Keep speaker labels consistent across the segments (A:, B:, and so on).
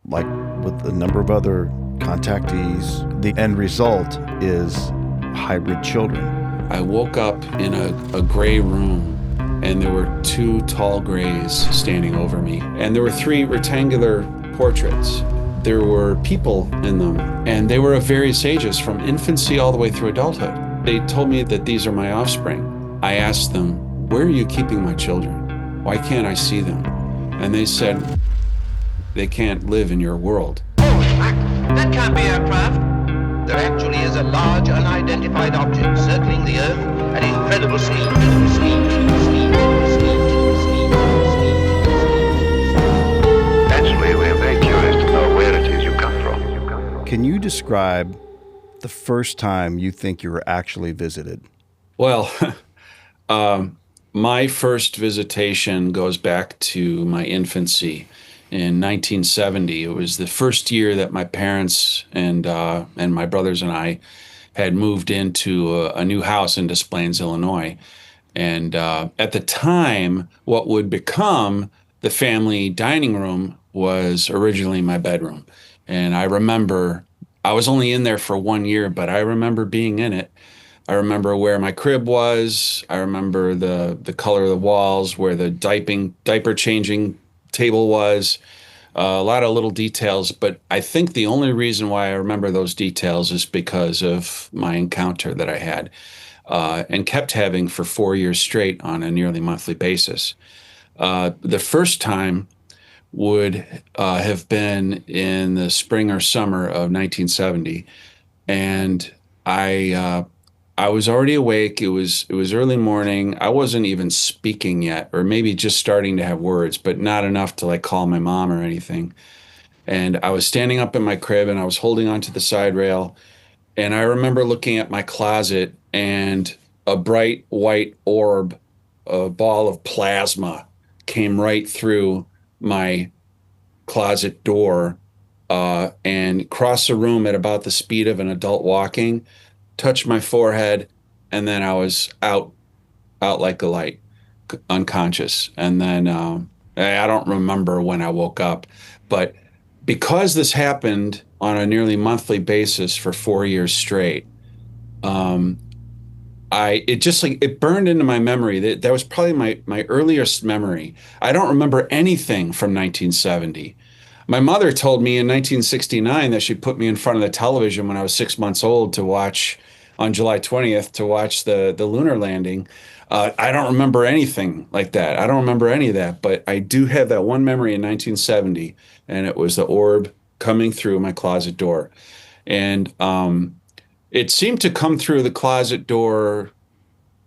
A: like with a number of other contactees, the end result is hybrid children.
B: I woke up in a gray room, and there were two tall grays standing over me. And there were three rectangular portraits. There were people in them, and they were of various ages, from infancy all the way through adulthood. They told me that these are my offspring. I asked them, "Where are you keeping my children? Why can't I see them?" And they said, "They can't live in your world."
C: That can't be aircraft. There actually is a large unidentified object circling the Earth at incredible speed.
D: Naturally, we're very curious to know where it is you come from.
A: Can you describe the first time you think you were actually visited?
B: Well, my first visitation goes back to my infancy. In 1970, it was the first year that my parents and my brothers and I had moved into a new house in Des Plaines, Illinois. And at the time, what would become the family dining room was originally my bedroom. And I remember I was only in there for 1 year, but I remember being in it. I remember where my crib was. I remember the color of the walls, where the diaper changing table was, a lot of little details. But I think the only reason why I remember those details is because of my encounter that I had and kept having for 4 years straight on a nearly monthly basis. The first time would have been in the spring or summer of 1970, and I was already awake. It was early morning. I wasn't even speaking yet, or maybe just starting to have words, but not enough to like call my mom or anything. And I was standing up in my crib, and I was holding onto the side rail. And I remember looking at my closet, and a bright white orb, a ball of plasma, came right through my closet door and crossed the room at about the speed of an adult walking, touched my forehead, and then I was out like a light, unconscious. And then I don't remember when I woke up, but because this happened on a nearly monthly basis for 4 years straight, um, it just like it burned into my memory. That was probably my earliest memory. I don't remember anything from 1970. My mother told me in 1969 that she put me in front of the television when I was 6 months old to watch on July 20th to watch the lunar landing. I don't remember anything like that. I don't remember any of that, but I do have that one memory in 1970, and it was the orb coming through my closet door. And it seemed to come through the closet door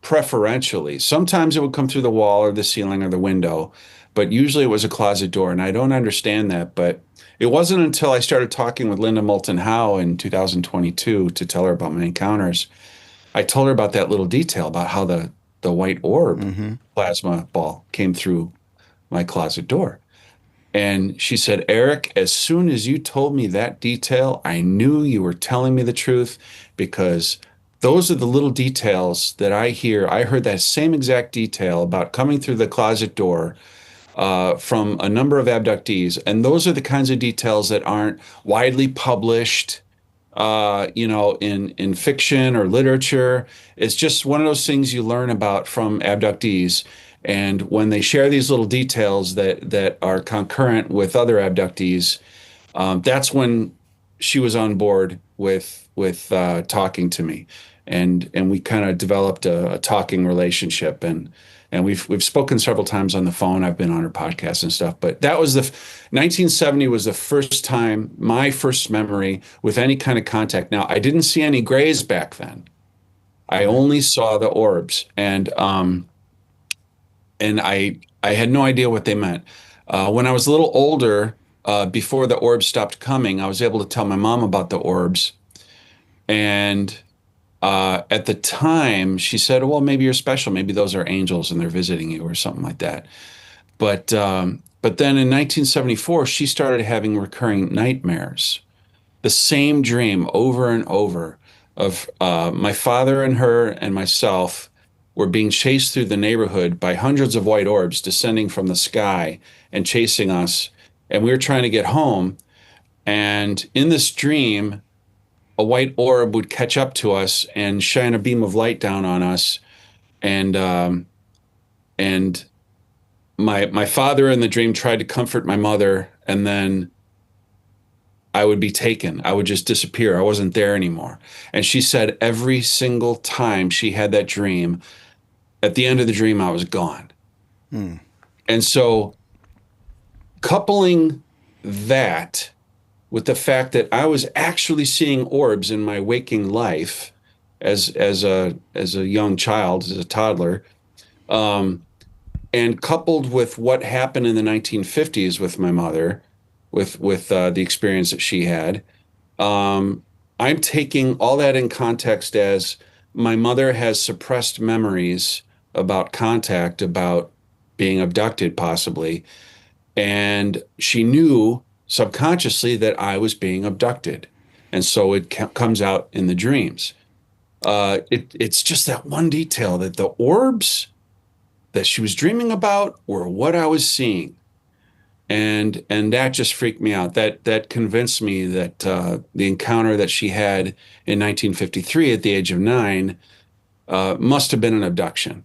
B: preferentially. Sometimes it would come through the wall or the ceiling or the window, but usually it was a closet door. And I don't understand that, but it wasn't until I started talking with Linda Moulton Howe in 2022 to tell her about my encounters. I told her about that little detail about how the white orb plasma ball came through my closet door. And she said, "Erik, as soon as you told me that detail, I knew you were telling me the truth, because those are the little details that I hear. I heard that same exact detail about coming through the closet door from a number of abductees. And those are the kinds of details that aren't widely published, in fiction or literature. It's just one of those things you learn about from abductees. And when they share these little details that are concurrent with other abductees, that's when she was on board with talking to me, and we kind of developed a talking relationship, and we've spoken several times on the phone. I've been on her podcast and stuff, but that was 1970 was the first time, my first memory with any kind of contact. Now, I didn't see any grays back then. I only saw the orbs, and I had no idea what they meant. When I was a little older, before the orbs stopped coming, I was able to tell my mom about the orbs. And at the time, she said, "Well, maybe you're special. Maybe those are angels and they're visiting you," or something like that. But then in 1974, she started having recurring nightmares, the same dream over and over of my father and her and myself were being chased through the neighborhood by hundreds of white orbs descending from the sky and chasing us. And we were trying to get home, And in this dream, a white orb would catch up to us and shine a beam of light down on us. And my father in the dream tried to comfort my mother, and then I would be taken. I would just disappear. I wasn't there anymore. And she said every single time she had that dream, at the end of the dream, I was gone.
A: Hmm.
B: And so, coupling that with the fact that I was actually seeing orbs in my waking life as a young child, as a toddler, um, and coupled with what happened in the 1950s with my mother, with the experience that she had, um, I'm taking all that in context as my mother has suppressed memories about contact, about being abducted, possibly, and she knew subconsciously that I was being abducted, and so it comes out in the dreams. It's just that one detail that the orbs that she was dreaming about were what I was seeing, and that just freaked me out. That convinced me that the encounter that she had in 1953 at the age of 9 must have been an abduction.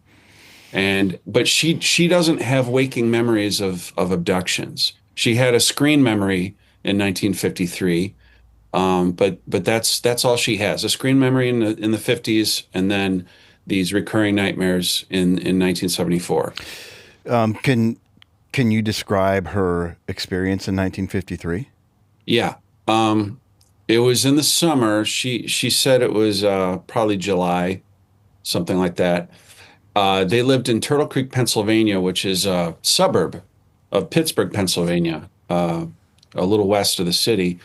B: And but she doesn't have waking memories of abductions. She had a screen memory in 1953, but that's all she has. A screen memory in the 50s, and then these recurring nightmares in 1974.
A: Um, can can you describe her experience in 1953?
B: Yeah. Um, it was in the summer. She said it was probably July, something like that. They lived in Turtle Creek, Pennsylvania, which is a suburb of Pittsburgh, Pennsylvania, a little west of the city.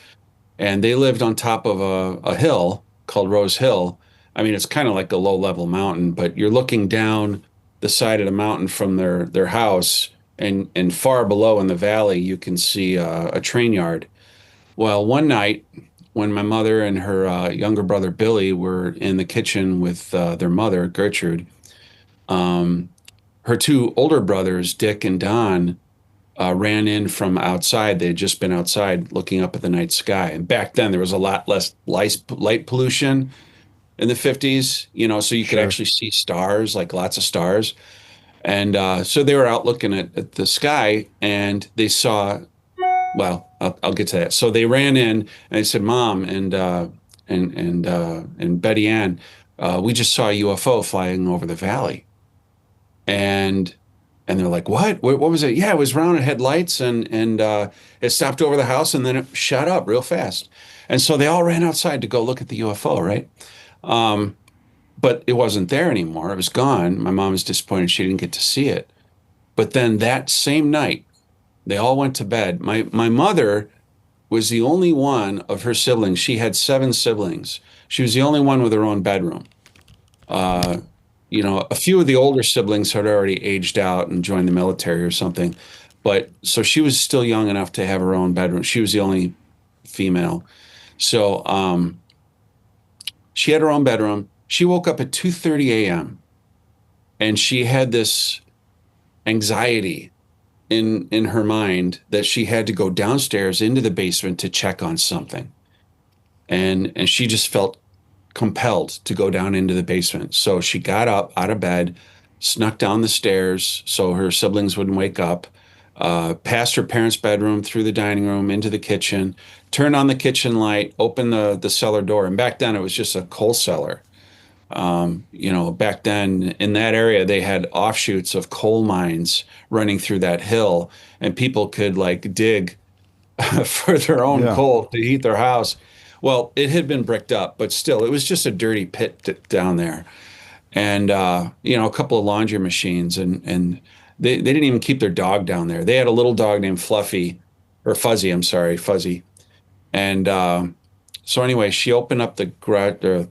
B: And they lived on top of a hill called Rose Hill. I mean, it's kind of like a low-level mountain, but you're looking down the side of the mountain from their house, and far below in the valley, you can see a train yard. Well, one night when my mother and her younger brother Billy were in the kitchen with their mother, Gertrude, um, her two older brothers, Dick and Don, ran in from outside. They had just been outside looking up at the night sky. And back then, there was a lot less light pollution in the 50s, so you could
A: Sure.
B: actually see stars, like lots of stars. And so they were out looking at the sky, and they saw, well, I'll get to that. So they ran in and they said, Mom and Betty Ann, we just saw a UFO flying over the valley. And they're like, what was it? Yeah, it was round. It had lights, and it stopped over the house, and then it shot up real fast. And so they all ran outside to go look at the UFO, right? Um, but it wasn't there anymore. It was gone. My mom was disappointed she didn't get to see it. But then that same night, they all went to bed. My mother was the only one of her siblings. She had 7 siblings. She was the only one with her own bedroom. Uh, a few of the older siblings had already aged out and joined the military or something. But so she was still young enough to have her own bedroom. She was the only female. So she had her own bedroom. She woke up at 2:30 a.m. and she had this anxiety in her mind that she had to go downstairs into the basement to check on something. And she just felt compelled to go down into the basement. So she got up out of bed, snuck down the stairs so her siblings wouldn't wake up, past her parents' bedroom, through the dining room, into the kitchen, turned on the kitchen light, opened the cellar door. And back then it was just a coal cellar. Back then in that area, they had offshoots of coal mines running through that hill, and people could like dig for their own
A: Yeah.
B: coal to heat their house. Well, it had been bricked up, but still, it was just a dirty pit down there. And, a couple of laundry machines, and they didn't even keep their dog down there. They had a little dog named Fluffy, or Fuzzy, I'm sorry, Fuzzy. And so anyway, she opened up the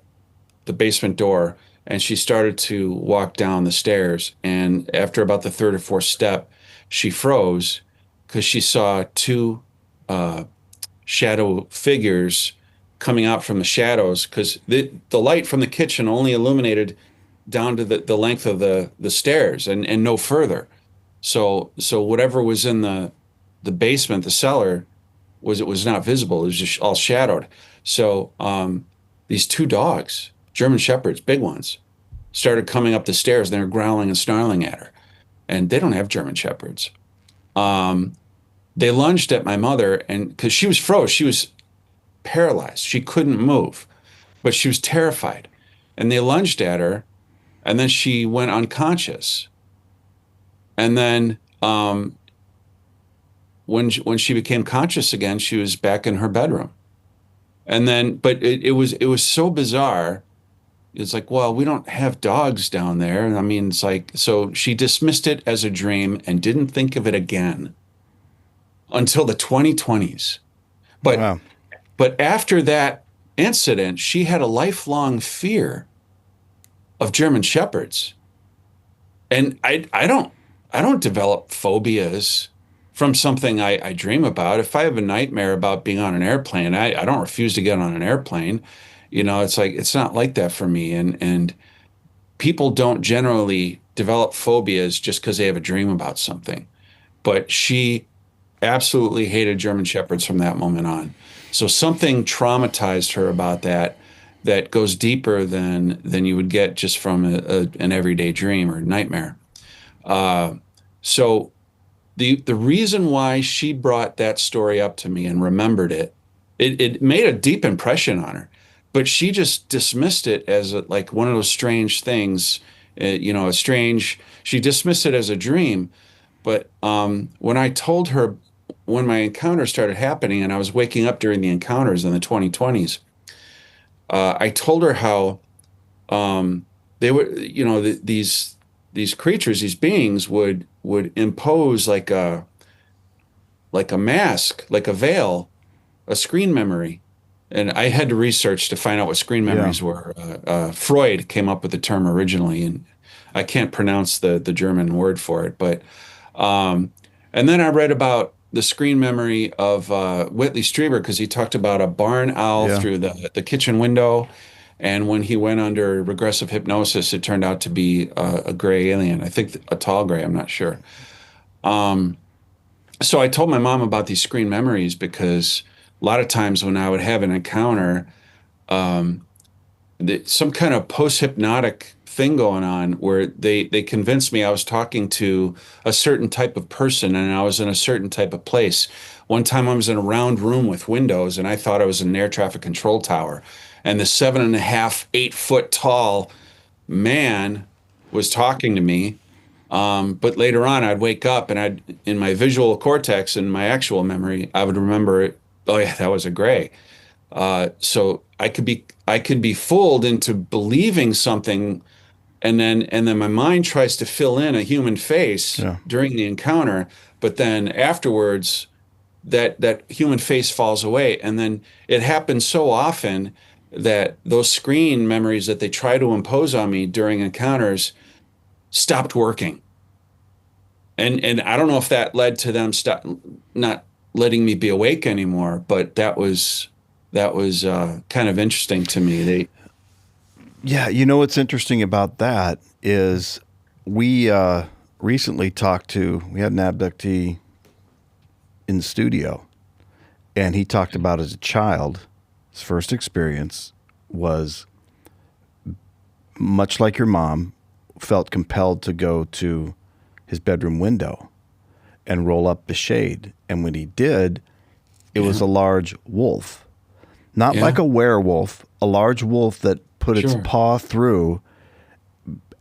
B: basement door, and she started to walk down the stairs. And after about the third or fourth step, she froze because she saw two uh, shadow figures coming out from the shadows, because the light from the kitchen only illuminated down to the length of the stairs, and no further. So whatever was in the basement, the cellar, was not visible. It was just all shadowed. So these two dogs, German Shepherds, big ones, started coming up the stairs. They were growling and snarling at her, and they don't have German Shepherds. Um, they lunged at my mother, and because she was froze, she was paralyzed. She couldn't move, but she was terrified. And they lunged at her, and then she went unconscious. And then when she became conscious again, she was back in her bedroom. And then, but it was so bizarre. It's like, well, we don't have dogs down there. I mean, it's like, so she dismissed it as a dream and didn't think of it again until the 2020s. But
A: Wow.
B: but after that incident, she had a lifelong fear of German Shepherds. And I don't develop phobias from something I dream about. If I have a nightmare about being on an airplane, I don't refuse to get on an airplane. It's like it's not like that for me. And people don't generally develop phobias just because they have a dream about something. But she absolutely hated German Shepherds from that moment on. So something traumatized her about that goes deeper than you would get just from an everyday dream or nightmare. So the reason why she brought that story up to me and remembered it made a deep impression on her, but she just dismissed it as like one of those strange things, she dismissed it as a dream. But when I told her when my encounter started happening and I was waking up during the encounters in the 2020s, I told her how they were, these creatures, these beings would impose like a mask, like a veil, a screen memory. And I had to research to find out what screen memories were. Freud came up with the term originally, and I can't pronounce the German word for it. But and then I read about the screen memory of Whitley Strieber because he talked about a barn owl
A: Yeah.
B: through the kitchen window. And when he went under regressive hypnosis, it turned out to be a gray alien. I think a tall gray, I'm not sure. So I told my mom about these screen memories because a lot of times when I would have an encounter, some kind of post-hypnotic thing going on where they convinced me I was talking to a certain type of person and I was in a certain type of place. One time I was in a round room with windows and I thought I was in an air traffic control tower. And the 7.5, 8 foot tall man was talking to me. But later on, I'd wake up and in my visual cortex and my actual memory, I would remember it. Oh yeah, that was a gray. So I could be fooled into believing something, and then my mind tries to fill in a human face
A: Yeah.
B: during the encounter, but then afterwards, that human face falls away, and then it happens so often that those screen memories that they try to impose on me during encounters stopped working. And I don't know if that led to them not letting me be awake anymore, but that was kind of interesting to me.
A: Yeah, what's interesting about that is we recently we had an abductee in the studio, and he talked about as a child, his first experience was much like your mom, felt compelled to go to his bedroom window and roll up the shade. And when he did, it was a large wolf. Not
B: Yeah.
A: like a werewolf, a large wolf that put its
B: Sure.
A: paw through,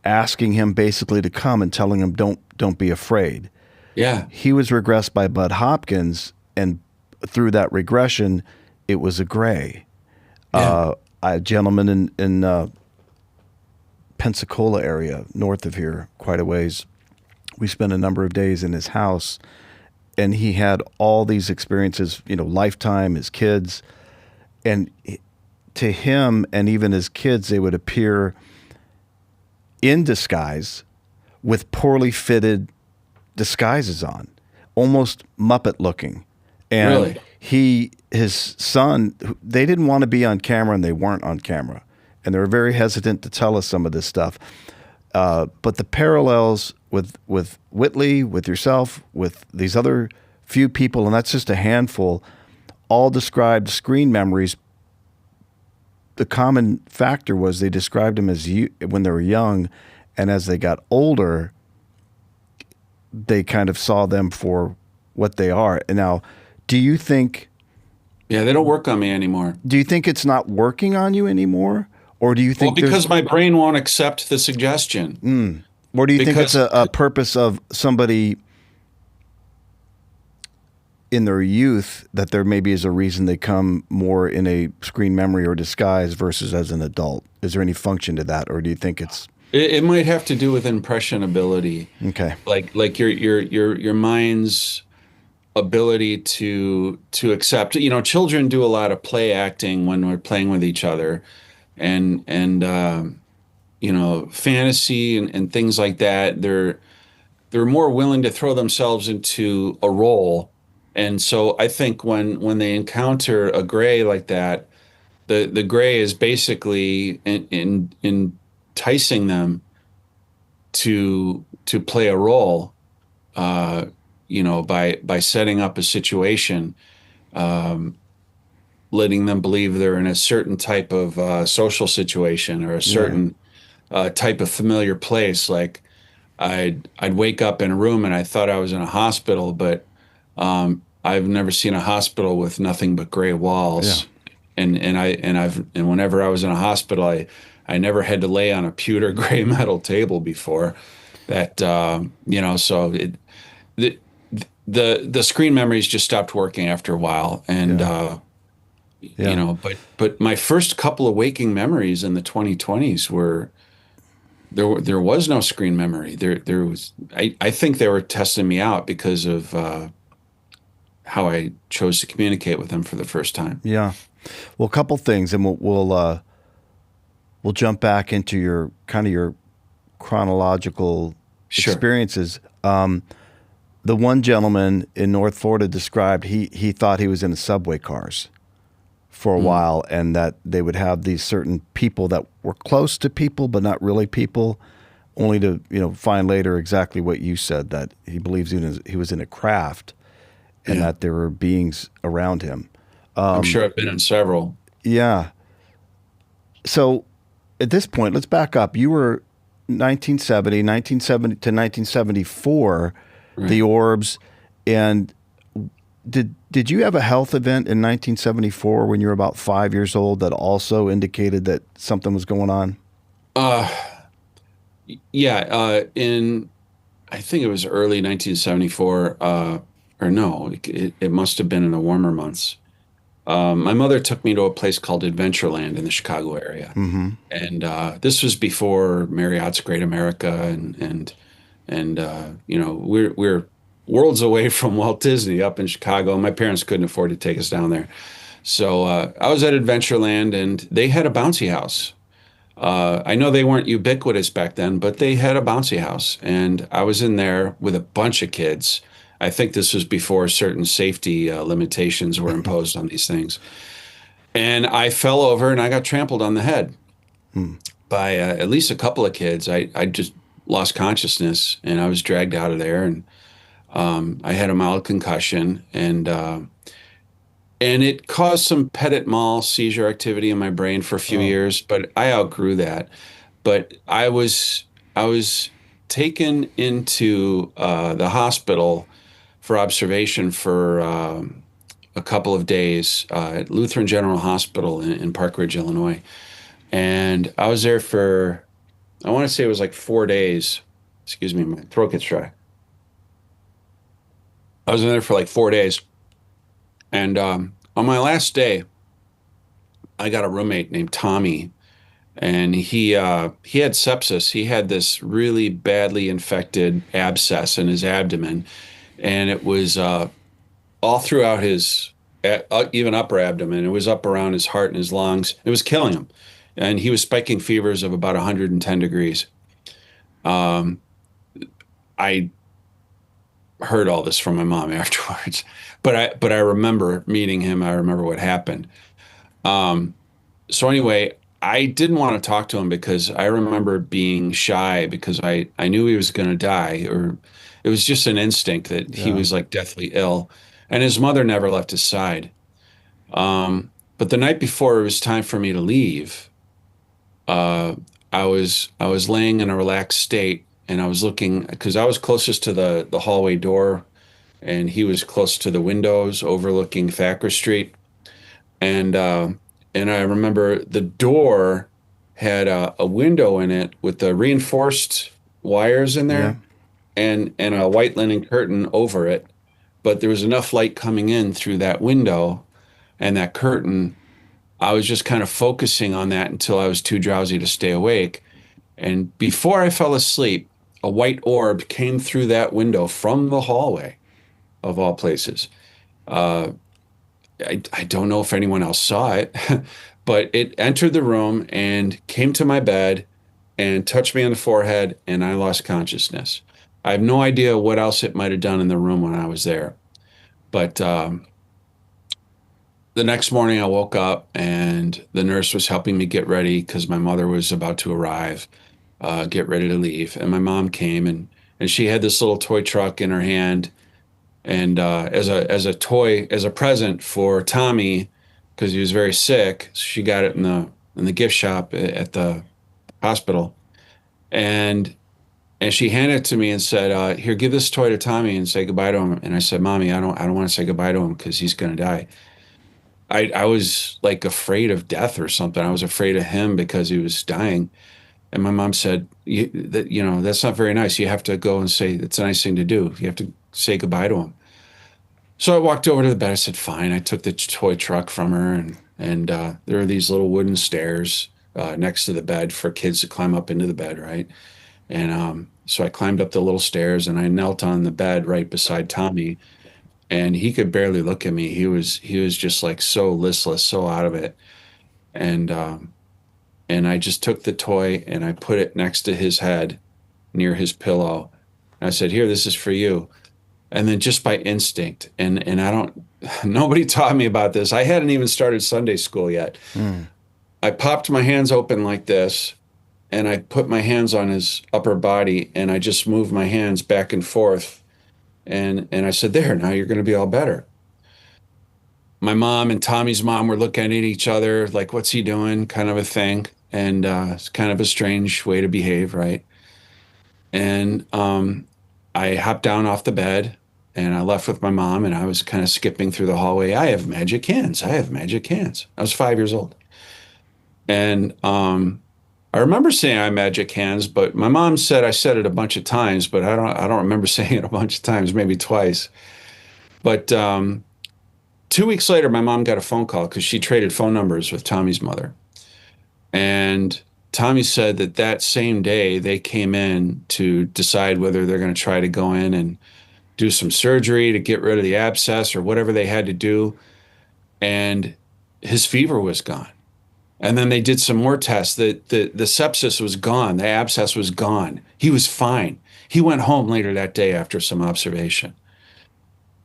A: asking him basically to come and telling him, don't be afraid.
B: Yeah,
A: He was regressed by Bud Hopkins, and through that regression, it was a gray.
B: yeah,
A: A gentleman in Pensacola area, north of here, quite a ways, we spent a number of days in his house, and he had all these experiences, lifetime, his kids, and to him and even his kids, they would appear in disguise with poorly fitted disguises on, almost Muppet looking. And
B: really.
A: his son, they didn't want to be on camera, and they weren't on camera. And they were very hesitant to tell us some of this stuff. But the parallels with Whitley, with yourself, with these other few people, and that's just a handful, all described screen memories. The common factor was they described them as when they were young, and as they got older, they kind of saw them for what they are. And now, do you think
B: Yeah, they don't work on me anymore.
A: it's not working on you anymore, or do you
B: Well,
A: think
B: because my brain won't accept the suggestion.
A: or do you think it's
B: Because
A: a purpose of somebody in their youth that there maybe is a reason they come more in a screen memory or disguise versus as an adult? Is there any function to that, or do you think it's
B: it might have to do with impressionability,
A: okay?
B: like your mind's ability to accept. Children do a lot of play acting when we're playing with each other, and fantasy and things like that. They're more willing to throw themselves into a role. And so I think when they encounter a gray like that, the gray is basically enticing them to play a role, by setting up a situation, letting them believe they're in a certain type of social situation or a
A: Yeah,
B: certain type of familiar place. Like I'd wake up in a room and I thought I was in a hospital, but I've never seen a hospital with nothing but gray
A: yeah,
B: walls. And whenever I was in a hospital, I never had to lay on a pewter gray metal table before. That so the screen memories just stopped working after a while, and
A: yeah, yeah.
B: but my first couple of waking memories in the 2020s were there was no screen memory. There was I think they were testing me out because of how I chose to communicate with them for the first time.
A: Yeah. Well, a couple things, and we'll jump back into your kind of your chronological
B: Sure.
A: experiences. The one gentleman in North Florida described he thought he was in subway cars for a while, and that they would have these certain people that were close to people but not really people, only to find later exactly what you said, that he believes he was in a craft and
B: Yeah.
A: that there were beings around him.
B: I'm sure I've been in several.
A: Yeah. So at this point, let's back up. You were 1970 to 1974, the
B: Right.
A: orbs. And did you have a health event in 1974 when you were about 5 years old that also indicated that something was going on?
B: Uh, yeah. In I think it was early 1974, or no, it must have been in the warmer months. My mother took me to a place called Adventureland in the Chicago area,
A: Mm-hmm.
B: and this was before Marriott's Great America, and we're worlds away from Walt Disney up in Chicago. My parents couldn't afford to take us down there, so I was at Adventureland, and they had a bouncy house. I know they weren't ubiquitous back then, but they had a bouncy house, and I was in there with a bunch of kids. I think this was before certain safety limitations were imposed on these things. And I fell over and I got trampled on the head by at least a couple of kids. I just lost consciousness and I was dragged out of there, and I had a mild concussion, and it caused some petit mal seizure activity in my brain for a few
A: Oh,
B: years, but I outgrew that. But I was taken into the hospital for observation for a couple of days at Lutheran General Hospital in Park Ridge, Illinois, and I was there for, I want to say it was like 4 days. Excuse me, my throat gets dry. I was in there for like 4 days, and on my last day, I got a roommate named Tommy, and he had sepsis. He had this really badly infected abscess in his abdomen, and it was all throughout his even upper abdomen. It was up around his heart and his lungs. It was killing him, and he was spiking fevers of about 110 degrees. Um, I heard all this from my mom afterwards, but I remember meeting him. I remember what happened. Um, so anyway, I didn't want to talk to him because I remember being shy because I knew he was going to die, or it was just an instinct that he
A: yeah.
B: was like deathly ill, and his mother never left his side. But the night before it was time for me to leave, uh, I was laying in a relaxed state, and I was looking because I was closest to the hallway door, and he was close to the windows overlooking Thacker Street. And I remember the door had a window in it with the reinforced wires in
A: Yeah.
B: there, and a white linen curtain over it. But there was enough light coming in through that window and that curtain. I was just kind of focusing on that until I was too drowsy to stay awake. And before I fell asleep, a white orb came through that window from the hallway, of all places. Uh, I don't know if anyone else saw it, but it entered the room and came to my bed and touched me on the forehead, and I lost consciousness. I have no idea what else it might have done in the room when I was there. But the next morning, I woke up and the nurse was helping me get ready because my mother was about to arrive, get ready to leave. And my mom came, and she had this little toy truck in her hand, and as a toy, as a present for Tommy, because he was very sick. She got it in the gift shop at the hospital, and she handed it to me and said, "Here, give this toy to Tommy and say goodbye to him." And I said, "Mommy, I don't want to say goodbye to him because he's going to die." I was like afraid of death or something. I was afraid of him because he was dying. And my mom said, that's not very nice. You have to go and say it's a nice thing to do. You have to say goodbye to him." So I walked over to the bed. I said, "Fine." I took the toy truck from her, and there are these little wooden stairs next to the bed for kids to climb up into the bed, right? And so I climbed up the little stairs and I knelt on the bed right beside Tommy, and he could barely look at me. He was just like so listless, so out of it. And I just took the toy and I put it next to his head near his pillow. And I said, "Here, this is for you." And then just by instinct, and I don't, nobody taught me about this. I hadn't even started Sunday school yet.
A: Mm.
B: I popped my hands open like this, and I put my hands on his upper body, and I just moved my hands back and forth, and I said, "There, now you're going to be all better." My mom and Tommy's mom were looking at each other like, "What's he doing?" kind of a thing, and it's kind of a strange way to behave, right? And I hopped down off the bed and I left with my mom, and I was kind of skipping through the hallway. "I have magic hands. I have magic hands." I was 5 years old. And I remember saying I have magic hands, but my mom said I said it a bunch of times, but I don't remember saying it a bunch of times, maybe twice. But 2 weeks later, my mom got a phone call because she traded phone numbers with Tommy's mother. And Tommy said that that same day they came in to decide whether they're going to try to go in and do some surgery to get rid of the abscess or whatever they had to do. And his fever was gone. And then they did some more tests. The sepsis was gone. The abscess was gone. He was fine. He went home later that day after some observation.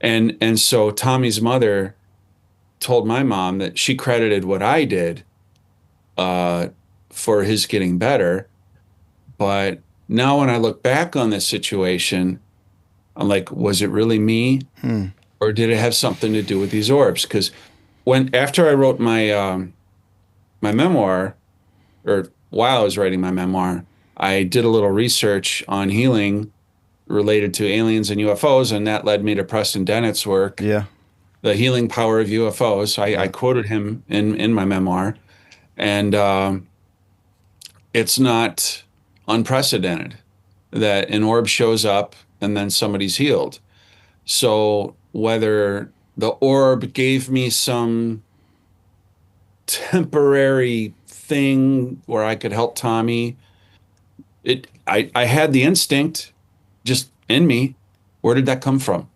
B: And so Tommy's mother told my mom that she credited what I did uh, for his getting better. But now when I look back on this situation, I'm like, was it really me?
A: Hmm.
B: Or did it have something to do with these orbs? Because when after I wrote my memoir, or while I was writing my memoir, I did a little research on healing related to aliens and UFOs, and that led me to Preston Dennett's work,
A: Yeah.
B: The Healing Power of UFOs. I quoted him in my memoir, and it's not unprecedented that an orb shows up and then somebody's healed. So whether the orb gave me some temporary thing where I could help Tommy, I had the instinct just in me. Where did that come from?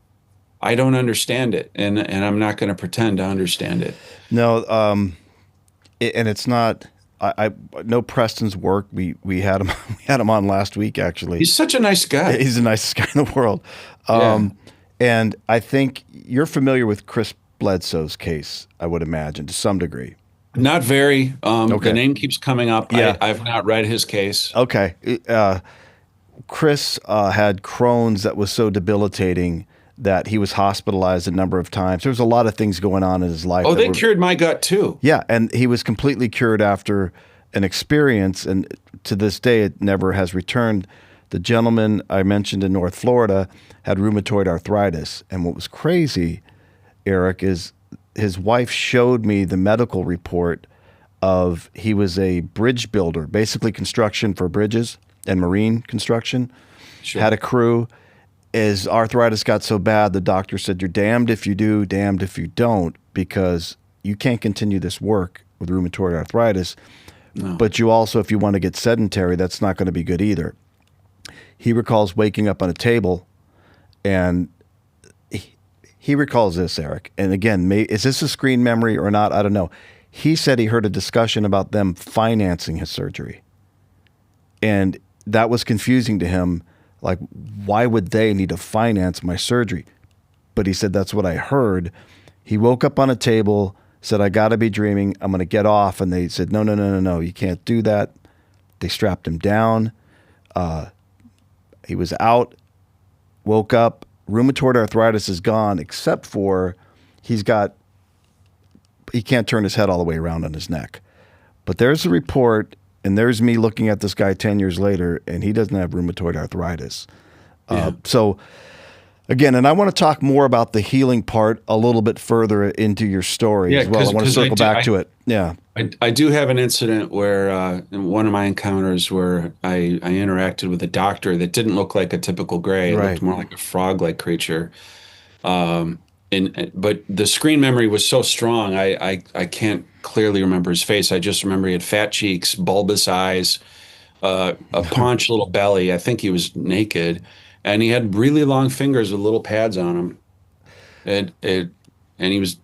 B: I don't understand it, and I'm not going to pretend to understand it.
A: No, and it's not. I know Preston's work. We had him we had him on last week actually.
B: He's such a nice guy.
A: He's the nicest guy in the world.
B: Yeah.
A: And I think you're familiar with Chris Bledsoe's case, I would imagine, to some degree.
B: Not very.
A: Okay.
B: The name keeps coming up.
A: Yeah.
B: I've not read his case.
A: Okay. Chris had Crohn's that was so debilitating that he was hospitalized a number of times. There was a lot of things going on in his life.
B: Oh, they cured my gut too.
A: Yeah, and he was completely cured after an experience, and to this day, it never has returned. The gentleman I mentioned in North Florida had rheumatoid arthritis, and what was crazy, Erik, is his wife showed me the medical report of he was a bridge builder, basically construction for bridges and marine construction.
B: Sure.
A: Had a crew. His arthritis got so bad, the doctor said, "You're damned if you do, damned if you don't, because you can't continue this work with rheumatoid arthritis.
B: No.
A: But you also, if you want to get sedentary, that's not going to be good either." He recalls waking up on a table, and he recalls this, Erik. And again, is this a screen memory or not? I don't know. He said he heard a discussion about them financing his surgery. And that was confusing to him. Like, why would they need to finance my surgery? But he said, that's what I heard. He woke up on a table, said, I got to be dreaming. I'm going to get off. And they said, no, you can't do that. They strapped him down. He was out, woke up. Rheumatoid arthritis is gone, except for he can't turn his head all the way around on his neck. But there's a report, and there's me looking at this guy 10 years later, and he doesn't have rheumatoid arthritis.
B: Yeah.
A: So again, and I want to talk more about the healing part a little bit further into your story as well. I want to circle back to it. Yeah.
B: I do have an incident where in one of my encounters where I interacted with a doctor that didn't look like a typical gray. It looked more like a frog-like creature. But the screen memory was so strong, I can't clearly remember his face. I just remember he had fat cheeks, bulbous eyes, a paunched little belly. I think he was naked, and he had really long fingers with little pads on them. And he was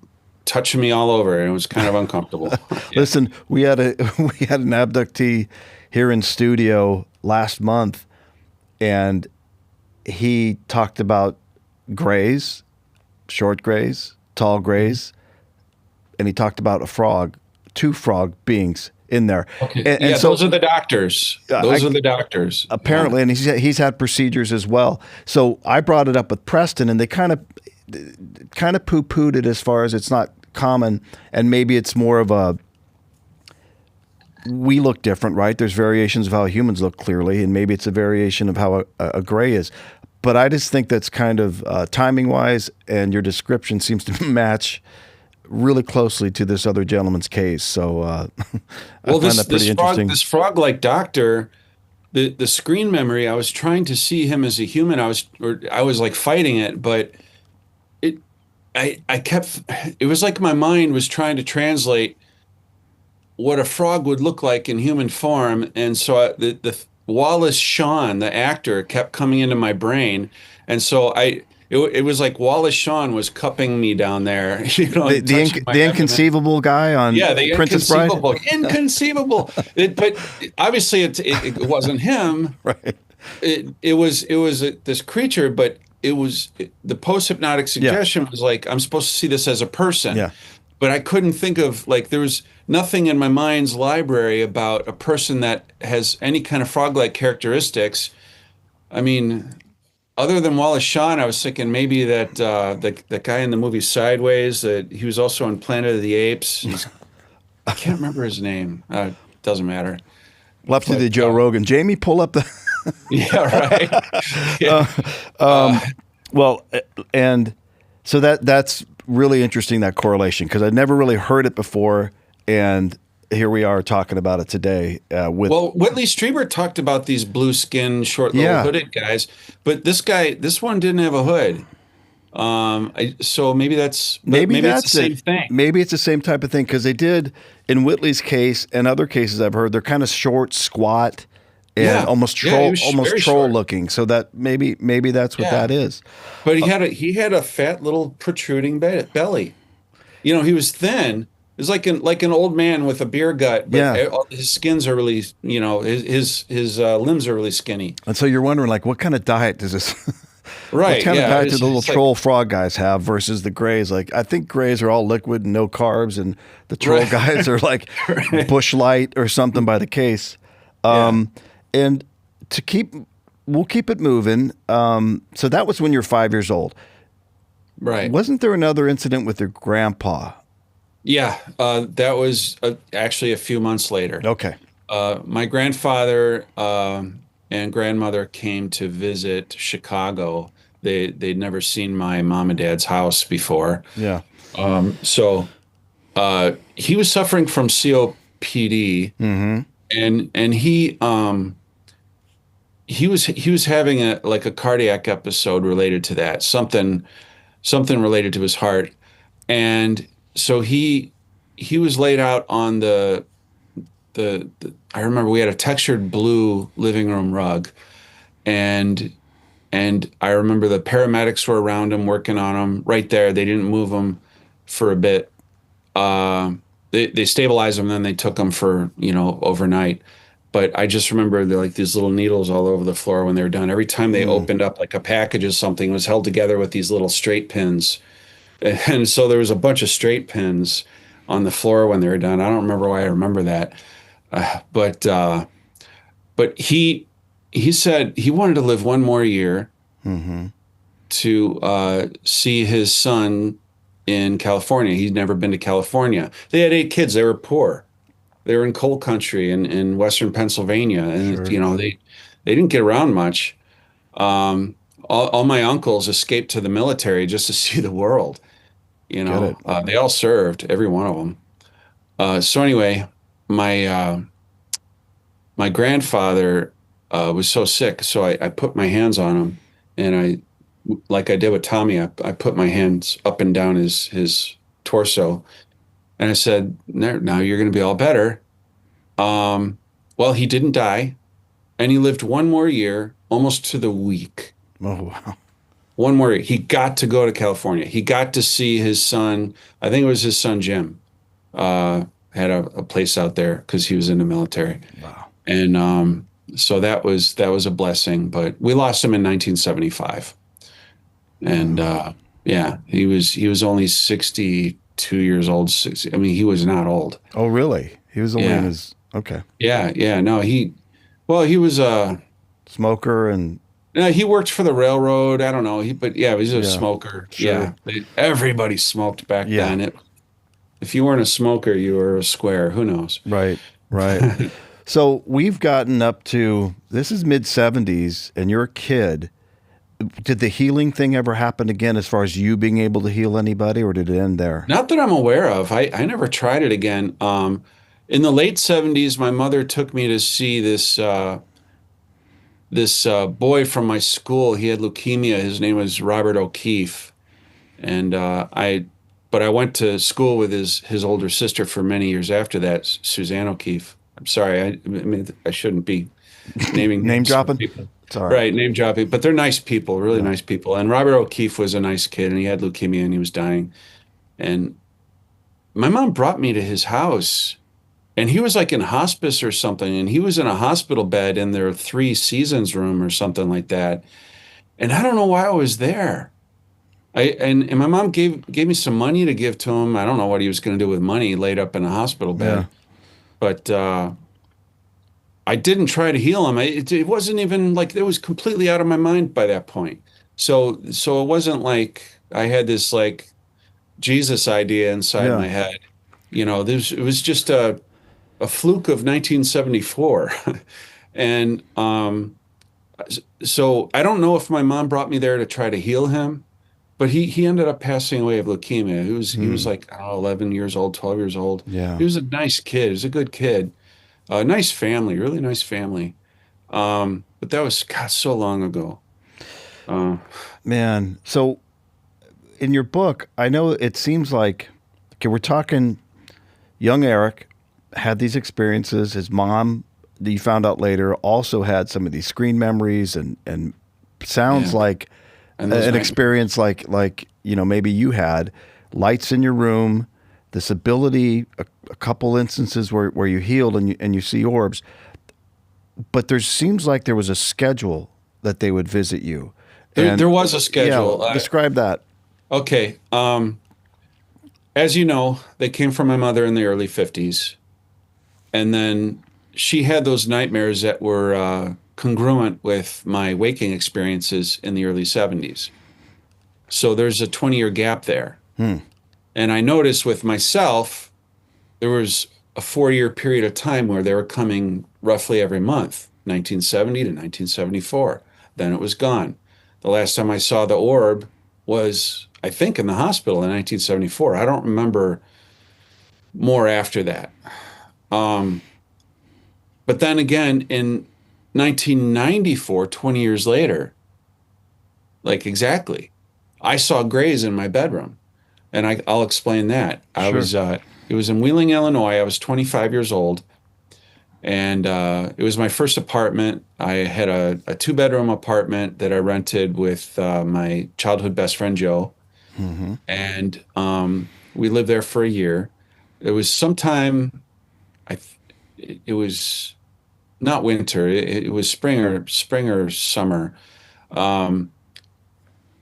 B: touching me all over, and it was kind of uncomfortable. Yeah.
A: Listen, we had an abductee here in studio last month, and he talked about grays, short grays, tall grays, and he talked about two frog beings in there.
B: Okay.
A: And so
B: those are the doctors. Those are the doctors.
A: Apparently, and he's had procedures as well. So I brought it up with Preston, and they kind of poo-pooed it as far as it's not common, and maybe it's more of we look different, right? There's variations of how humans look clearly, and maybe it's a variation of how a gray is. But I just think that's kind of timing-wise, and your description seems to match really closely to this other gentleman's case. So I find that pretty interesting.
B: This frog-like doctor, the screen memory, I was trying to see him as a human. I was like fighting it, but it was like my mind was trying to translate what a frog would look like in human form. And so the Wallace Shawn, the actor, kept coming into my brain. And so it was like Wallace Shawn was cupping me down there.
A: The inconceivable guy on
B: the
A: Princess Bride?
B: Inconceivable. But obviously it wasn't him.
A: Right.
B: It was this creature, but the post-hypnotic suggestion was like, I'm supposed to see this as a person.
A: Yeah.
B: But I couldn't think of, like, there was nothing in my mind's library about a person that has any kind of frog-like characteristics. I mean, other than Wallace Shawn, I was thinking maybe that the guy in the movie Sideways, that he was also on Planet of the Apes. I can't remember his name. Doesn't matter.
A: Left to the Joe Rogan. Jamie, pull up the...
B: Yeah, right. Yeah.
A: Well, and so that's really interesting, that correlation, because I'd never really heard it before, and here we are talking about it today.
B: Whitley Strieber talked about these blue skin, short little hooded guys, but this one didn't have a hood. So maybe it's the same thing.
A: Maybe it's the same type of thing, because they did in Whitley's case and other cases I've heard. They're kind of short, squat, and almost troll looking. So that maybe that's what that is.
B: But he had a fat little protruding belly. He was thin. It was like an old man with a beer gut, but his skins are really, his limbs are really skinny.
A: And so you're wondering, like, what kind of diet does this?
B: Right.
A: What kind of diet do the little troll frog guys have versus the grays? Like, I think grays are all liquid and no carbs, and the troll guys are like Bush Light or something by the case. And we'll keep it moving. So that was when you're 5 years old.
B: Right.
A: Wasn't there another incident with your grandpa?
B: Yeah, that was actually a few months later.
A: Okay.
B: My grandfather and grandmother came to visit Chicago. They'd never seen my mom and dad's house before.
A: Yeah.
B: So he was suffering from COPD,
A: Mm-hmm.
B: and he was having a cardiac episode related to that, something related to his heart. And so he was laid out on the I remember we had a textured blue living room rug, and I remember the paramedics were around him working on him right there. They didn't move him for a bit. Uh, they stabilized him, then they took him for, overnight. But I just remember like these little needles all over the floor when they were done. Every time they
A: Mm.
B: opened up like a package of something, it was held together with these little straight pins. And so there was a bunch of straight pins on the floor when they were done. I don't remember why I remember that. But he said he wanted to live one more year
A: Mm-hmm.
B: to see his son in California. He'd never been to California. They had 8 kids. They were poor. They were in coal country in Western Pennsylvania, and
A: Sure.
B: they didn't get around much. All my uncles escaped to the military just to see the world.
A: Get it.
B: They all served, every one of them. So anyway, my my grandfather was so sick, so I put my hands on him, and like I did with Tommy, I put my hands up and down his torso, and I said, Now you're going to be all better." Well, he didn't die, and he lived one more year, almost to the week.
A: Oh, wow.
B: One more year. He got to go to California. He got to see his son. I think it was his son Jim. Had a place out there because he was in the military.
A: Wow.
B: And so that was a blessing, but we lost him in 1975. And yeah, he was only 62 years old. I mean, he was not old.
A: Oh, really? He was only in
B: Yeah.
A: his, okay.
B: Yeah. No, he was
A: Smoker and,
B: no, he worked for the railroad. I don't know. But yeah, he was a
A: yeah,
B: smoker.
A: sure.
B: Yeah. Everybody smoked back
A: Yeah.
B: then. If you weren't a smoker, you were a square. Who knows?
A: Right, right. So we've gotten up to, this is mid 70s and you're a kid. Did the healing thing ever happen again as far as you being able to heal anybody, or did it end there?
B: Not that I'm aware of. I never tried it again. In the late 70s, my mother took me to see this boy from my school. He had leukemia. His name was Robert O'Keefe, and but I went to school with his older sister for many years after that, Suzanne O'Keefe. I'm sorry, I mean I shouldn't be naming
A: Name
B: names for
A: dropping?
B: people.
A: It's all right.
B: Right, name dropping, but they're nice people, really
A: Yeah.
B: nice people. And Robert O'Keefe was a nice kid, and he had leukemia, and he was dying. And my mom brought me to his house, and he was like in hospice or something, and he was in a hospital bed in their Three Seasons room or something like that. And I don't know why I was there. And my mom gave me some money to give to him. I don't know what he was going to do with money laid up in a hospital bed,
A: Yeah.
B: but I didn't try to heal him. It wasn't even like it was completely out of my mind by that point. So it wasn't like I had this like Jesus idea inside
A: Yeah.
B: my head. It was just a fluke of 1974. And so I don't know if my mom brought me there to try to heal him, but he ended up passing away of leukemia. He was like, I don't know, 11 years old, 12 years old.
A: Yeah.
B: He was a nice kid. He was a good kid. Nice family, really nice family. But that was, God, so long ago.
A: Man. So in your book, I know it seems like, okay, we're talking young Erik had these experiences. His mom, you found out later, also had some of these screen memories and sounds
B: Yeah.
A: like
B: And those
A: an
B: night-
A: experience like maybe you had lights in your room, this ability, a couple instances where you healed and you see orbs, but there seems like there was a schedule that they would visit you.
B: There was a schedule.
A: Yeah, describe that.
B: Okay. As you know, they came from my mother in the early 50s. And then she had those nightmares that were congruent with my waking experiences in the early 70s. So there's a 20-year gap there.
A: Hmm.
B: And I noticed with myself, there was a 4-year period of time where they were coming roughly every month, 1970 to 1974. Then it was gone. The last time I saw the orb was, I think, in the hospital in 1974. I don't remember more after that. Um, but then again, in 1994, 20 years later, like exactly, I saw grays in my bedroom. And I'll explain that.
A: Sure.
B: It was in Wheeling, Illinois. I was 25 years old, and it was my first apartment. I had a two-bedroom apartment that I rented with my childhood best friend Joe,
A: Hmm.
B: and we lived there for a year. It was sometime I, it was not winter. It was spring or summer. Um,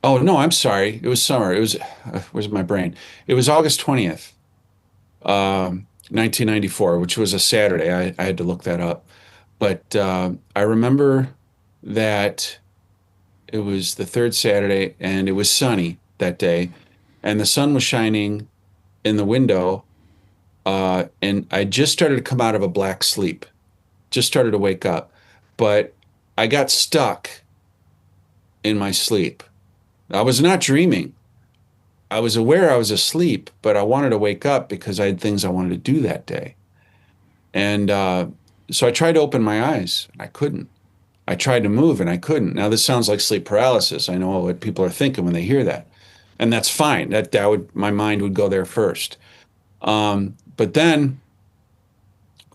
B: oh no, I'm sorry. It was summer. It was where's my brain? It was August 20th. 1994, which was a Saturday. I had to look that up. But I remember that it was the third Saturday and it was sunny that day. And the sun was shining in the window. And I just started to come out of a black sleep, just started to wake up. But I got stuck in my sleep. I was not dreaming. I was aware I was asleep, but I wanted to wake up because I had things I wanted to do that day. And so I tried to open my eyes. I couldn't. I tried to move and I couldn't. Now this sounds like sleep paralysis. I know what people are thinking when they hear that, and that's fine. That would my mind would go there first. But then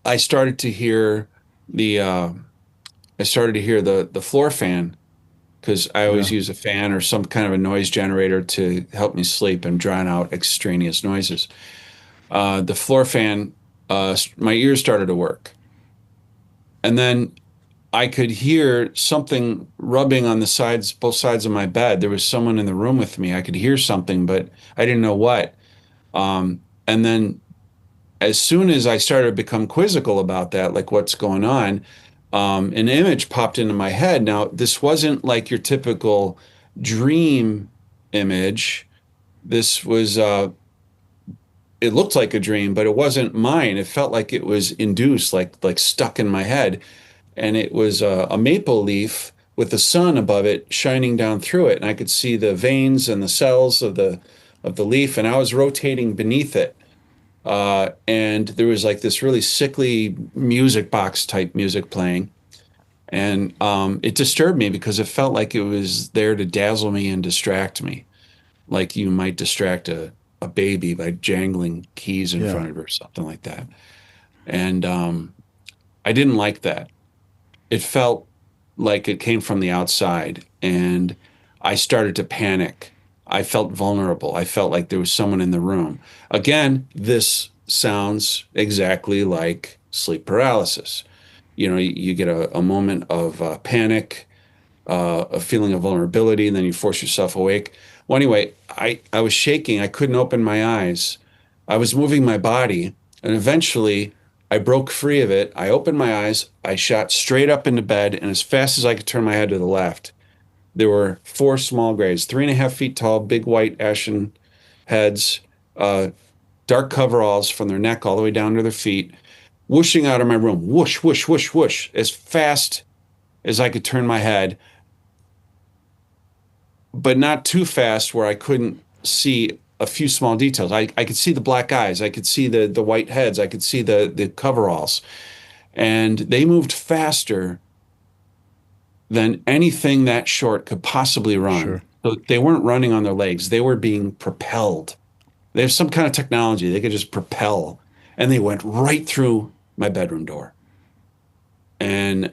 B: I started to hear the the floor fan because I always
A: Yeah.
B: use a fan or some kind of a noise generator to help me sleep and drown out extraneous noises. The floor fan, my ears started to work. And then I could hear something rubbing on the sides, both sides of my bed. There was someone in the room with me. I could hear something, but I didn't know what. And then as soon as I started to become quizzical about that, like what's going on, an image popped into my head. Now, this wasn't like your typical dream image. This was, it looked like a dream, but it wasn't mine. It felt like it was induced, like stuck in my head. And it was a maple leaf with the sun above it shining down through it, and I could see the veins and the cells of the leaf, and I was rotating beneath it. And there was like this really sickly music box type music playing, and it disturbed me because it felt like it was there to dazzle me and distract me, like you might distract a baby by jangling keys in
A: Yeah.
B: front of her, something like that. And I didn't like that. It felt like it came from the outside, and I started to panic. I felt vulnerable. I felt like there was someone in the room. Again, this sounds exactly like sleep paralysis. You know, you get a moment of panic, a feeling of vulnerability, and then you force yourself awake. Well, anyway, I was shaking. I couldn't open my eyes. I was moving my body, and eventually I broke free of it. I opened my eyes. I shot straight up into bed, and as fast as I could turn my head to the left, there were four small grays, 3.5 feet tall, big white ashen heads, uh, dark coveralls from their neck all the way down to their feet, whooshing out of my room. Whoosh, whoosh, whoosh, whoosh, as fast as I could turn my head, but not too fast where I couldn't see a few small details. I could see the black eyes. I could see the white heads. I could see the coveralls. And they moved faster than anything that short could possibly run.
A: Sure.
B: So they weren't running on their legs. They were being propelled. They have some kind of technology. They could just propel. And they went right through my bedroom door. And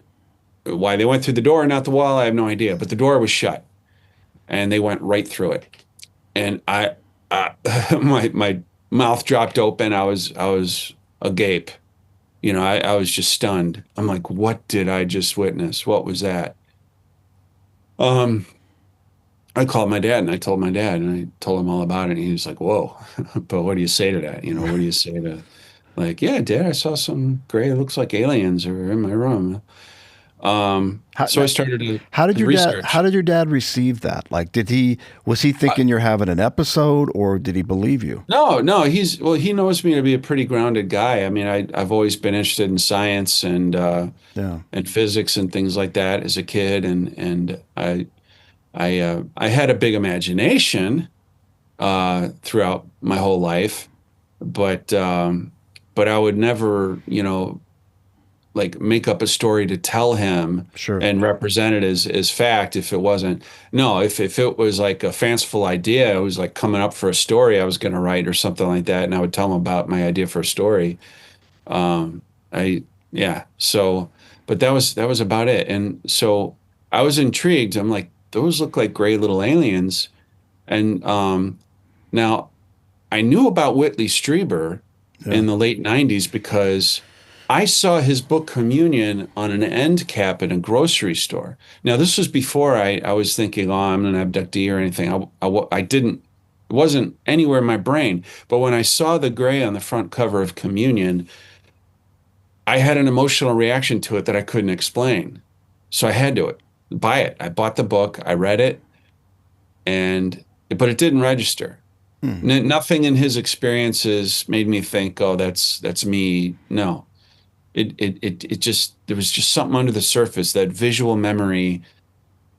B: why they went through the door and not the wall, I have no idea. But the door was shut and they went right through it. And my mouth dropped open. I was agape. You know, I was just stunned. I'm like, what did I just witness? What was that? Um, I called my dad and I told my dad and I told him all about it. And he was like, whoa, but what do you say to that? You know, what do you say to like, yeah, Dad, I saw some gray, it looks like aliens are in my room.
A: How,
B: So I started to,
A: how did
B: to
A: your dad?
B: research.
A: How did your dad receive that? Like, was he thinking you're having an episode, or did he believe you?
B: No, no, he knows me to be a pretty grounded guy. I mean, I've always been interested in science
A: Yeah,
B: and physics and things like that as a kid, and I had a big imagination throughout my whole life, but but I would never, like make up a story to tell him
A: sure.
B: and represent it as fact if it wasn't. No, if it was like a fanciful idea, it was like coming up for a story I was going to write or something like that, and I would tell him about my idea for a story. I Yeah, so but that was about it. And so I was intrigued. I'm like, those look like gray little aliens. And now I knew about Whitley Strieber
A: Yeah,
B: in the late 90s because I saw his book Communion on an end cap in a grocery store. Now, this was before I was thinking, oh, I'm an abductee or anything. I didn't, it wasn't anywhere in my brain. But when I saw the gray on the front cover of Communion, I had an emotional reaction to it that I couldn't explain. So I had to buy it. I bought the book, I read it, but it didn't register.
A: hmm.
B: Nothing in his experiences made me think, "Oh, that's me." No, it just there was just something under the surface, that visual memory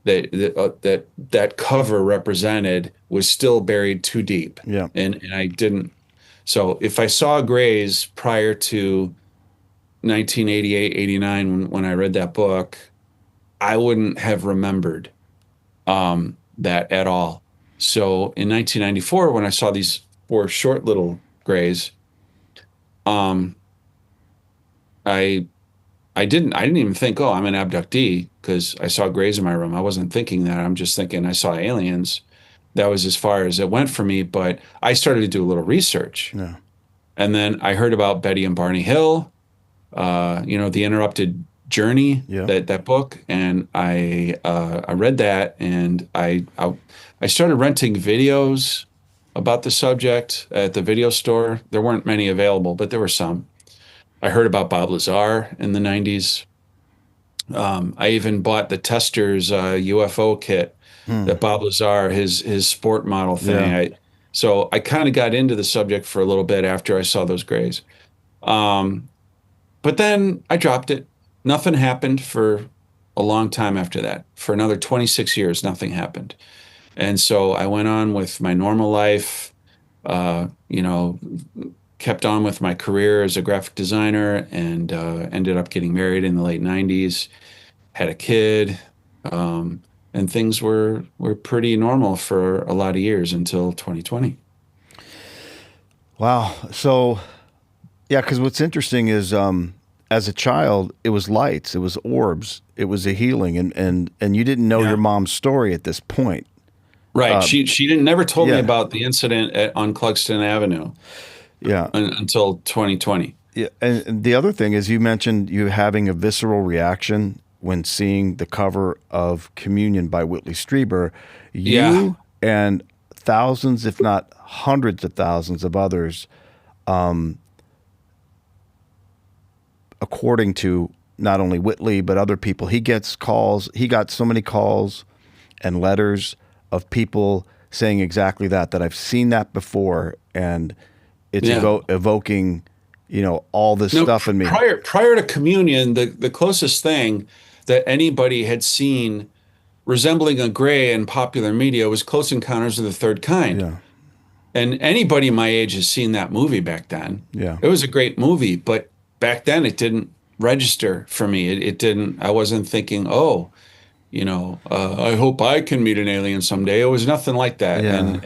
B: that cover represented was still buried too deep,
A: Yeah,
B: and I didn't. So if I saw Grays prior to 1988, 89, when I read that book, I wouldn't have remembered that at all. So in 1994, when I saw these four short little grays, um, I I didn't even think, oh, I'm an abductee because I saw grays in my room. I wasn't thinking that. I'm just thinking I saw aliens. That was as far as it went for me. But I started to do a little research,
A: yeah,
B: and then I heard about Betty and Barney Hill. The Interrupted Journey,
A: yeah.
B: that book, and I read that, and I started renting videos about the subject at the video store. There weren't many available, but there were some. I heard about Bob Lazar in the 90s. I even bought the Tester's UFO kit
A: Hmm.
B: that Bob Lazar, his sport model thing.
A: Yeah.
B: So I kind of got into the subject for a little bit after I saw those grays. Um, but then I dropped it. Nothing happened for a long time after that. For another 26 years, nothing happened. And so I went on with my normal life, uh, you know, kept on with my career as a graphic designer, and ended up getting married in the late 90s, had a kid, and things were pretty normal for a lot of years until 2020.
A: Wow. So, yeah, because what's interesting is, as a child, it was lights, it was orbs, it was a healing, and you didn't know your
B: Yeah.
A: mom's story at this point.
B: Right. She didn't never told me
A: Yeah.
B: about the incident on Clugston Avenue
A: Yeah.
B: until 2020.
A: Yeah, and the other thing is, you mentioned you having a visceral reaction when seeing the cover of Communion by Whitley Strieber.
B: Yeah.
A: You and thousands, if not hundreds of thousands of others, according to not only Whitley but other people, he gets calls. He got so many calls and letters of people saying exactly that. That I've seen that before, and it's
B: Yeah.
A: evoking, all this
B: No,
A: stuff in me.
B: prior to Communion, the closest thing that anybody had seen resembling a gray in popular media was Close Encounters of the Third Kind.
A: Yeah,
B: And anybody my age has seen that movie back then.
A: yeah,
B: It was a great movie, but back then it didn't register for me. It didn't, I wasn't thinking, oh, I hope I can meet an alien someday. It was nothing like that.
A: yeah,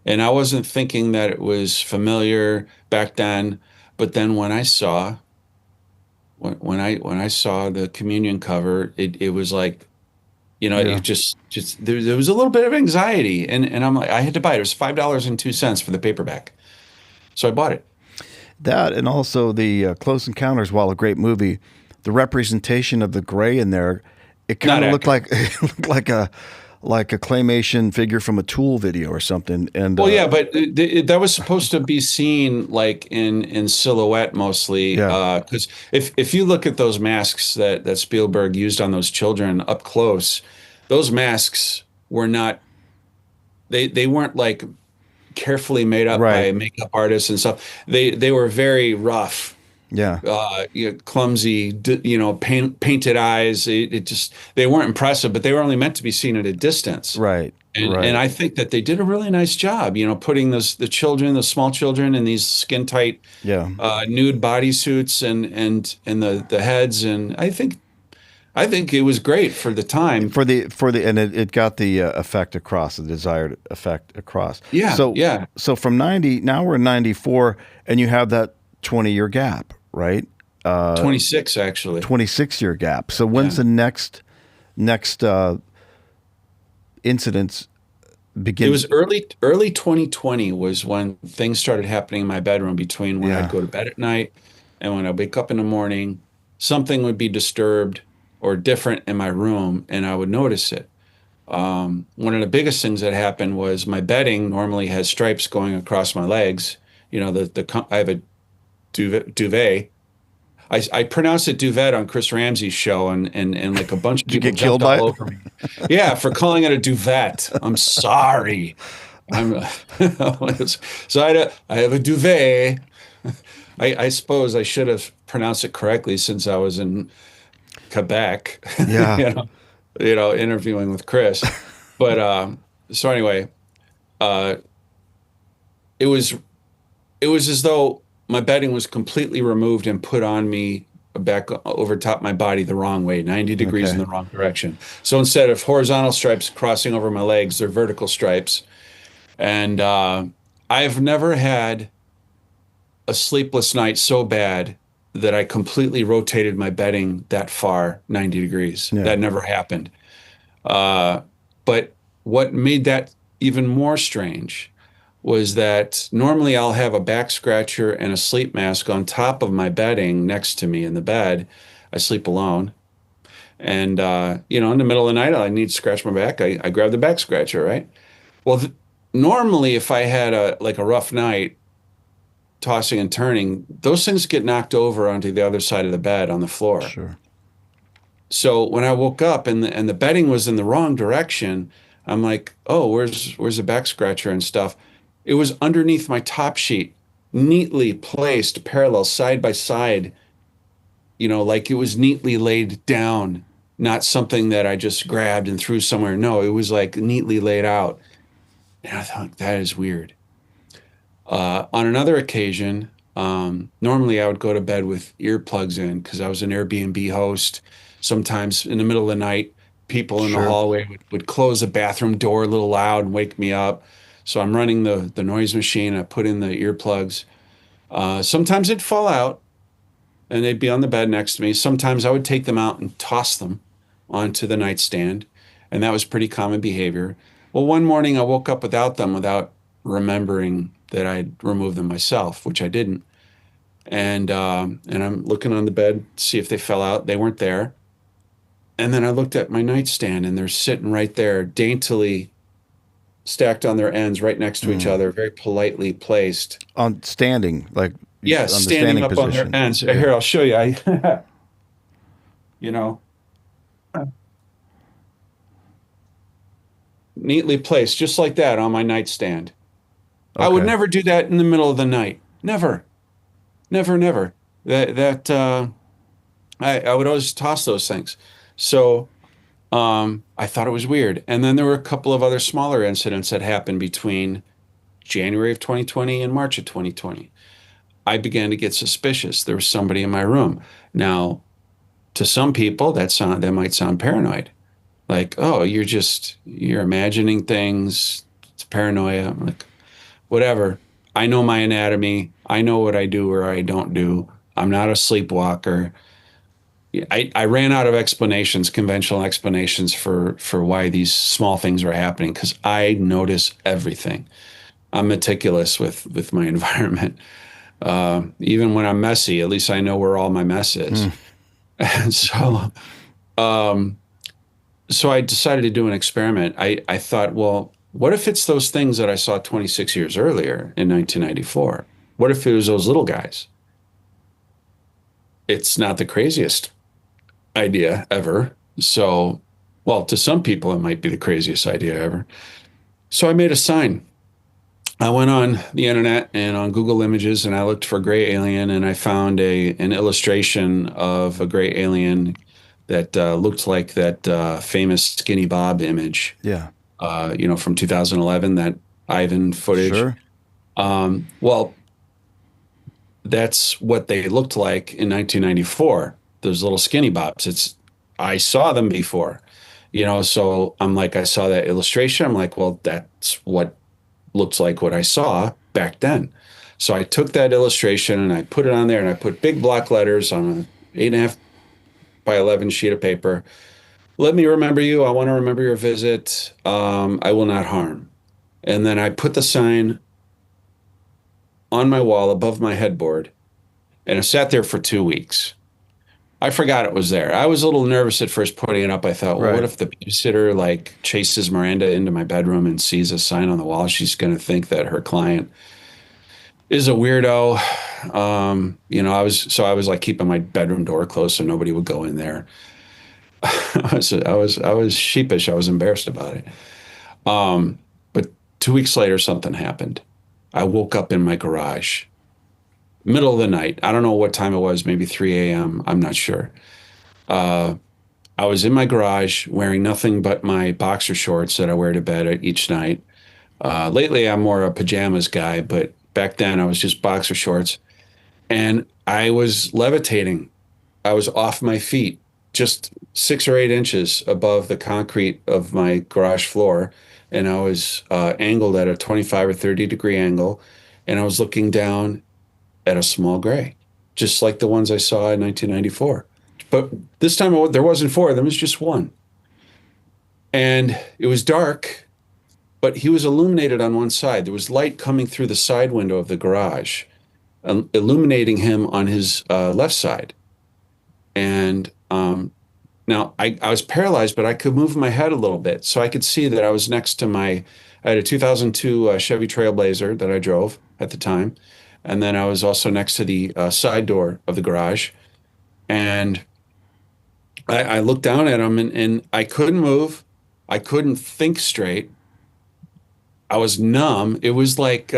B: And I wasn't thinking that it was familiar back then. But then when I saw the Communion cover, it was like,
A: yeah.
B: it just there was a little bit of anxiety, and I'm like, I had to buy it. It was $5.02 for the paperback, so I bought it.
A: That, and also the Close Encounters, while a great movie, the representation of the gray in there, it kind
B: Not
A: of looked
B: accurate.
A: like it looked like like a claymation figure from a Tool video or something. And
B: Well, yeah, but that was supposed to be seen like in silhouette mostly.
A: yeah,
B: Because if you look at those masks that Spielberg used on those children up close, those masks were not they weren't like carefully made up
A: right,
B: by makeup artists and stuff. They were very rough,
A: yeah,
B: clumsy, painted eyes. It just they weren't impressive, but they were only meant to be seen at a distance.
A: right,
B: And
A: right,
B: I think that they did a really nice job, putting the children, the small children, in these skin tight,
A: yeah.
B: nude bodysuits and the heads, and I think it was great for the time.
A: For the and it got the effect across, the desired effect across.
B: Yeah,
A: So
B: yeah,
A: so from 90, now we're in 94, and you have that 20-year gap, right?
B: 26 actually.
A: 26-year gap. So when's
B: Yeah.
A: the next incidents
B: It
A: begin?
B: was early 2020 was when things started happening in my bedroom between when I'd
A: Yeah,
B: go to bed at night and when I wake up in the morning. Something would be disturbed or different in my room, and I would notice it. One of the biggest things that happened was my bedding normally has stripes going across my legs. I have a duvet. I pronounced it duvet on Chris Ramsay's show, and like a bunch of
A: did you
B: people
A: get killed
B: jumped
A: by
B: all
A: it?
B: over me. Yeah, for calling it a duvet. I'm sorry. I'm so I have a duvet. I suppose I should have pronounced it correctly since I was in Quebec,
A: Yeah,
B: interviewing with Chris. But so anyway, uh, it was it was as though my bedding was completely removed and put on me back over top my body the wrong way, 90 degrees in
A: okay,
B: the wrong direction. So instead of horizontal stripes crossing over my legs, they're vertical stripes. And I've never had a sleepless night so bad that I completely rotated my bedding that far, 90 degrees.
A: yeah,
B: That never happened. Uh, but what made that even more strange was that normally I'll have a back scratcher and a sleep mask on top of my bedding next to me in the bed. I sleep alone. And, in the middle of the night, I need to scratch my back. I grab the back scratcher, right? Well, normally, if I had a rough night, tossing and turning, those things get knocked over onto the other side of the bed on the floor.
A: sure.
B: So when I woke up and the bedding was in the wrong direction, I'm like, oh, where's the back scratcher and stuff? It was underneath my top sheet, neatly placed parallel side by side, like it was neatly laid down, not something that I just grabbed and threw somewhere. No, it was like neatly laid out. And I thought, that is weird. On another occasion, normally I would go to bed with earplugs in because I was an Airbnb host. Sometimes in the middle of the night, people in the
A: Sure.
B: hallway would close the bathroom door a little loud and wake me up. So I'm running the noise machine. I put in the earplugs. Sometimes it'd fall out and they'd be on the bed next to me. Sometimes I would take them out and toss them onto the nightstand, and that was pretty common behavior. Well, one morning I woke up without them, without remembering that I'd removed them myself, which I didn't. And I'm looking on the bed to see if they fell out. They weren't there. And then I looked at my nightstand, and they're sitting right there, daintily stacked on their ends, right next to each
A: Mm.
B: other, very politely placed.
A: On standing, like
B: Yes,
A: on the
B: standing
A: standing
B: up on their
A: position.
B: ends.
A: Yeah.
B: Here, I'll show you. You know, neatly placed, just like that on my nightstand. I would
A: Okay.
B: never do that in the middle of the night. Never, never, never. I would always toss those things. So I thought it was weird. And then there were a couple of other smaller incidents that happened between January of 2020 and March of 2020. I began to get suspicious. There was somebody in my room. Now, to some people, that might sound paranoid. Like, oh, you're imagining things. It's paranoia. I'm like, whatever. I know my anatomy. I know what I do or I don't do. I'm not a sleepwalker. I ran out of explanations, conventional explanations for why these small things were happening because I notice everything. I'm meticulous with my environment. Even when I'm messy, at least I know where all my mess is.
A: Mm.
B: And so, um, So I decided to do an experiment. I thought, well, what if it's those things that I saw 26 years earlier in 1994? What if it was those little guys? It's not the craziest idea ever. So, well, to some people, it might be the craziest idea ever. So I made a sign. I went on the internet and on Google Images and I looked for gray alien and I found an illustration of a gray alien that looked like that famous Skinny Bob image,
A: Yeah.
B: from 2011, that Ivan footage.
A: Sure.
B: Well, that's what they looked like in 1994. Those little Skinny Bobs. I saw them before, so I'm like, I saw that illustration. I'm like, well, that's what looks like what I saw back then. So I took that illustration and I put it on there and I put big block letters on an 8.5 by 11 sheet of paper. Let me remember you. I want to remember your visit. I will not harm. And then I put the sign on my wall above my headboard and it sat there for 2 weeks. I forgot it was there. I was a little nervous at first putting it up. I thought, well, what
A: Right.
B: if the babysitter like chases Miranda into my bedroom and sees a sign on the wall? She's going to think that her client is a weirdo. I was like keeping my bedroom door closed so nobody would go in there. I was sheepish. I was embarrassed about it. But 2 weeks later, something happened. I woke up in my garage, middle of the night. I don't know what time it was, maybe 3 a.m. I'm not sure. I was in my garage wearing nothing but my boxer shorts that I wear to bed each night. Lately, I'm more a pajamas guy, but back then I was just boxer shorts. And I was levitating. I was off my feet, just 6 or 8 inches above the concrete of my garage floor. And I was angled at a 25 or 30 degree angle. And I was looking down at a small gray, just like the ones I saw in 1994. But this time there wasn't four of them, it was just one. And it was dark, but he was illuminated on one side. There was light coming through the side window of the garage, illuminating him on his left side. And now I was paralyzed, but I could move my head a little bit. So I could see that I was next to I had a 2002 Chevy Trailblazer that I drove at the time. And then I was also next to the side door of the garage. And I looked down at him and I couldn't move. I couldn't think straight. I was numb. It was like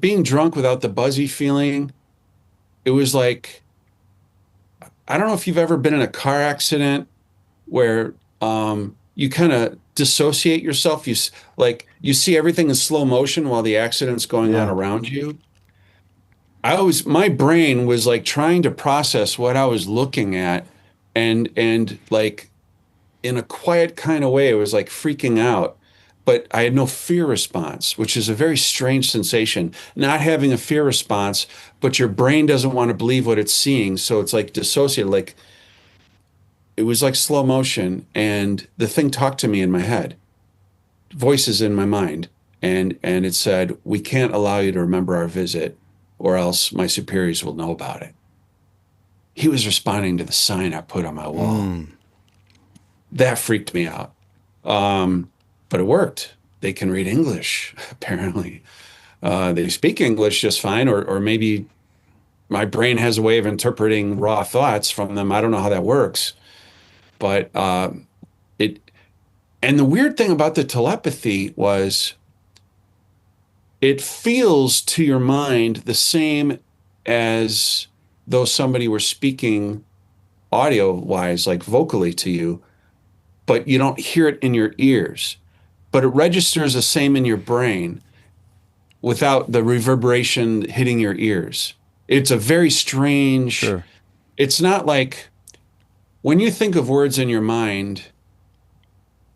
B: being drunk without the buzzy feeling. It was like, I don't know if you've ever been in a car accident where you kind of dissociate yourself. Like you see everything in slow motion while the accident's going on
A: Yeah.
B: around you. My brain was like trying to process what I was looking at, and like in a quiet kind of way, it was like freaking out. But I had no fear response, which is a very strange sensation. Not having a fear response, but your brain doesn't want to believe what it's seeing. So it's like dissociated, like it was like slow motion. And the thing talked to me in my head, voices in my mind. And it said, we can't allow you to remember our visit, or else my superiors will know about it. He was responding to the sign I put on my wall. That freaked me out. But it worked. They can read English, apparently. They speak English just fine, or maybe my brain has a way of interpreting raw thoughts from them. I don't know how that works. But it, and the weird thing about the telepathy was it feels to your mind the same as though somebody were speaking audio wise, like vocally to you, but you don't hear it in your ears. But it registers the same in your brain without the reverberation hitting your ears. It's a very strange,
A: Sure.
B: it's not like when you think of words in your mind,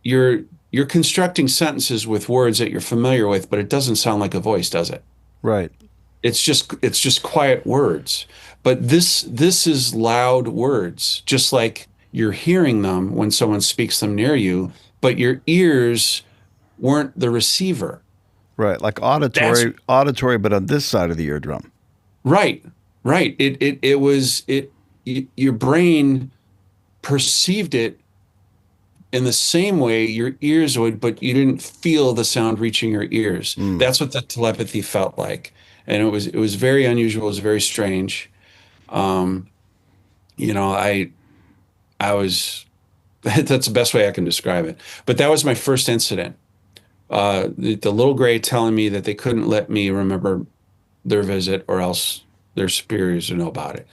B: you're constructing sentences with words that you're familiar with, but it doesn't sound like a voice, does it?
A: Right.
B: It's just quiet words. But this is loud words, just like you're hearing them when someone speaks them near you, but your ears weren't the receiver.
A: Right. Like
B: That's
A: auditory, but on this side of the eardrum.
B: right, right. Your brain perceived it in the same way your ears would, but you didn't feel the sound reaching your ears.
A: Mm.
B: That's what the telepathy felt like. And it was very unusual, it was very strange. Um, you know, I was that's the best way I can describe it. But that was my first incident. The little gray telling me that they couldn't let me remember their visit or else their superiors would know about it.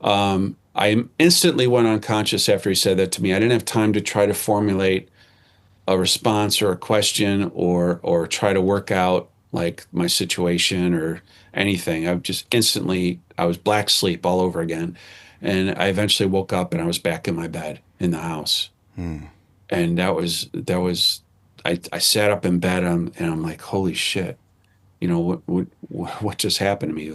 B: I instantly went unconscious after he said that to me. I didn't have time to try to formulate a response or a question or try to work out like my situation or anything. I was black sleep all over again. And I eventually woke up and I was back in my bed in the house.
A: Hmm.
B: And I sat up in bed and I'm like, holy shit, what just happened to me?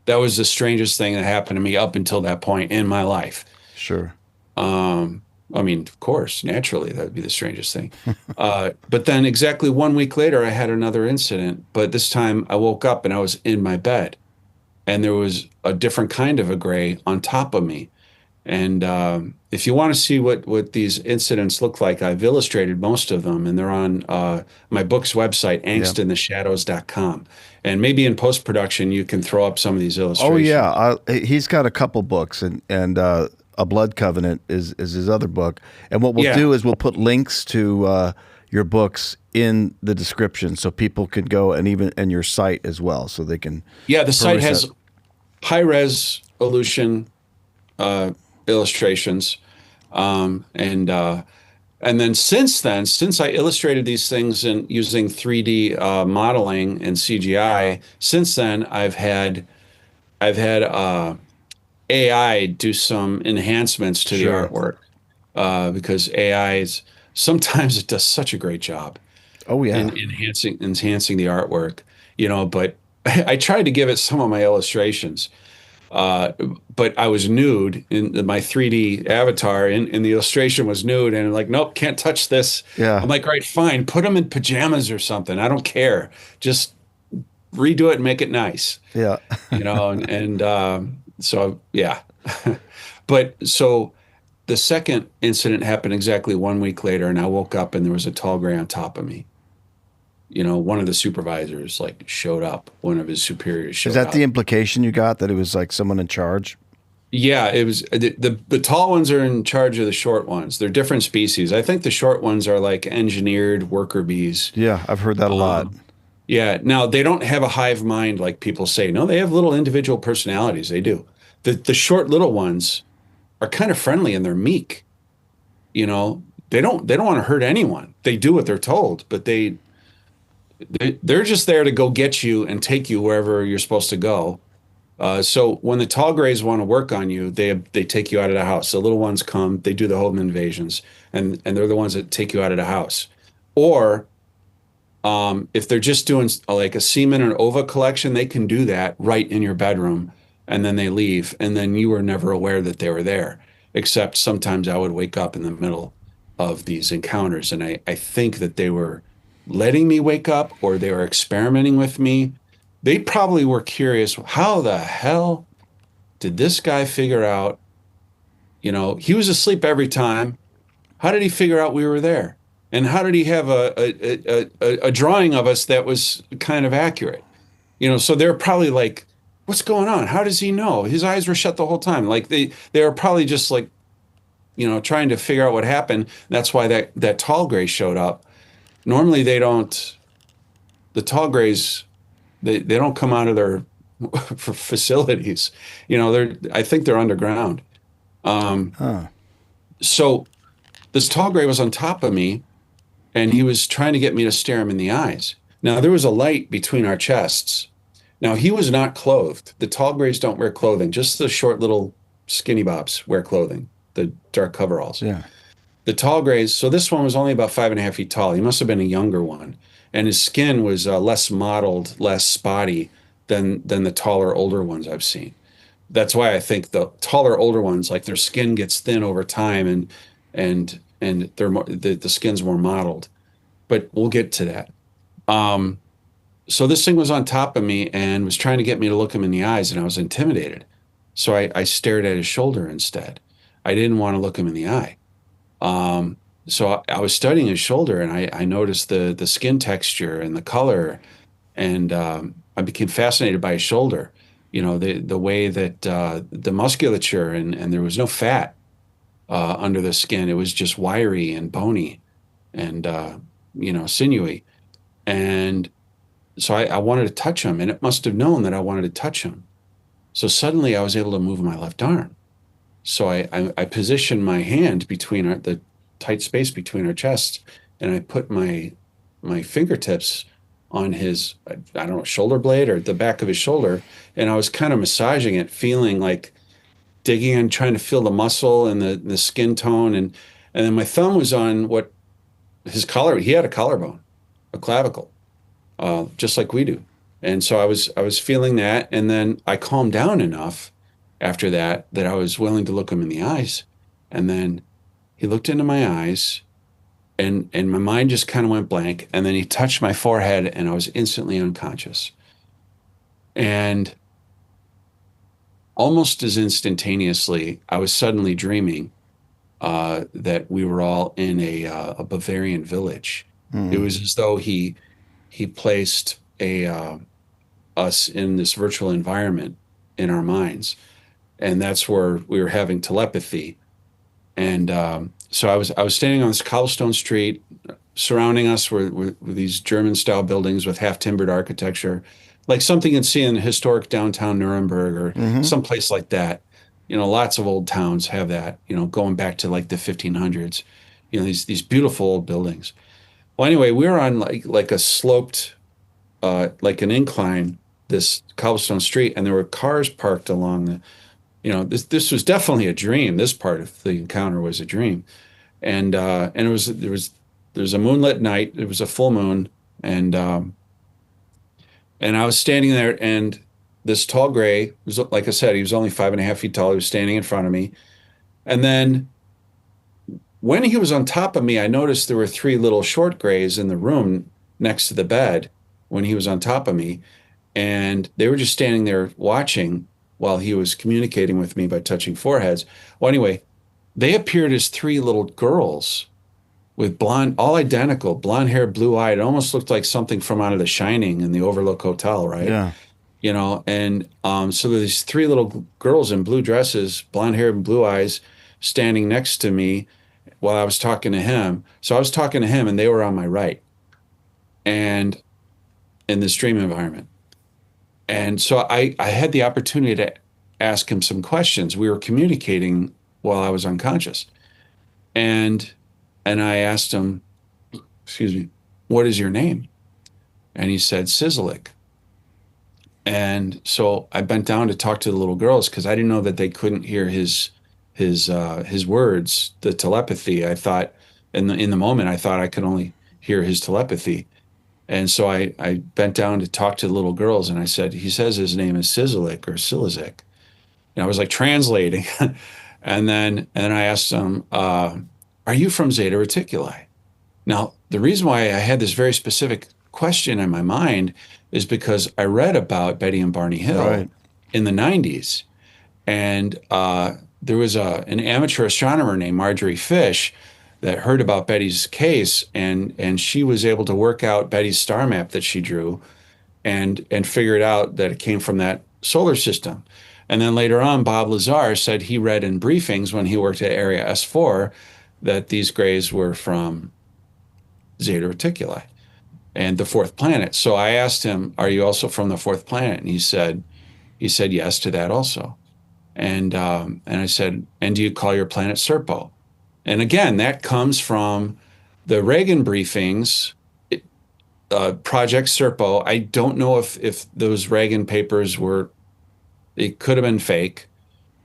B: That was the strangest thing that happened to me up until that point in my life.
A: Sure.
B: I mean, of course, naturally, that would be the strangest thing. But then exactly 1 week later, I had another incident. But this time I woke up and I was in my bed and there was a different kind of a gray on top of me. And if you want to see what these incidents look like, I've illustrated most of them, and they're on my book's website,
A: Yeah.
B: angstintheshadows.com. And maybe in post-production, you can throw up some of these
A: Oh
B: illustrations.
A: yeah, he's got a couple books, and A Blood Covenant is his other book. And what we'll
B: Yeah.
A: do is we'll put links to your books in the description so people can go and your site as well, so they can.
B: Yeah, the site
A: peruse
B: has
A: that.
B: high resolution illustrations. And then since I illustrated these things in using 3D modeling and CGI, since then I've had AI do some enhancements to the
A: Sure.
B: artwork because AI is sometimes it does such a great job
A: Oh yeah.
B: in enhancing the artwork, but I tried to give it some of my illustrations. Uh, but I was nude in my 3D avatar, and the illustration was nude, and like, nope, can't touch this.
A: Yeah.
B: I'm like, all right, fine, put them in pajamas or something. I don't care. Just redo it and make it nice,
A: Yeah.
B: and so yeah. But so the second incident happened exactly 1 week later, and I woke up and there was a tall gray on top of me. One of the supervisors like showed up. One of his superiors
A: Is
B: showed
A: that
B: up.
A: the implication you got, that it was like someone in charge?
B: Yeah, it was the tall ones are in charge of the short ones. They're different species. I think the short ones are like engineered worker bees.
A: Yeah, I've heard that a lot.
B: Yeah. Now they don't have a hive mind like people say. No, they have little individual personalities. They do. The short little ones are kind of friendly and they're meek. They don't want to hurt anyone. They do what they're told, but they're just there to go get you and take you wherever you're supposed to go. So when the tall grays want to work on you, they take you out of the house. The little ones come, they do the home invasions, and they're the ones that take you out of the house. Or if they're just doing like a semen and ova collection, they can do that right in your bedroom, and then they leave, and then you were never aware that they were there. Except sometimes I would wake up in the middle of these encounters, and I think that they were letting me wake up or they were experimenting with me. They probably were curious, how the hell did this guy figure out, he was asleep every time. How did he figure out we were there? And how did he have a drawing of us that was kind of accurate? So they're probably like, what's going on? How does he know? His eyes were shut the whole time. Like they were probably just like, trying to figure out what happened. That's why that tall gray showed up. Normally they don't, the tall grays, they don't come out of their facilities. I think they're underground.
A: Huh.
B: So this tall gray was on top of me and he was trying to get me to stare him in the eyes. Now there was a light between our chests. Now he was not clothed. The tall grays don't wear clothing. Just the short little skinny bobs wear clothing, the dark coveralls.
A: Yeah.
B: The tall grays, so this one was only about 5.5 feet tall. He must have been a younger one. And his skin was less mottled, less spotty than the taller, older ones I've seen. That's why I think the taller, older ones, like their skin gets thin over time and they're more, the skin's more mottled. But we'll get to that. So this thing was on top of me and was trying to get me to look him in the eyes, and I was intimidated. So I stared at his shoulder instead. I didn't want to look him in the eye. So I was studying his shoulder, and I noticed the skin texture and the color, and I became fascinated by his shoulder. The way that the musculature, and there was no fat under the skin. It was just wiry and bony and sinewy. And so I wanted to touch him, and it must have known that I wanted to touch him. So suddenly I was able to move my left arm. So I positioned my hand between the tight space between our chests, and I put my fingertips on his, I don't know, shoulder blade or the back of his shoulder, and I was kind of massaging it, feeling like digging and trying to feel the muscle and the skin tone, and then my thumb was on what his collar. He had a collarbone, a clavicle, just like we do. And so I was feeling that, and then I calmed down enough after that I was willing to look him in the eyes, and then he looked into my eyes, and my mind just kind of went blank, and then he touched my forehead, and I was instantly unconscious. And almost as instantaneously, I was suddenly dreaming that we were all in a Bavarian village. It was as though he placed us in this virtual environment in our minds, and that's where we were having telepathy. And so I was standing on this cobblestone street. Surrounding us were these German style buildings with half timbered architecture, like something you'd see in historic downtown Nuremberg or someplace like that. Lots of old towns have that, going back to like the 1500s, these beautiful old buildings. Well, anyway, we were on like a sloped, like an incline, this cobblestone street, and there were cars parked along this was definitely a dream. This part of the encounter was a dream. And there was a moonlit night. It was a full moon, and I was standing there, and this tall gray was, like I said, he was only 5.5 feet tall. He was standing in front of me, and then when he was on top of me, I noticed there were three little short grays in the room next to the bed when he was on top of me, and they were just standing there watching while he was communicating with me by touching foreheads. Well, anyway, they appeared as three little girls with blonde, all identical, blonde hair, blue eyed. It almost looked like something from out of The Shining in the Overlook Hotel, right?
A: Yeah.
B: And so there these three little girls in blue dresses, blonde hair and blue eyes, standing next to me while I was talking to him. So I was talking to him, and they were on my right, and in this dream environment. And so I had the opportunity to ask him some questions. We were communicating while I was unconscious. And I asked him, excuse me, what is your name? And he said, Sizzlick. And so I bent down to talk to the little girls because I didn't know that they couldn't hear his words, the telepathy. I thought in the moment, I thought I could only hear his telepathy. And so I bent down to talk to the little girls, and I said, he says his name is Sizzlick or Silizik. And I was like translating. And then I asked them, are you from Zeta Reticuli? Now, the reason why I had this very specific question in my mind is because I read about Betty and Barney Hill
A: Right.
B: in the 90s. And there was an amateur astronomer named Marjorie Fish that heard about Betty's case, and she was able to work out Betty's star map that she drew and figured out that it came from that solar system. And then later on, Bob Lazar said he read in briefings when he worked at Area S4 that these grays were from Zeta Reticuli and the fourth planet. So I asked him, are you also from the fourth planet? And he said yes to that also. And I said, and do you call your planet Serpo? And again, that comes from the Reagan briefings, Project Serpo. I don't know if those Reagan papers it could have been fake,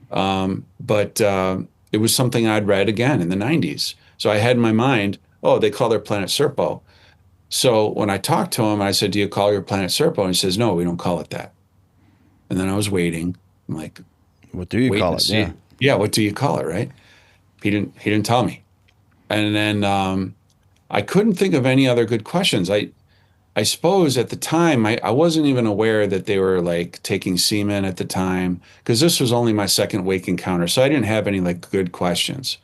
B: but it was something I'd read again in the 90s. So I had in my mind, oh, they call their planet Serpo. So when I talked to him, I said, do you call your planet Serpo? And he says, no, we don't call it that. And then I was waiting. I'm like,
A: What do you
B: wait
A: call
B: and
A: it?
B: see.
A: Yeah.
B: Yeah, what do you call it, right? He didn't tell me. And then I couldn't think of any other good questions. I suppose at the time, I wasn't even aware that they were like taking semen at the time because this was only my second wake encounter. So I didn't have any like good questions,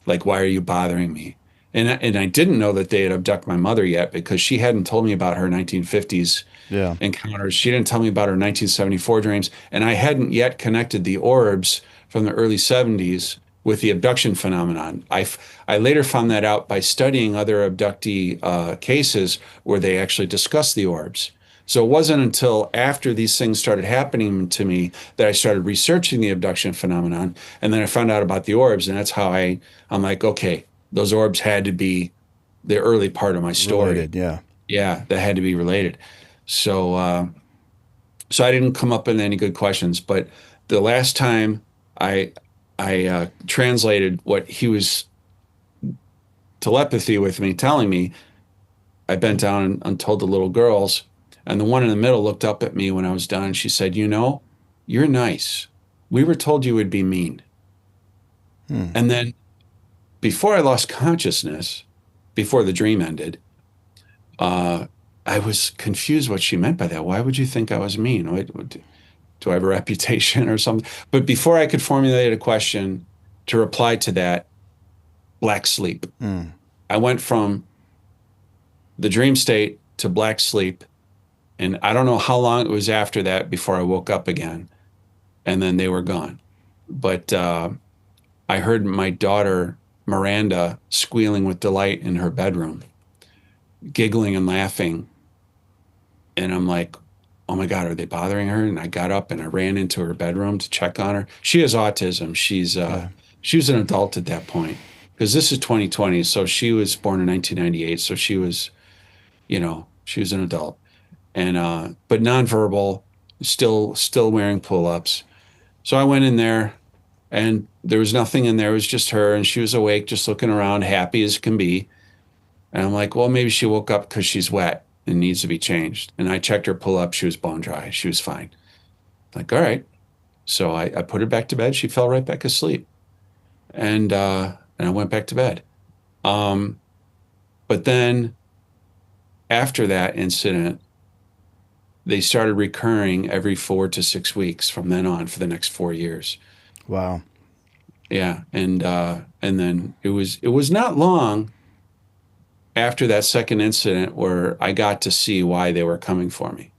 B: like, why are you bothering me? And I didn't know that they had abducted my mother yet because she hadn't told me about her 1950s
A: Yeah.
B: encounters. She didn't tell me about her 1974 dreams. And I hadn't yet connected the orbs from the early 70s with the abduction phenomenon. I later found that out by studying other abductee cases where they actually discussed the orbs. So it wasn't until after these things started happening to me that I started researching the abduction phenomenon. And then I found out about the orbs. And that's how I'm like, okay, those orbs had to be the early part of my story.
A: Related. Yeah.
B: Yeah, that had to be related. So, so I didn't come up with any good questions. But the last time I I translated what he was telepathy with me, telling me, I bent down and told the little girls, and the one in the middle looked up at me when I was done. And she said, "You know, you're nice. We were told you would be mean."
A: Hmm.
B: And then before I lost consciousness, before the dream ended, uh, I was confused what she meant by that. Why would you think I was mean? Do I have a reputation or something? But before I could formulate a question to reply to that, black sleep.
A: Hmm.
B: I went from the dream state to black sleep. And I don't know how long it was after that before I woke up again. And then they were gone. But I heard my daughter, Miranda, squealing with delight in her bedroom, giggling and laughing. And I'm like, oh my God, are they bothering her? And I got up and I ran into her bedroom to check on her. She has autism.
A: Yeah.
B: She was an adult at that point because this is 2020. So she was born in 1998. So she was, she was an adult and but nonverbal, still wearing pull-ups. So I went in there and there was nothing in there. It was just her and she was awake, just looking around, happy as can be. And I'm like, well, maybe she woke up because she's wet and needs to be changed. And I checked her pull up. She was bone dry. She was fine. Like, all right. So I put her back to bed. She fell right back asleep. And I went back to bed. Um, but then after that incident, they started recurring every 4 to 6 weeks from then on for the next 4 years.
A: Wow.
B: Yeah. And then it was not long after that second incident where I got to see why they were coming for me.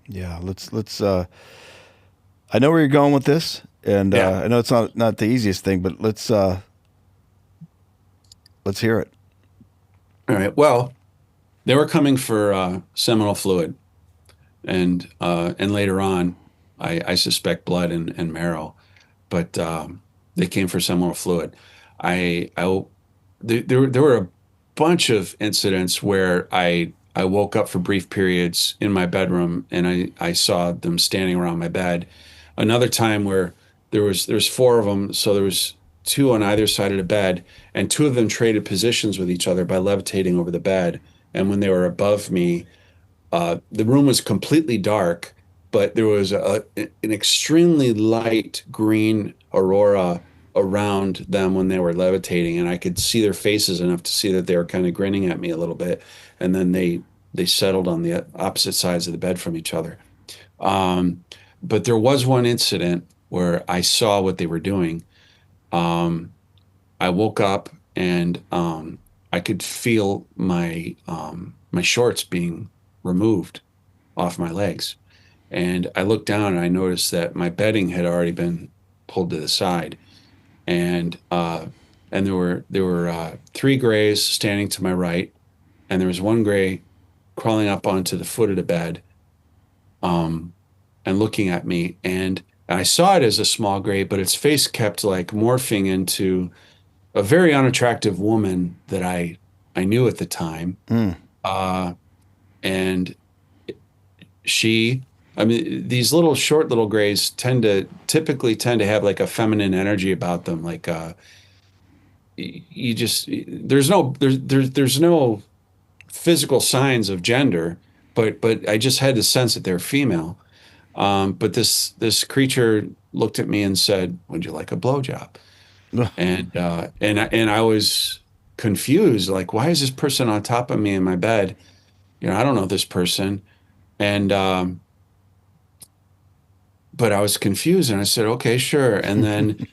A: Yeah. Let's. I know where you're going with this, and
B: Yeah.
A: I know it's not the easiest thing, but let's hear it.
B: All right. Well, they were coming for seminal fluid, and later on, I suspect blood and marrow, but they came for seminal fluid. I there were a bunch of incidents where I woke up for brief periods in my bedroom and I saw them standing around my bed. Another time where there's four of them, so there was two on either side of the bed, and two of them traded positions with each other by levitating over the bed. And when they were above me, the room was completely dark, but there was an extremely light green aurora around them when they were levitating, and I could see their faces enough to see that they were kind of grinning at me a little bit, and then they settled on the opposite sides of the bed from each other. Um, but there was one incident where I saw what they were doing. Um, I woke up and I could feel my shorts being removed off my legs. And I looked down and I noticed that my bedding had already been pulled to the side. And there were three grays standing to my right, and there was one gray crawling up onto the foot of the bed, um, and looking at me. And I saw it as a small gray, but its face kept like morphing into a very unattractive woman that I knew at the time.
A: Mm.
B: Uh, and she I mean these little short little grays typically tend to have like a feminine energy about them, like you just there's no physical signs of gender, but I just had the sense that they're female. But this creature looked at me and said, would you like a blowjob? And I was confused, like, why is this person on top of me in my bed? I don't know this person. And but I was confused, and I said, okay, sure. And then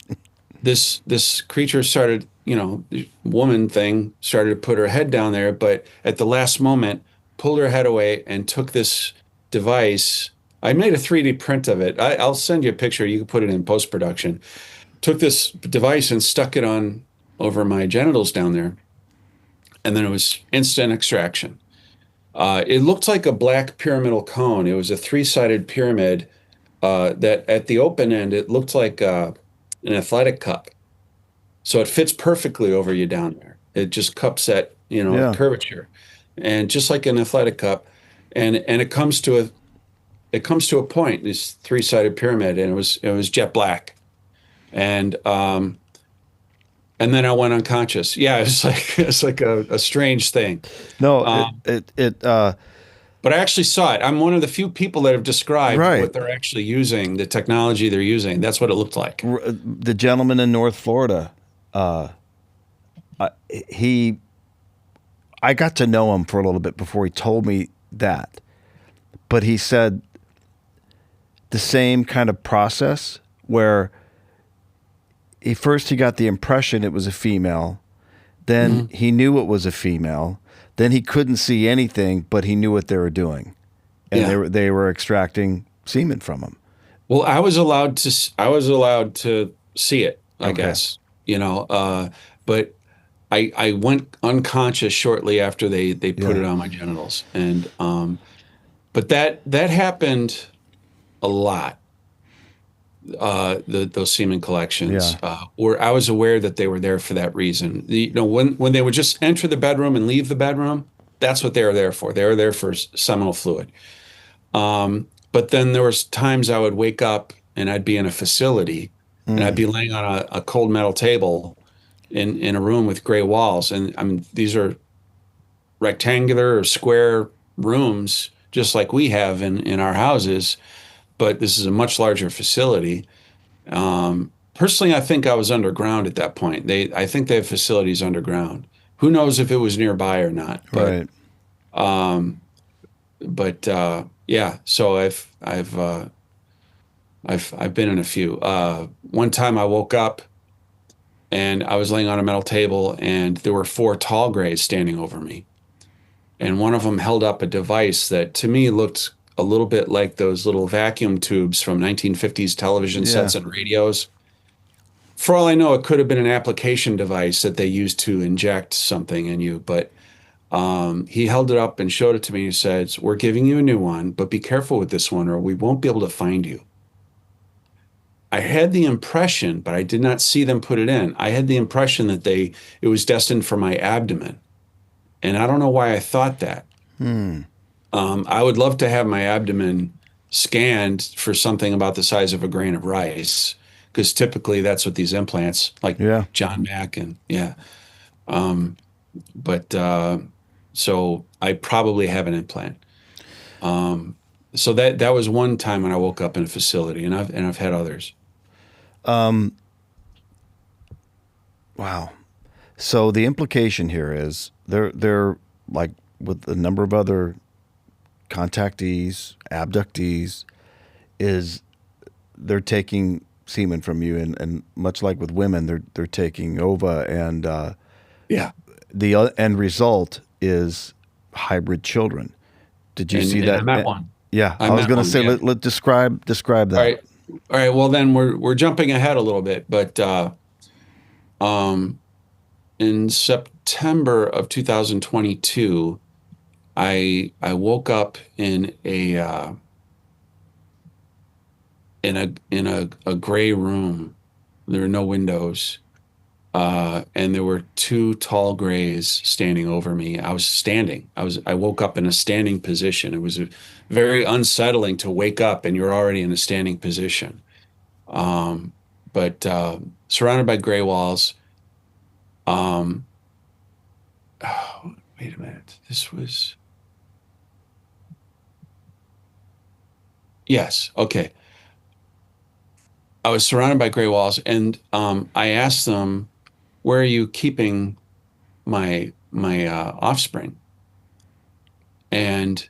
B: this creature started, the woman thing started to put her head down there, but at the last moment pulled her head away and took this device. I made a 3D print of it. I'll send you a picture. You can put it in post production. Took this device and stuck it on over my genitals down there, and then it was instant extraction. It looked like a black pyramidal cone. It was a three-sided pyramid that at the open end it looked like an athletic cup. So it fits perfectly over you down there. It just cups at,
A: Yeah.
B: curvature, and just like an athletic cup, and it comes to a point. This three-sided pyramid, and it was jet black, and and then I went unconscious. Yeah, it's like a strange thing.
A: No,
B: Um,
A: it
B: but I actually saw it. I'm one of the few people that have described
A: right.
B: what they're actually using, the technology they're using. That's what it looked like.
A: The gentleman in North Florida, uh, he, I got to know him for a little bit before he told me that, but he said the same kind of process where he got the impression it was a female, then
B: Mhm.
A: he knew it was a female, then he couldn't see anything, but he knew what they were doing, and
B: Yeah.
A: they were extracting semen from him.
B: Well, I was allowed to see it, I
A: Okay,
B: guess, but I went unconscious shortly after they put
A: yeah,
B: it on my genitals, and but that happened a lot. Those semen collections,
A: yeah,
B: where I was aware that they were there for that reason. When they would just enter the bedroom and leave the bedroom, that's what they were there for. They were there for seminal fluid. But then there was times I would wake up and I'd be in a facility, and I'd
A: mm,
B: be laying on a cold metal table in a room with gray walls. And I mean, these are rectangular or square rooms, just like we have in our houses, but this is a much larger facility. Personally, I think I was underground at that point. I think they have facilities underground. Who knows if it was nearby or not?
A: right.
B: Um, but yeah. So I've been in a few. One time I woke up and I was laying on a metal table, and there were four tall grays standing over me, and one of them held up a device that to me looked a little bit like those little vacuum tubes from 1950s television
A: Yeah,
B: sets and radios. For all I know, it could have been an application device that they used to inject something in you. But he held it up and showed it to me. He said, "We're giving you a new one, but be careful with this one, or we won't be able to find you." I had the impression, but I did not see them put it in. I had the impression that it was destined for my abdomen, and I don't know why I thought that.
A: hmm,
B: I would love to have my abdomen scanned for something about the size of a grain of rice, because typically that's what these implants, like
A: yeah.
B: John Mack, and yeah. Um, but so I probably have an implant. Um, so that was one time when I woke up in a facility, and I've had others.
A: Um, wow. So the implication here is they're like with a number of other contactees, abductees, is they're taking semen from you, and much like with women, they're taking ova, and
B: Yeah,
A: the end result is hybrid children. Did you see
B: and I
A: that?
B: met one.
A: Yeah,
B: I
A: I was
B: met
A: going to
B: one.
A: say
B: Yeah.
A: let describe
B: All
A: that.
B: right. All right. Well, then we're jumping ahead a little bit, but um, in September of 2022, I woke up in a gray room. There were no windows, and there were two tall grays standing over me. I was standing. I woke up in a standing position. It was very unsettling to wake up and you're already in a standing position. Um, but surrounded by gray walls. Um, oh, wait a minute. This was Yes. Okay. I was surrounded by gray walls, and I asked them, "Where are you keeping my offspring?" And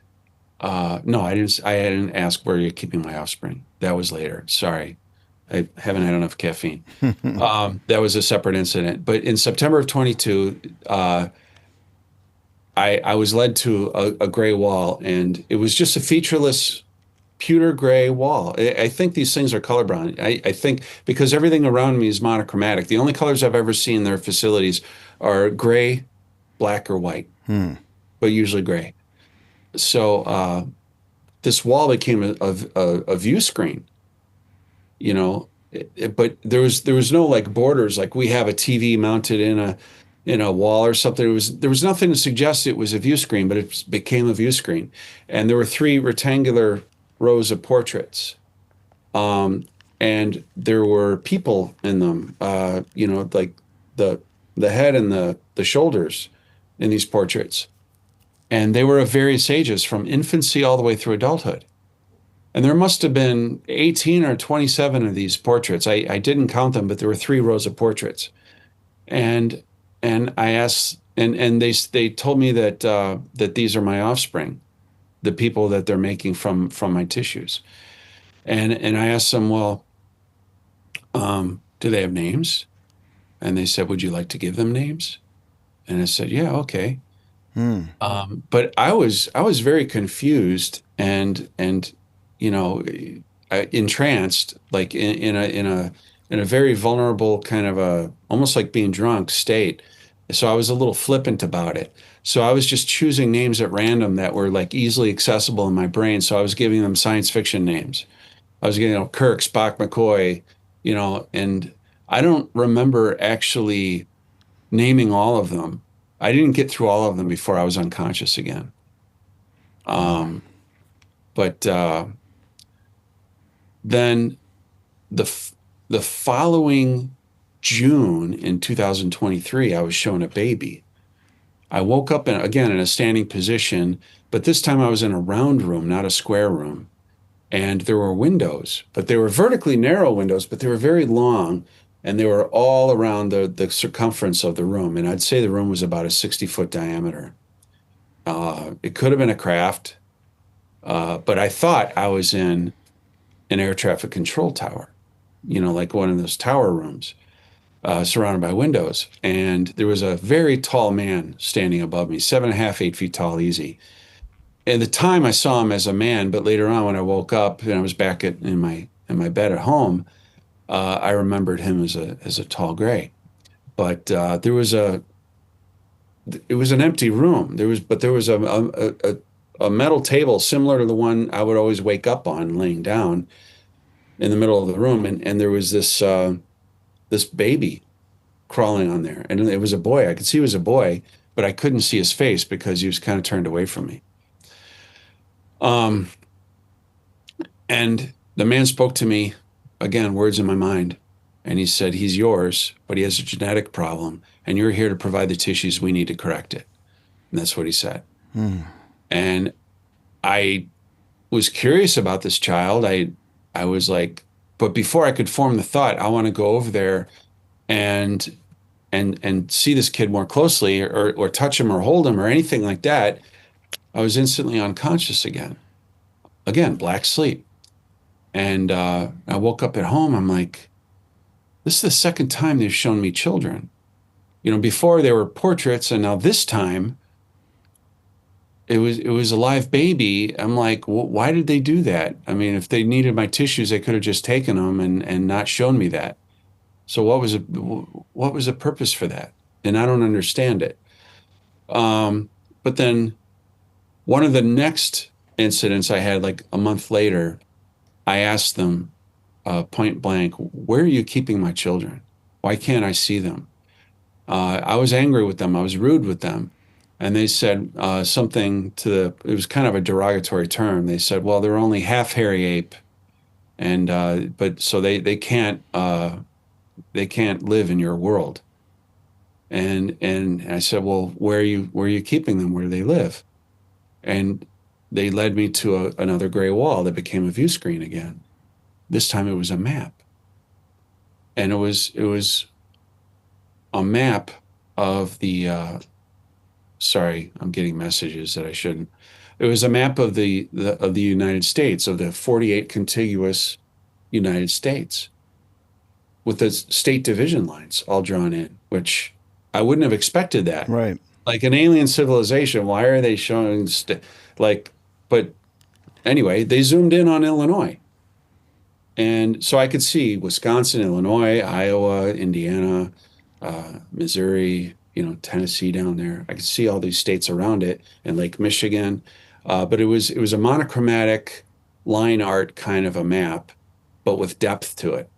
B: no, I didn't ask where you're keeping my offspring. That was later. Sorry. I haven't had enough caffeine. That was a separate incident. But in September of 22, I was led to a gray wall, and it was just a featureless pewter gray wall. I think these things are colorblind. I think because everything around me is monochromatic. The only colors I've ever seen in their facilities are gray, black, or white, but usually gray. So this wall became a view screen, you know, but there was no like borders like we have a TV mounted in a wall or something. There was nothing to suggest it was a view screen, but it became a view screen, and there were three rectangular rows of portraits, um, and there were people in them, like the the head and the shoulders in these portraits, and they were of various ages from infancy all the way through adulthood. And there must have been 18 or 27 of these portraits. I didn't count them, but there were three rows of portraits. And I asked, and they told me that that these are my offspring, the people that they're making from my tissues. And I asked them, well, do they have names? And they said, would you like to give them names? And I said, yeah, okay. But I was very confused and you know entranced, like in a very vulnerable kind of a almost like being drunk state. So I was a little flippant about it. So I was just choosing names at random that were like easily accessible in my brain. So I was giving them science fiction names. I was getting, Kirk, Spock, McCoy, and I don't remember actually naming all of them. I didn't get through all of them before I was unconscious again. Um, but then the the following June in 2023, I was shown a baby. I woke up again in a standing position, but this time I was in a round room, not a square room. And there were windows, but they were vertically narrow windows, but they were very long, and they were all around the circumference of the room. And I'd say the room was about a 60-foot diameter. It could have been a craft, but I thought I was in an air traffic control tower, like one of those tower rooms, surrounded by windows. And there was a very tall man standing above me, 7.5, 8 feet tall, easy. At the time, I saw him as a man, but later on, when I woke up and I was back in my bed at home, I remembered him as a tall gray. But it was an empty room. There was a metal table similar to the one I would always wake up on, laying down in the middle of the room, and there was this baby crawling on there, and it was a boy. I could see it was a boy, but I couldn't see his face because he was kind of turned away from me. Um, and the man spoke to me again, words in my mind, and he said, "He's yours, but he has a genetic problem, and you're here to provide the tissues we need to correct it." And that's what he said. And I was curious about this child. I was like, but before I could form the thought, I want to go over there and and see this kid more closely, or touch him or hold him or anything like that. I was instantly unconscious again. Again, black sleep. And I woke up at home. I'm like, this is the second time they've shown me children. Before they were portraits, and now this time it was a live baby. I'm like, why did they do that? I mean, if they needed my tissues, they could have just taken them and not shown me that. So what was the purpose for that? And I don't understand it. But then one of the next incidents I had, like a month later, I asked them point blank, "Where are you keeping my children? Why can't I see them?" I was angry with them. I was rude with them. And they said something it was kind of a derogatory term. They said, "Well, they're only half hairy ape, and but so they can't live in your world." And I said, "Well, where are you keeping them? Where do they live?" And they led me to another gray wall that became a view screen again. This time it was a map, and it was a map of the. Sorry, I'm getting messages that I shouldn't. It was a map of the United States, of the 48 contiguous United States, with the state division lines all drawn in, which I wouldn't have expected that.
A: Right.
B: Like an alien civilization, why are they showing like? But anyway, they zoomed in on Illinois, and so I could see Wisconsin, Illinois, Iowa, Indiana, Missouri, Tennessee down there. I could see all these states around it and Lake Michigan. But it was a monochromatic line art kind of a map, but with depth to it.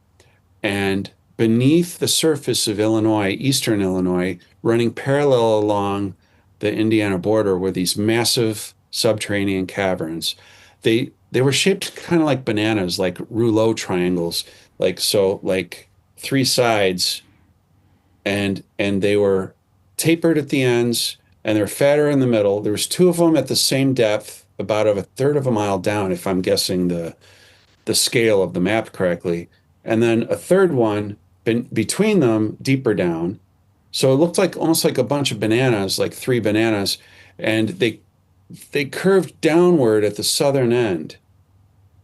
B: And beneath the surface of Illinois, eastern Illinois, running parallel along the Indiana border were these massive subterranean caverns. They were shaped kind of like bananas, like rouleau triangles, like three sides, and they were tapered at the ends, and they're fatter in the middle. There was two of them at the same depth, about a third of a mile down, if I'm guessing the scale of the map correctly, and then a third one between them, deeper down. So it looked like almost like a bunch of bananas, like three bananas, and they curved downward at the southern end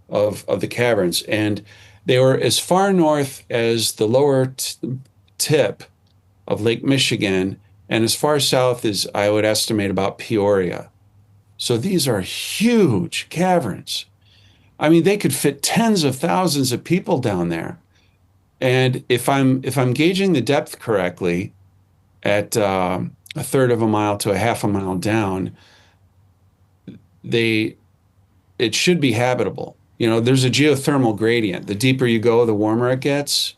B: of the caverns, and they were as far north as the lower tip of Lake Michigan, and as far south as I would estimate about Peoria. So these are huge caverns. I mean, they could fit tens of thousands of people down there. And if I'm gauging the depth correctly, at a third of a mile to a half a mile down, they it should be habitable. There's a geothermal gradient. The deeper you go, the warmer it gets.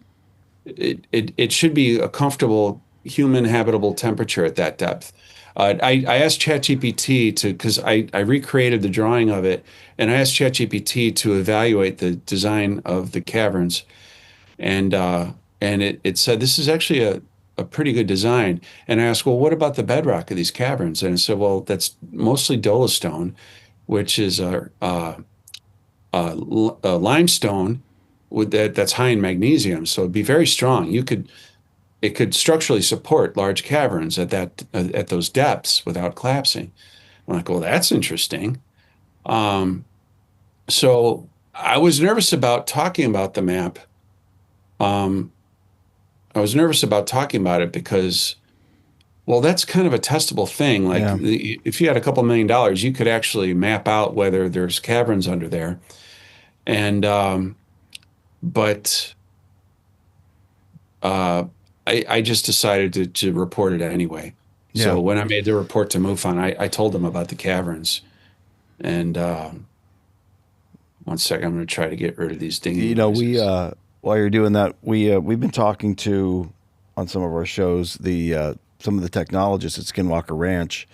B: It should be a comfortable human habitable temperature at that depth. I asked ChatGPT because I recreated the drawing of it, and I asked ChatGPT to evaluate the design of the caverns, and it said this is actually a pretty good design. And I asked, well, what about the bedrock of these caverns? And it said, well, that's mostly dolostone, which is a limestone that's high in magnesium, so it'd be very strong. It could structurally support large caverns at those depths without collapsing. I'm like, well, that's interesting. So I was nervous about talking about the map. I was nervous about talking about it because, well, that's kind of a testable thing. Like
A: Yeah.
B: if you had a couple $1 million, you could actually map out whether there's caverns under there. And but I just decided to report it anyway.
A: Yeah.
B: So when I made the report to MUFON, I told them about the caverns. And one second, I'm going to try to get rid of these dinging noises.
A: While you're doing that, we've been talking to, on some of our shows, some of the technologists at Skinwalker Ranch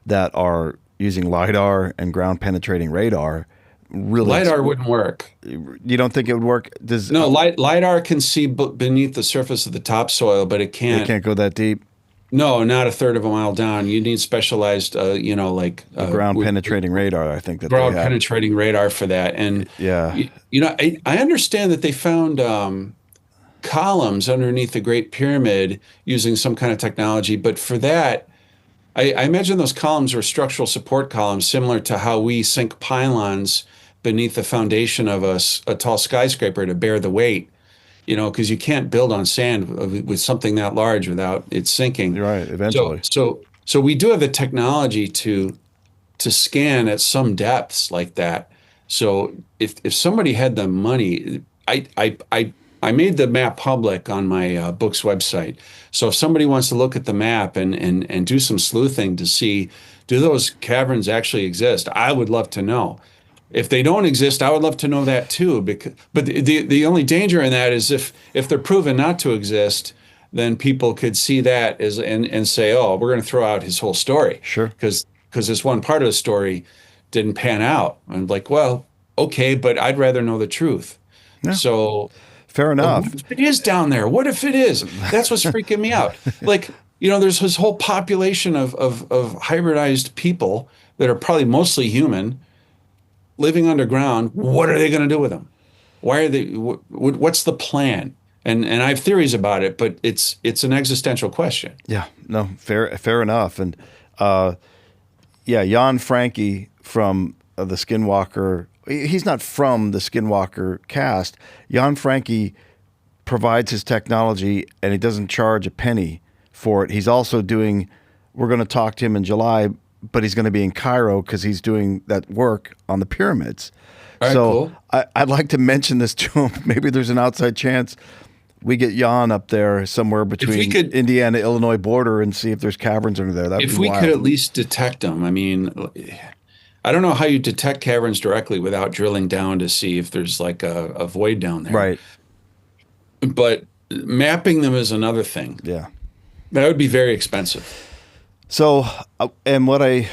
A: that are using LiDAR and ground penetrating radar. Really,
B: LiDAR wouldn't work.
A: You don't think it would work?
B: No, LiDAR can see beneath the surface of the topsoil, but it
A: It can't go that deep.
B: No, not a third of a mile down. You need specialized, like
A: Ground penetrating radar. I think that
B: ground
A: they have.
B: penetrating radar for that. And
A: Yeah.
B: I understand that they found columns underneath the Great Pyramid using some kind of technology, but for that, I imagine those columns were structural support columns, similar to how we sink pylons beneath the foundation of a tall skyscraper to bear the weight. Because you can't build on sand with something that large without it sinking.
A: You're right. Eventually.
B: So we do have the technology to scan at some depths like that. So if somebody had the money, I made the map public on my book's website. So if somebody wants to look at the map and do some sleuthing to see, do those caverns actually exist? I would love to know. If they don't exist, I would love to know that too. But the only danger in that is if they're proven not to exist, then people could see that and say, oh, we're going to throw out his whole story.
A: Sure.
B: Because this one part of the story didn't pan out. I'm like, well, okay, but I'd rather know the truth.
A: Yeah.
B: So
A: Fair enough.
B: what if it is down there? What if it is? That's what's freaking me out. Like, there's this whole population of hybridized people that are probably mostly human, living underground. What are they going to do with them? Why are they? What's the plan? And I have theories about it, but it's an existential question.
A: Yeah. No. Fair enough. And Yeah, Jan Frankie from the Skinwalker. He's not from the Skinwalker cast. Jan Frankie provides his technology, and he doesn't charge a penny for it. He's also doing. We're going to talk to him in July, but he's going to be in Cairo because he's doing that work on the pyramids.
B: All right,
A: So
B: cool.
A: I'd like to mention this to him. Maybe there's an outside chance we get Jan up there somewhere between
B: could-
A: Indiana, Illinois border and see if there's caverns under there. That'd
B: If
A: be
B: we
A: wild.
B: could at least detect them, I mean, I don't know how you detect caverns directly without drilling down to see if there's like a void down there.
A: Right.
B: But mapping them is another thing.
A: Yeah.
B: That would be very expensive.
A: So, and what I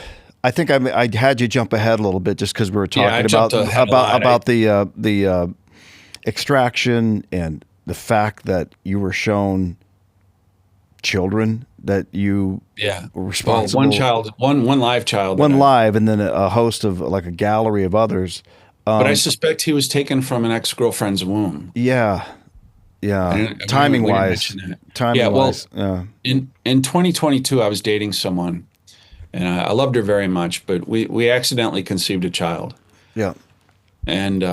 A: think I had you jump ahead a little bit just because we were
B: Yeah, I
A: talking
B: jumped ahead a lot.
A: about the extraction and the fact that you were shown children that you
B: Yeah.
A: were
B: Well,
A: responsible.
B: one child, one live child.
A: One
B: that I-
A: live, and then a host of like a gallery of others.
B: But I suspect he was taken from an ex-girlfriend's womb.
A: Yeah, yeah.
B: We didn't
A: Timing wise,
B: mention that.
A: timing
B: Yeah, well,
A: wise. Yeah.
B: In 2022, I was dating someone, and I loved her very much, but we accidentally conceived a child,
A: Yeah.
B: and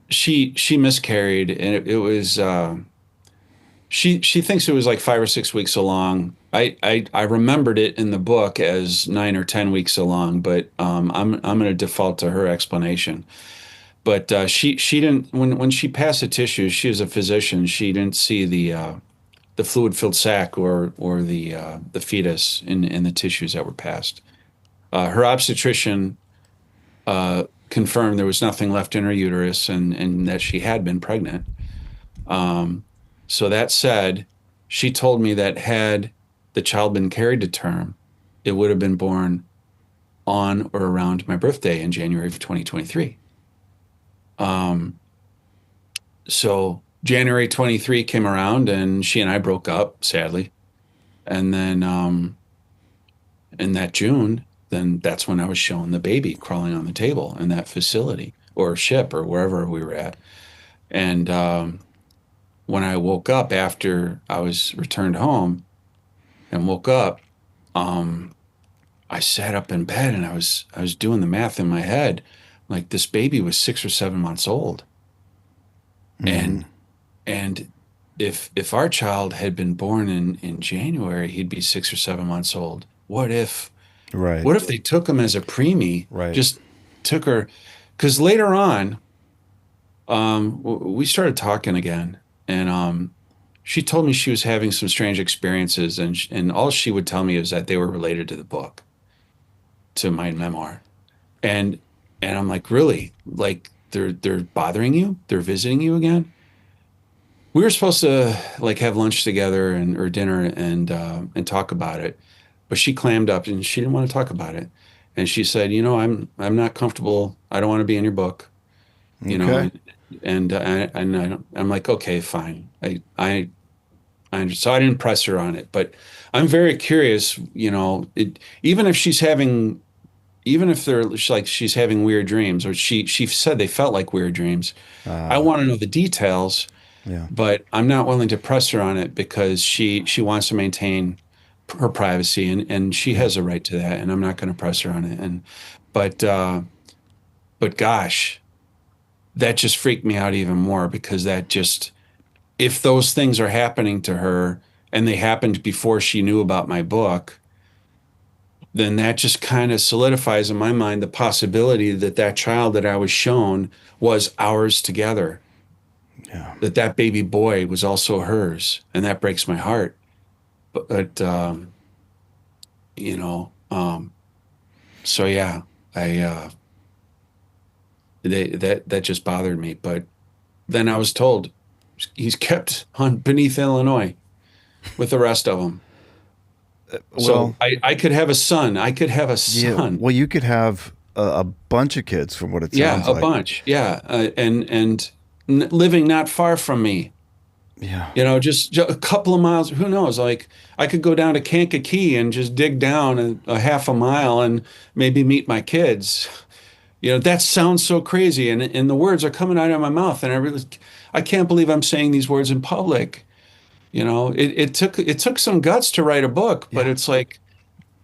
B: she miscarried, and it was she thinks it was like 5 or 6 weeks along. I remembered it in the book as 9 or 10 weeks along, but I'm going to default to her explanation. But she didn't when she passed the tissues. She was a physician. She didn't see the fluid-filled sac or the fetus in the tissues that were passed. Her obstetrician confirmed there was nothing left in her uterus and that she had been pregnant. So that said, she told me that had the child been carried to term, it would have been born on or around my birthday in January of 2023. So January 23 came around and she and I broke up, sadly. And then in that June, then that's when I was shown the baby crawling on the table in that facility or ship or wherever we were at. And when I woke up after I was returned home and woke up, I sat up in bed and I was doing the math in my head. Like this baby was 6 or 7 months old. And if our child had been born in January, he'd be 6 or 7 months old. What if
A: Right.
B: they took him as a preemie?
A: Right.
B: Just took her, because later on, we started talking again, and she told me she was having some strange experiences, and all she would tell me is that they were related to the book, to my memoir, and I'm like, really? Like they're bothering you? They're visiting you again? We were supposed to like have lunch together or dinner and talk about it, but she clammed up and she didn't want to talk about it. And she said, I'm not comfortable. I don't want to be in your book,
A: Okay.
B: and I'm like, okay, fine. I so I didn't press her on it, but I'm very curious, even if she's having, even if they're like she's having weird dreams, or she said they felt like weird dreams. I want to know the details.
A: Yeah.
B: But I'm not willing to press her on it because she wants to maintain her privacy, and she has a right to that, and I'm not going to press her on it. But gosh, that just freaked me out even more, because that just, if those things are happening to her and they happened before she knew about my book, then that just kind of solidifies in my mind the possibility that that child that I was shown was ours together.
A: Yeah.
B: That baby boy was also hers, and that breaks my heart. But so yeah, that just bothered me. But then I was told he's kept on beneath Illinois with the rest of them. So I could have a son. I could have a
A: Yeah.
B: son.
A: Well, you could have a bunch of kids, from what it
B: Yeah,
A: sounds
B: a
A: like.
B: bunch. Yeah, and living not far from me.
A: Yeah.
B: Just a couple of miles. Who knows? Like I could go down to Kankakee and just dig down a half a mile and maybe meet my kids. That sounds so crazy, and the words are coming out of my mouth, and I can't believe I'm saying these words in public. It took some guts to write a book, but it's like,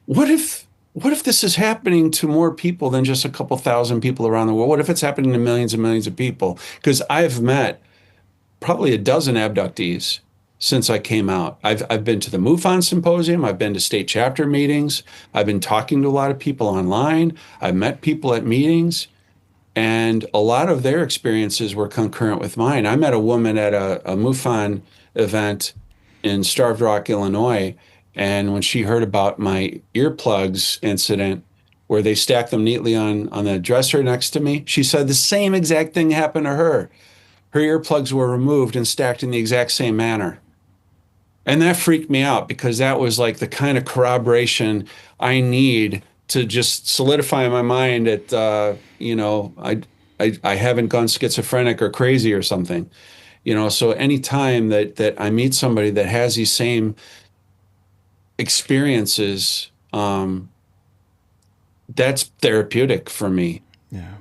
B: what if what if this is happening to more people than just a couple thousand people around the world? What if it's happening to millions and millions of people? Because I've met probably a dozen abductees since I came out. I've been to the MUFON symposium. I've been to state chapter meetings. I've been talking to a lot of people online. I've met people at meetings, and a lot of their experiences were concurrent with mine. I met a woman at a MUFON event in Starved Rock, Illinois, and when she heard about my earplugs incident, where they stacked them neatly on the dresser next to me, she said the same exact thing happened to her. Her earplugs were removed and stacked in the exact same manner. And that freaked me out because that was like the kind of corroboration I need to just solidify in my mind that, I haven't gone schizophrenic or crazy or something. So anytime that I meet somebody that has these same experiences, that's therapeutic for me.
A: Yeah.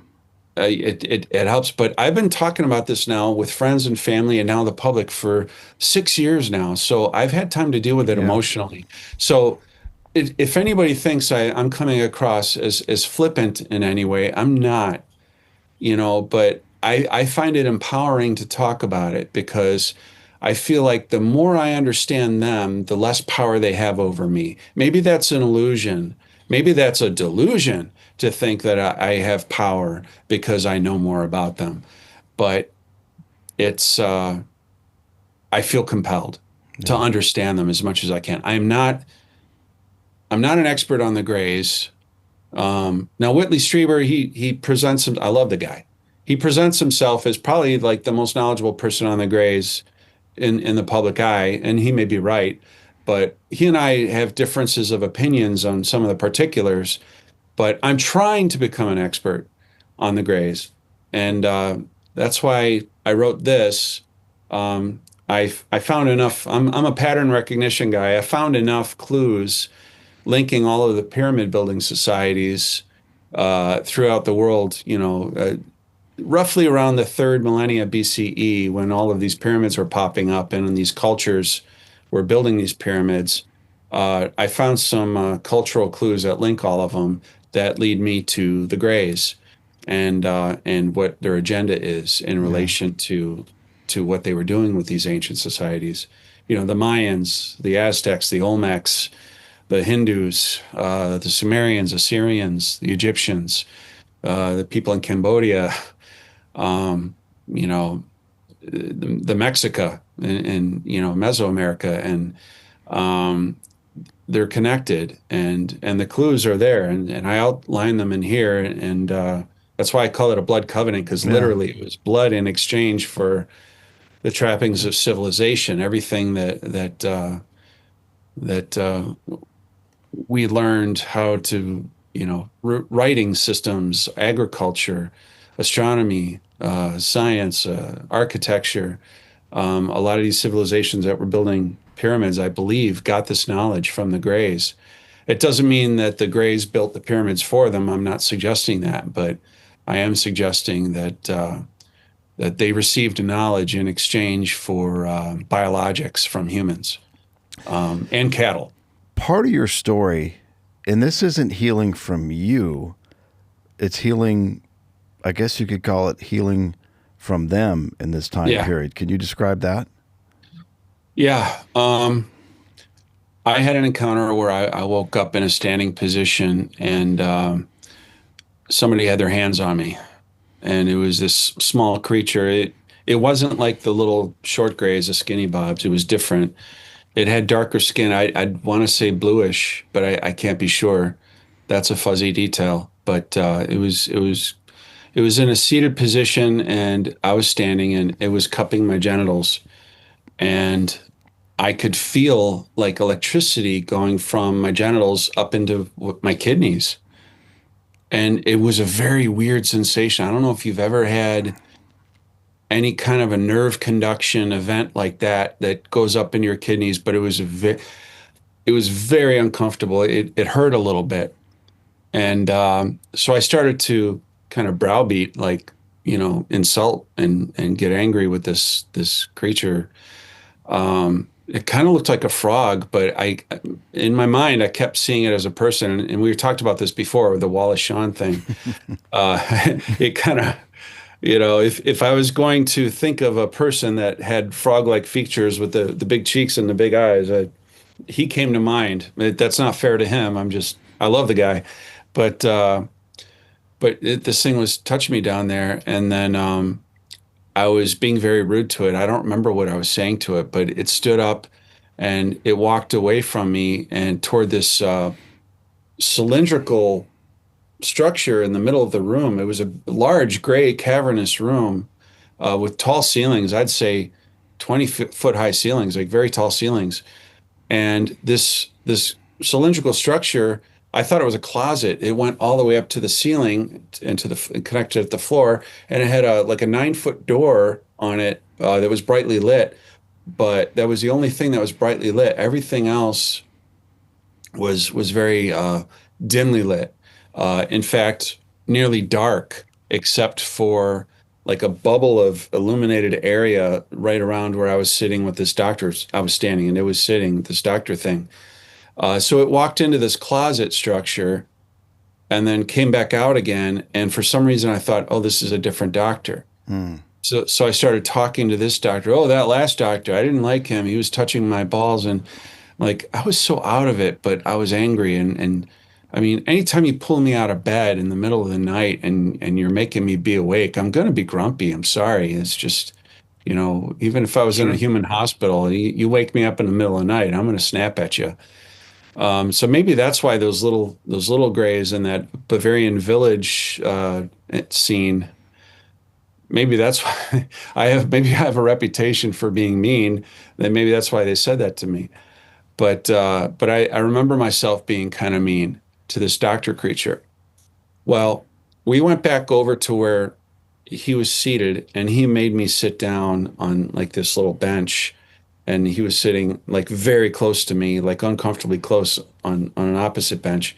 B: It helps. But I've been talking about this now with friends and family and now the public for 6 years now. So I've had time to deal with it
A: Yeah.
B: emotionally. So if anybody thinks I'm coming across as flippant in any way, I'm not, but I find it empowering to talk about it because I feel like the more I understand them, the less power they have over me. Maybe that's an illusion. Maybe that's a delusion to think that I have power because I know more about them. But it's, I feel compelled to
A: Yeah.
B: understand them as much as I can. I'm not an expert on the Greys. Now Whitley Strieber, he presents him. I love the guy. He presents himself as probably like the most knowledgeable person on the Greys in the public eye, and he may be right, but he and I have differences of opinions on some of the particulars. But I'm trying to become an expert on the Greys, and that's why I wrote this. I found enough. I'm a pattern recognition guy. I found enough clues linking all of the pyramid building societies throughout the world, roughly around the third millennia BCE, when all of these pyramids were popping up and these cultures were building these pyramids. I found some cultural clues that link all of them that lead me to the Greys and what their agenda is in
A: Yeah.
B: relation to what they were doing with these ancient societies. The Mayans, the Aztecs, the Olmecs, the Hindus, the Sumerians, Assyrians, the Egyptians, the people in Cambodia, um, you know, the Mexica and Mesoamerica, and um, they're connected, and the clues are there, and I outline them in here, and that's why I call it a blood covenant because
A: Yeah.
B: literally it was blood in exchange for the trappings of civilization, everything that we learned how to, writing systems, agriculture, astronomy, science, architecture. A lot of these civilizations that were building pyramids, I believe, got this knowledge from the Greys. It doesn't mean that the Greys built the pyramids for them. I'm not suggesting that, but I am suggesting that they received knowledge in exchange for biologics from humans and cattle.
A: Part of your story, and this isn't healing from you, it's healing, I guess you could call it healing from them in this time
B: Yeah.
A: period. Can you describe that?
B: Yeah. I had an encounter where I woke up in a standing position and somebody had their hands on me. And it was this small creature. It wasn't like the little short grays, the skinny bobs. It was different. It had darker skin. I'd want to say bluish, but I can't be sure. That's a fuzzy detail. But it was in a seated position, and I was standing, and it was cupping my genitals, and I could feel like electricity going from my genitals up into my kidneys. And it was a very weird sensation. I don't know if you've ever had any kind of a nerve conduction event like that goes up in your kidneys, but it was very uncomfortable. It hurt a little bit. And so I started to kind of browbeat, like, insult and get angry with this creature. it kind of looked like a frog, but in my mind, I kept seeing it as a person. And we talked about this before, the Wallace Shawn thing. It kind of, if I was going to think of a person that had frog-like features with the big cheeks and the big eyes, he came to mind. That's not fair to him. I love the guy, but this thing was touching me down there, and then I was being very rude to it. I don't remember what I was saying to it, but it stood up and it walked away from me and toward this cylindrical structure in the middle of the room. It was a large gray cavernous room with tall ceilings. I'd say 20-foot high ceilings, like very tall ceilings. And this cylindrical structure, I thought it was a closet. It went all the way up to the ceiling and connected at the floor, and it had a 9-foot door on it that was brightly lit. But that was the only thing that was brightly lit. Everything else was very dimly lit. In fact, nearly dark, except for like a bubble of illuminated area right around where I was sitting with this doctor. I was standing and it was sitting, this doctor thing. So it walked into this closet structure and then came back out again. And for some reason, I thought, oh, this is a different doctor. So I started talking to this doctor. Oh, that last doctor, I didn't like him. He was touching my balls, and like I was so out of it, but I was angry. And I mean, anytime you pull me out of bed in the middle of the night and you're making me be awake, I'm gonna be grumpy. I'm sorry. It's just, even if I was in a human hospital, you wake me up in the middle of the night, I'm gonna snap at you. So maybe that's why those little grays in that Bavarian village scene. Maybe that's why maybe I have a reputation for being mean. Then maybe that's why they said that to me. But I remember myself being kind of mean to this doctor creature. Well, we went back over to where he was seated, and he made me sit down on like this little bench, and he was sitting like very close to me, like uncomfortably close on an opposite bench.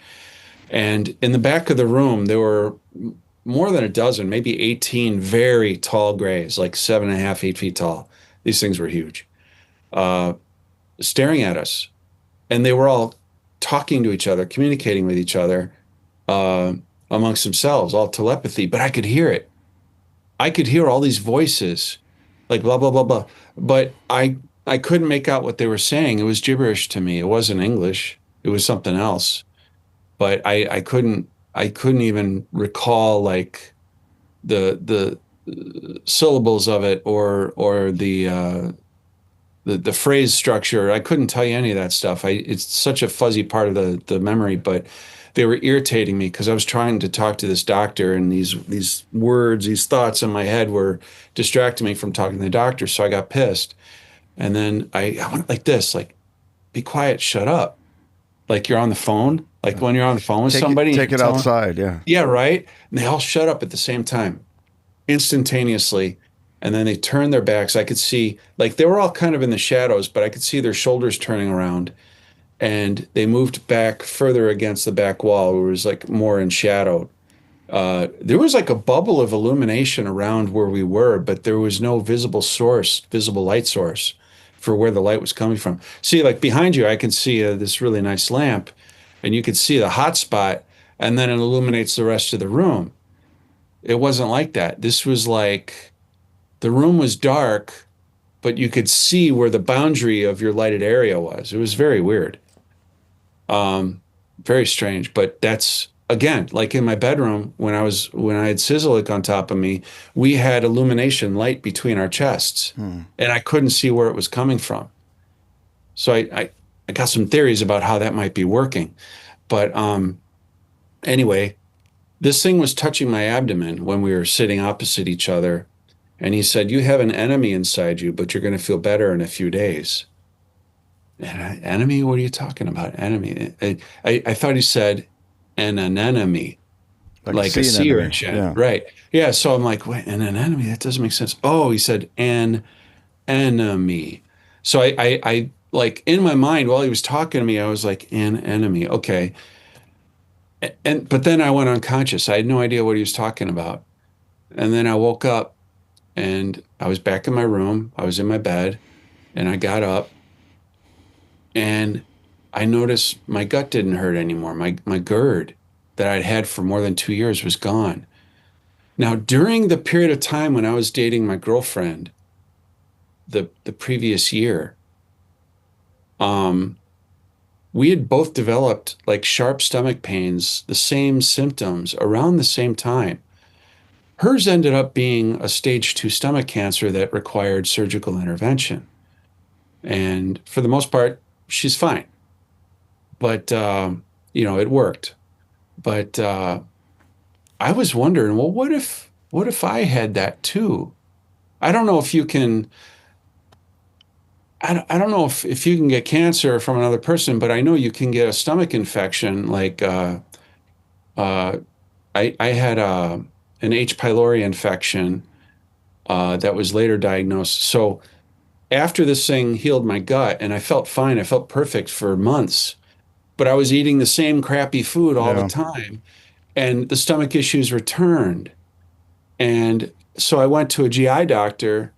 B: And in the back of the room, there were more than a dozen, maybe 18 very tall grays, like 7.5, 8 feet tall. These things were huge, staring at us. And they were all talking to each other, communicating with each other amongst themselves, all telepathy. But I could hear it. I could hear all these voices, like blah, blah, blah, blah. But I couldn't make out what they were saying. It was gibberish to me. It wasn't English. It was something else. But I couldn't even recall like the syllables of it or the phrase structure. I couldn't tell you any of that stuff. It's such a fuzzy part of the memory, but they were irritating me because I was trying to talk to this doctor, and these words, these thoughts in my head were distracting me from talking to the doctor. So I got pissed, and then I went like this, like, "Be quiet, shut up." Like you're on the phone, like when you're on the phone with somebody,
A: Take
B: you
A: it
B: tell them,
A: outside. Yeah.
B: yeah, right. And they all shut up at the same time, instantaneously. And then they turned their backs. I could see, like, they were all kind of in the shadows, but I could see their shoulders turning around. And they moved back further against the back wall, where it was like more in shadow. There was like a bubble of illumination around where we were, but there was no visible light source for where the light was coming from. See, like behind you, I can see this really nice lamp, and you could see the hot spot, and then it illuminates the rest of the room. It wasn't like that. This was like the room was dark, but you could see where the boundary of your lighted area was. It was very weird. Very strange. But that's again, like in my bedroom when I had Sizzlick on top of me, we had illumination light between our chests, and I couldn't see where it was coming from. So I got some theories about how that might be working. But anyway, this thing was touching my abdomen when we were sitting opposite each other. And he said, "You have an enemy inside you, but you're going to feel better in a few days." Enemy? What are you talking about? Enemy? I thought he said an anemone, like a sea
A: anemone.
B: urchin.
A: Yeah.
B: Right. Yeah. So I'm like, wait, an anemone? That doesn't make sense. Oh, he said an enemy. So I like in my mind while he was talking to me, I was like, an enemy. Okay. But then I went unconscious. I had no idea what he was talking about. And then I woke up and I was back in my room. I was in my bed, and I got up and I noticed my gut didn't hurt anymore. My GERD that I'd had for more than 2 years was gone. Now, during the period of time when I was dating my girlfriend, the previous year, um, we had both developed like sharp stomach pains, the same symptoms around the same time. Hers ended up being a stage 2 stomach cancer that required surgical intervention. And for the most part, she's fine. But, it worked. But I was wondering, well, what if I had that too? I don't know if you can, I don't know if you can get cancer from another person, but I know you can get a stomach infection. Like, uh, I had an H. pylori infection that was later diagnosed. So after this thing healed my gut and I felt fine, I felt perfect for months, but I was eating the same crappy food all the
A: Yeah.
B: time and the stomach issues returned. And so I went to a GI doctor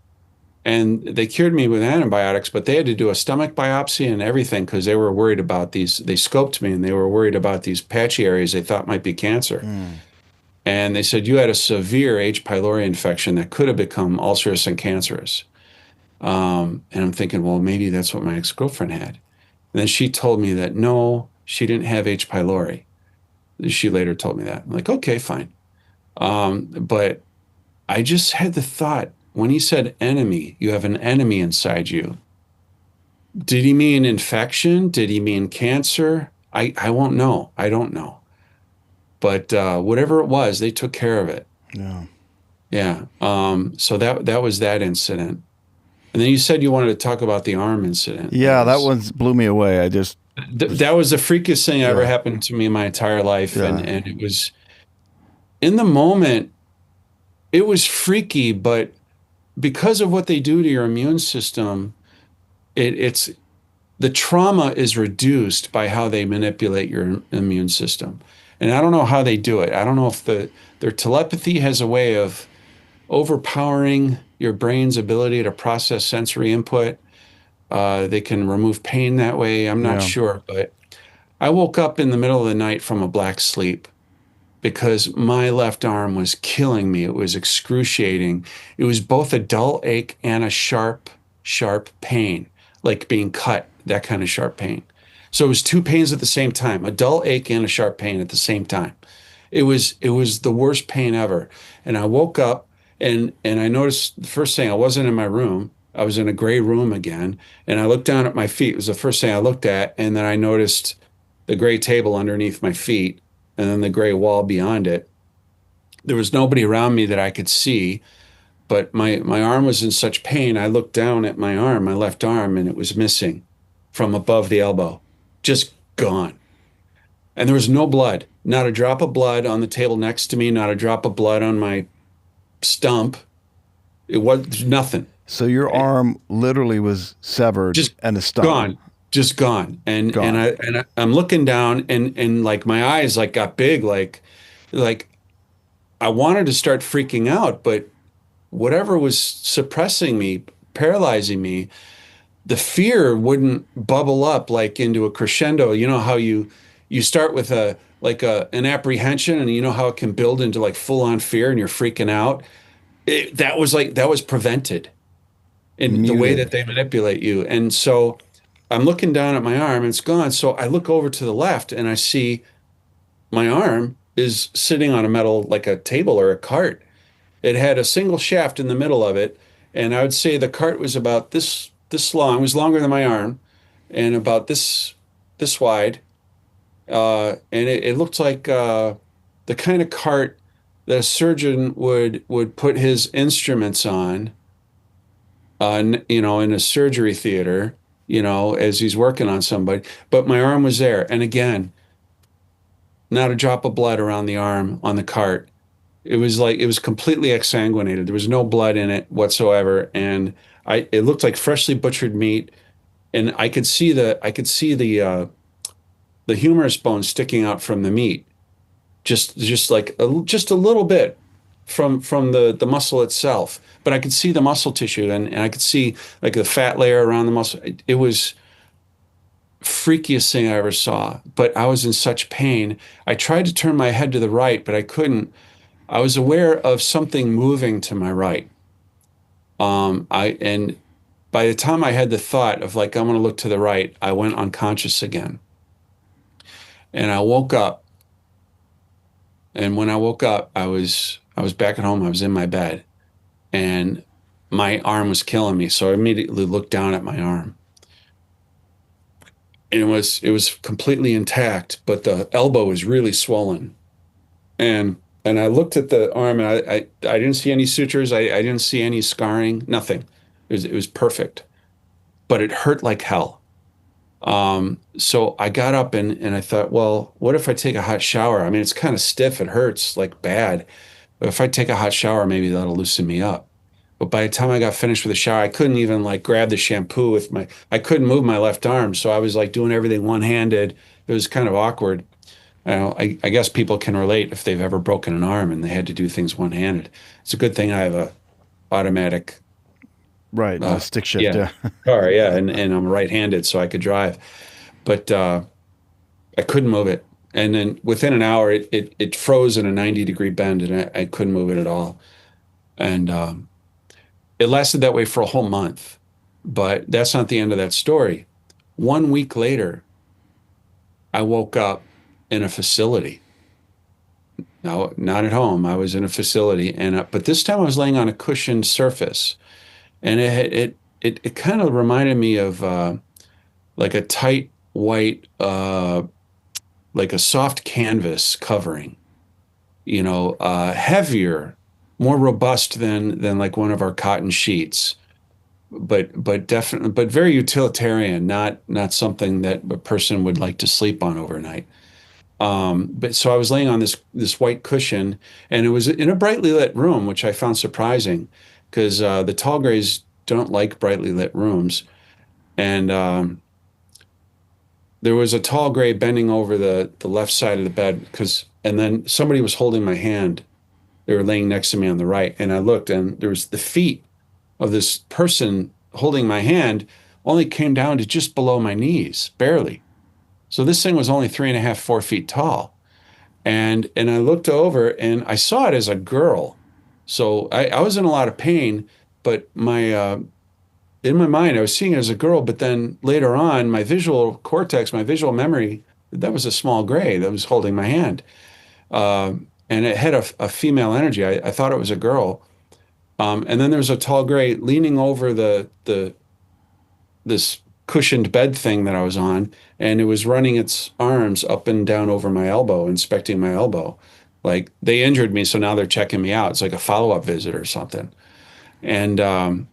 B: and they cured me with antibiotics, but they had to do a stomach biopsy and everything because they were worried about these. They scoped me and they were worried about these patchy areas they thought might be cancer.
A: Mm.
B: And they said, you had a severe H. pylori infection that could have become ulcerous and cancerous. And I'm thinking, well, maybe that's what my ex-girlfriend had. And then she told me that no, she didn't have H. pylori. She later told me that. I'm like, okay, fine. But I just had the thought when he said enemy, you have an enemy inside you. Did he mean infection? Did he mean cancer? I won't know. I don't know. But whatever it was, they took care of it.
A: Yeah.
B: Yeah. So that was that incident. And then you said you wanted to talk about the arm incident.
A: Yeah, that one blew me away. I just
B: That was the freakiest thing that ever
A: Yeah.
B: happened to me in my entire life.
A: Yeah.
B: And it was in the moment, it was freaky, but because of what they do to your immune system, it's the trauma is reduced by how they manipulate your immune system. And I don't know how they do it. I don't know if their telepathy has a way of overpowering your brain's ability to process sensory input. They can remove pain that way. I'm not
A: Yeah.
B: sure, but I woke up in the middle of the night from a black sleep because my left arm was killing me. It was excruciating. It was both a dull ache and a sharp, sharp pain, like being cut, that kind of sharp pain. So it was two pains at the same time, a dull ache and a sharp pain at the same time. It was the worst pain ever. And I woke up and I noticed the first thing, I wasn't in my room. I was in a gray room again. And I looked down at my feet. It was the first thing I looked at. And then I noticed the gray table underneath my feet and then the gray wall beyond it. There was nobody around me that I could see, but my arm was in such pain. I looked down at my arm, my left arm, and it was missing from above the elbow, just gone. And there was no blood, not a drop of blood on the table next to me, not a drop of blood on my stump. It was nothing.
A: So your arm literally was severed
B: Just
A: and a stump
B: gone, just gone. And
A: gone.
B: I'm looking down and like my eyes like got big, like I wanted to start freaking out, but whatever was suppressing me, paralyzing me, the fear wouldn't bubble up like into a crescendo. You know how you start with an apprehension, and you know how it can build into like full on fear, and you're freaking out. That was prevented in the way
A: Muted.
B: that they manipulate you. And so I'm looking down at my arm, and it's gone. So I look over to the left, and I see my arm is sitting on a metal like a table or a cart. It had a single shaft in the middle of it, and I would say the cart was about this long. It was longer than my arm, and about this wide. And it looked like the kind of cart that a surgeon would put his instruments on, in a surgery theater, as he's working on somebody. But my arm was there, and again, not a drop of blood around the arm on the cart. It was like it was completely exsanguinated. There was no blood in it whatsoever, and it looked like freshly butchered meat. And I could see the humerus bone sticking out from the meat, just like just a little bit from the muscle itself. But I could see the muscle tissue, and I could see like the fat layer around the muscle. It was freakiest thing I ever saw. But I was in such pain. I tried to turn my head to the right, but I couldn't. I was aware of something moving to my right. And by the time I had the thought of like, I'm going to look to the right, I went unconscious again. And I woke up. And when I woke up, I was back at home. I was in my bed, and my arm was killing me. So I immediately looked down at my arm. And it was completely intact, but the elbow was really swollen. And I looked at the arm, and I didn't see any sutures. I didn't see any scarring, nothing. It was perfect, but it hurt like hell. So I got up, and I thought, well, what if I take a hot shower? I mean, it's kind of stiff. It hurts like bad. But if I take a hot shower, maybe that'll loosen me up. But by the time I got finished with the shower, I couldn't even like grab the shampoo with I couldn't move my left arm. So I was like doing everything one-handed. It was kind of awkward. I guess people can relate if they've ever broken an arm and they had to do things one-handed. It's a good thing I have a automatic,
A: Right. The stick shift.
B: yeah,
A: Yeah.
B: car, yeah, and I'm right-handed, so I could drive. But I couldn't move it. And then within an hour, it froze in a 90-degree bend, and I couldn't move it at all. And it lasted that way for a whole month. But that's not the end of that story. 1 week later, I woke up in a facility. No, not at home. I was in a facility, and but this time I was laying on a cushioned surface, and it kind of reminded me of like a tight white, like a soft canvas covering, heavier, more robust than like one of our cotton sheets, but definitely, but very utilitarian, not something that a person would like to sleep on overnight. But so I was laying on this white cushion, and it was in a brightly lit room, which I found surprising because the tall grays don't like brightly lit rooms. And there was a tall gray bending over the left side of the bed and then somebody was holding my hand. They were laying next to me on the right, and I looked, and there was the feet of this person holding my hand only came down to just below my knees, barely. So this thing was only 3.5, 4 feet tall. And I looked over and I saw it as a girl. So I was in a lot of pain, but in my mind, I was seeing it as a girl, but then later on, my visual cortex, my visual memory, that was a small gray that was holding my hand. And it had a female energy. I thought it was a girl. And then there was a tall gray leaning over this cushioned bed thing that I was on, and it was running its arms up and down over my elbow, inspecting my elbow. Like they injured me, so now they're checking me out. It's like a follow-up visit or something. And and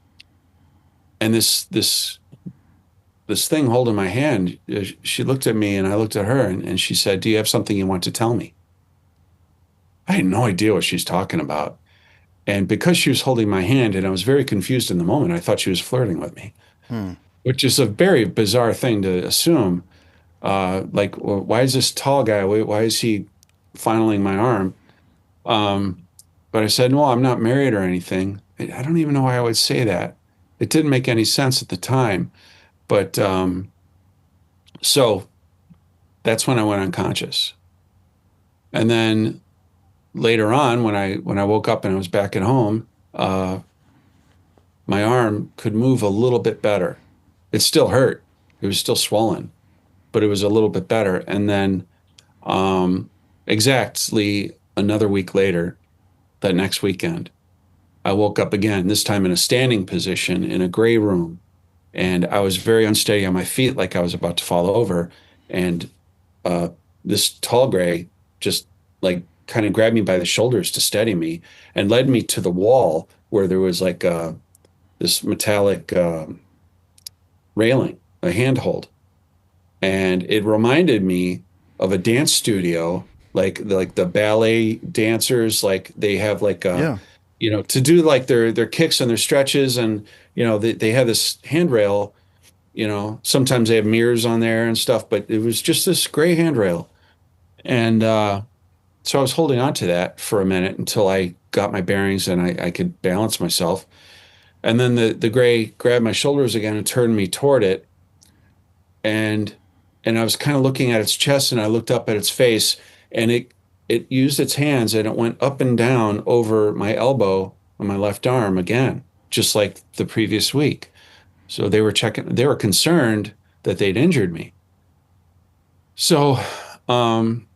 B: this thing holding my hand, she looked at me and I looked at her, and she said, "Do you have something you want to tell me?" I had no idea what she's talking about. And because she was holding my hand and I was very confused in the moment, I thought she was flirting with me,
A: Hmm.
B: which is a very bizarre thing to assume. Like, well, why is this tall guy? Why is he fondling my arm? But I said, no, I'm not married or anything. I don't even know why I would say that. It didn't make any sense at the time. But so that's when I went unconscious. And then later on, when I woke up and I was back at home, my arm could move a little bit better. It still hurt. It was still swollen, but it was a little bit better. And then exactly another week later, that next weekend, I woke up again, this time in a standing position in a gray room. And I was very unsteady on my feet, like I was about to fall over. And uh, this tall gray just like kind of grabbed me by the shoulders to steady me and led me to the wall where there was like this metallic railing, a handhold. And it reminded me of a dance studio, like the ballet dancers, like they have like
A: Yeah.
B: to do like their kicks and their stretches, and they have this handrail. Sometimes they have mirrors on there and stuff, but it was just this gray handrail, and so I was holding on to that for a minute until I got my bearings and I could balance myself. And then the gray grabbed my shoulders again and turned me toward it. And and I was kind of looking at its chest, and I looked up at its face, and it used its hands, and it went up and down over my elbow on my left arm again, just like the previous week. So they were concerned that they'd injured me. So um,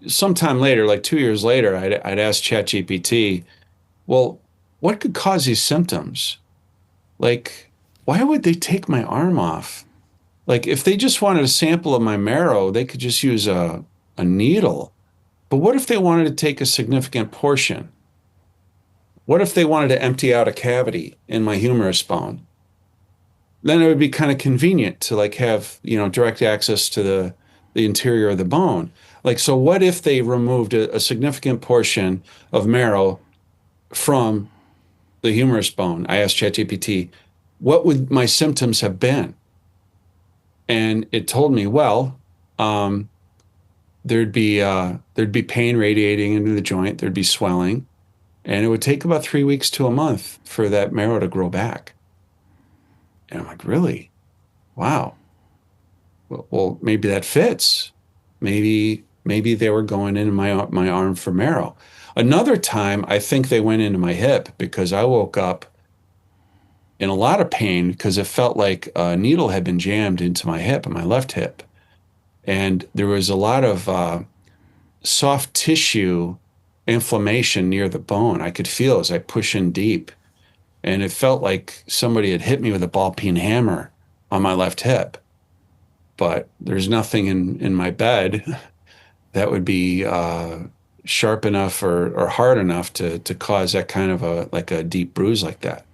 B: sometime later, like 2 years later, I'd asked ChatGPT, well, what could cause these symptoms? Like, why would they take my arm off? Like, if they just wanted a sample of my marrow, they could just use a needle. But what if they wanted to take a significant portion? What if they wanted to empty out a cavity in my humerus bone? Then it would be kind of convenient to like have, direct access to the interior of the bone. Like, so what if they removed a significant portion of marrow from the humerus bone? I asked ChatGPT, what would my symptoms have been? And it told me, well, um, there'd be pain radiating into the joint, there'd be swelling, and it would take about 3 weeks to a month for that marrow to grow back. And I'm like, really? Wow. Well, maybe that fits. Maybe they were going into my arm for marrow. Another time, I think they went into my hip because I woke up in a lot of pain because it felt like a needle had been jammed into my hip, my left hip, and there was a lot of soft tissue inflammation near the bone. I could feel as I push in deep, and it felt like somebody had hit me with a ball peen hammer on my left hip. But there's nothing in my bed that would be sharp enough or hard enough to cause that kind of a deep bruise like that.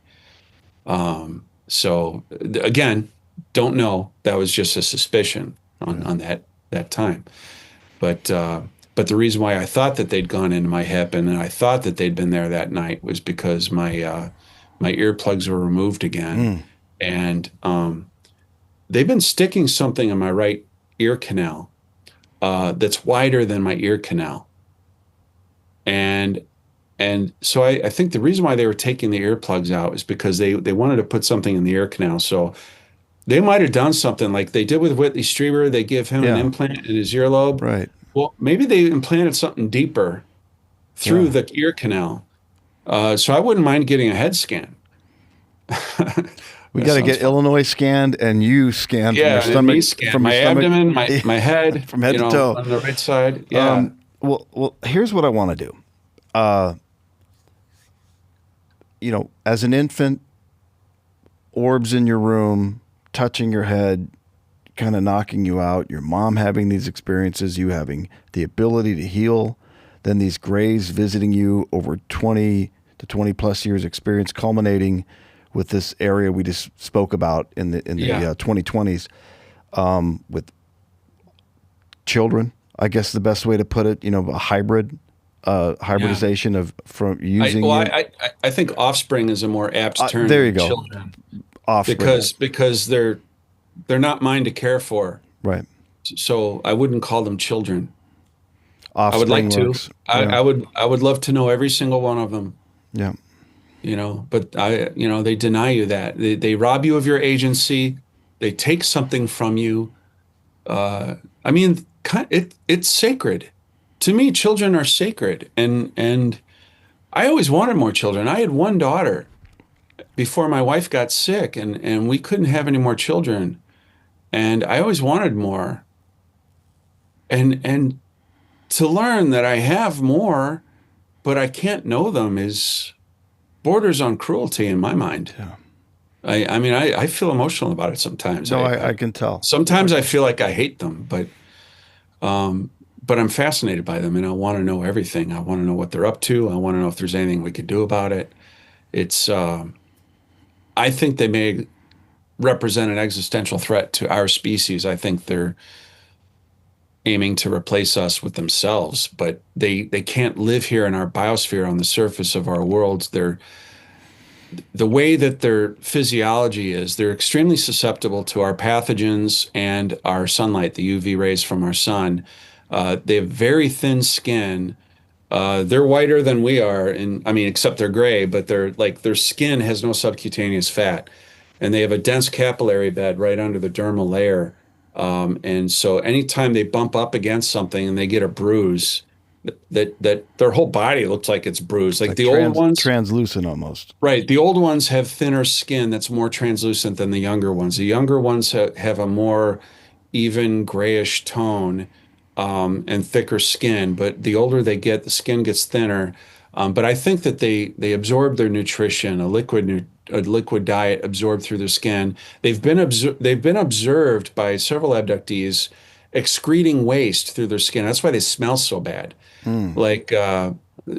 B: So again, don't know. That was just a suspicion on that time. But the reason why I thought that they'd gone into my hip and then I thought that they'd been there that night was because my earplugs were removed again, and they've been sticking something in my right ear canal that's wider than my ear canal, and so I think the reason why they were taking the earplugs out is because they wanted to put something in the ear canal. So they might have done something like they did with Whitley Strieber. They give him an implant in his earlobe.
A: Right.
B: Well, maybe they implanted something deeper through the ear canal. So I wouldn't mind getting a head scan.
A: We got to get Illinois scanned and you scanned from your stomach,
B: from my abdomen, my head,
A: from head to toe
B: on the right side. Yeah.
A: Well, here's what I want to do. As an infant, orbs in your room, touching your head, kind of knocking you out, your mom having these experiences, you having the ability to heal, then these grays visiting you over 20 to 20 plus years experience, culminating with this area we just spoke about in the 2020s, with children, I guess the best way to put it, a hybridization of from using.
B: I think offspring is a more apt term.
A: There you
B: than
A: go.
B: Children,
A: Offspring.
B: because they're not mine to care for.
A: Right.
B: So I wouldn't call them children.
A: Offspring
B: I would like to.
A: works.
B: I would love to know every single one of them.
A: Yeah.
B: But they deny you that. They rob you of your agency. They take something from you. It's sacred. To me, children are sacred. And I always wanted more children. I had one daughter before my wife got sick, and we couldn't have any more children. And I always wanted more. And to learn that I have more, but I can't know them is borders on cruelty in my mind.
A: Yeah.
B: I feel emotional about it sometimes.
A: No, I can tell.
B: Sometimes I feel like I hate them, but I'm fascinated by them, and I want to know everything. I want to know what they're up to. I want to know if there's anything we could do about it. It's I think they may represent an existential threat to our species. I think they're aiming to replace us with themselves, but they can't live here in our biosphere on the surface of our worlds. The way that their physiology is, they're extremely susceptible to our pathogens and our sunlight, the UV rays from our sun. They have very thin skin. They're whiter than we are, except they're gray, but their skin has no subcutaneous fat, and they have a dense capillary bed right under the dermal layer. And so anytime they bump up against something and they get a bruise, that their whole body looks like it's bruised.
A: It's
B: Like
A: like
B: the old ones,
A: translucent almost.
B: right? The old ones have thinner skin that's more translucent than the younger ones. The younger ones have a more even grayish tone, and thicker skin. But the older they get, the skin gets thinner. But I think that they absorb their nutrition, a liquid diet absorbed through their skin. They've been observed by several abductees excreting waste through their skin. That's why they smell so bad.
A: Mm.
B: Like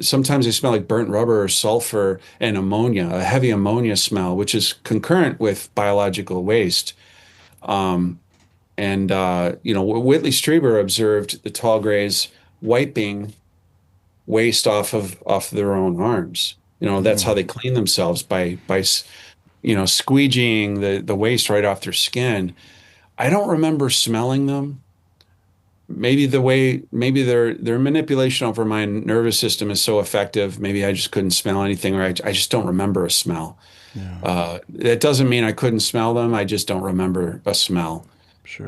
B: sometimes they smell like burnt rubber or sulfur and ammonia, a heavy ammonia smell, which is concurrent with biological waste. Um, and Whitley Strieber observed the tall grays wiping waste off their own arms. That's how
A: Mm.
B: they clean themselves by squeegeeing the waste right off their skin. I don't remember smelling them. Maybe their manipulation over my nervous system is so effective. Maybe I just couldn't smell anything, or I just don't remember a smell.
A: Yeah,
B: That doesn't mean I couldn't smell them. I just don't remember a smell.
A: sure.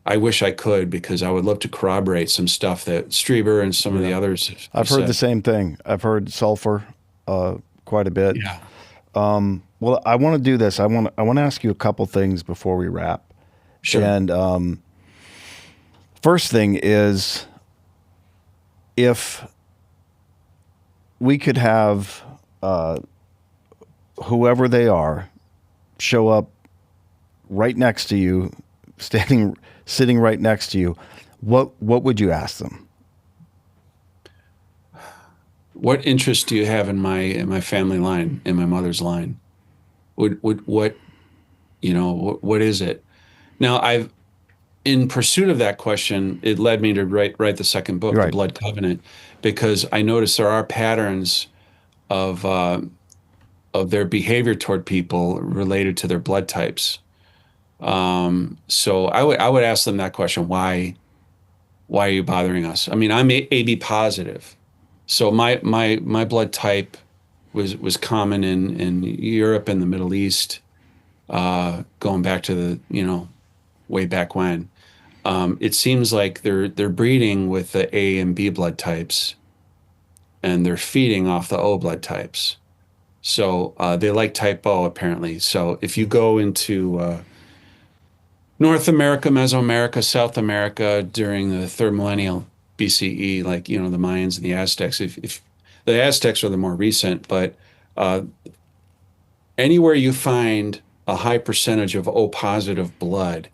B: I wish I could, because I would love to corroborate some stuff that Strieber and some of the
A: Yeah.
B: others
A: I've
B: have
A: heard the
B: said.
A: same thing. I've heard sulfur quite a bit.
B: Yeah,
A: Well, I want to do this. I want to ask you a couple things before we wrap.
B: sure.
A: And first thing is, if we could have whoever they are show up right next to you, sitting right next to you, what would you ask them?
B: What interest do you have in my family line, in my mother's line? What what is it? Now, I've in pursuit of that question, it led me to write the second book, The
A: Right.
B: Blood Covenant, because I noticed there are patterns of their behavior toward people related to their blood types. So I would ask them that question: why are you bothering us? I mean, I'm AB positive, so my blood type was common in Europe and the Middle East, going back to way back when. It seems like they're breeding with the A and B blood types, and they're feeding off the O blood types. So they like type O apparently. So if you go into North America, Mesoamerica, South America during the third millennial BCE, like the Mayans and the Aztecs, if the Aztecs are the more recent, but uh, anywhere you find a high percentage of O positive blood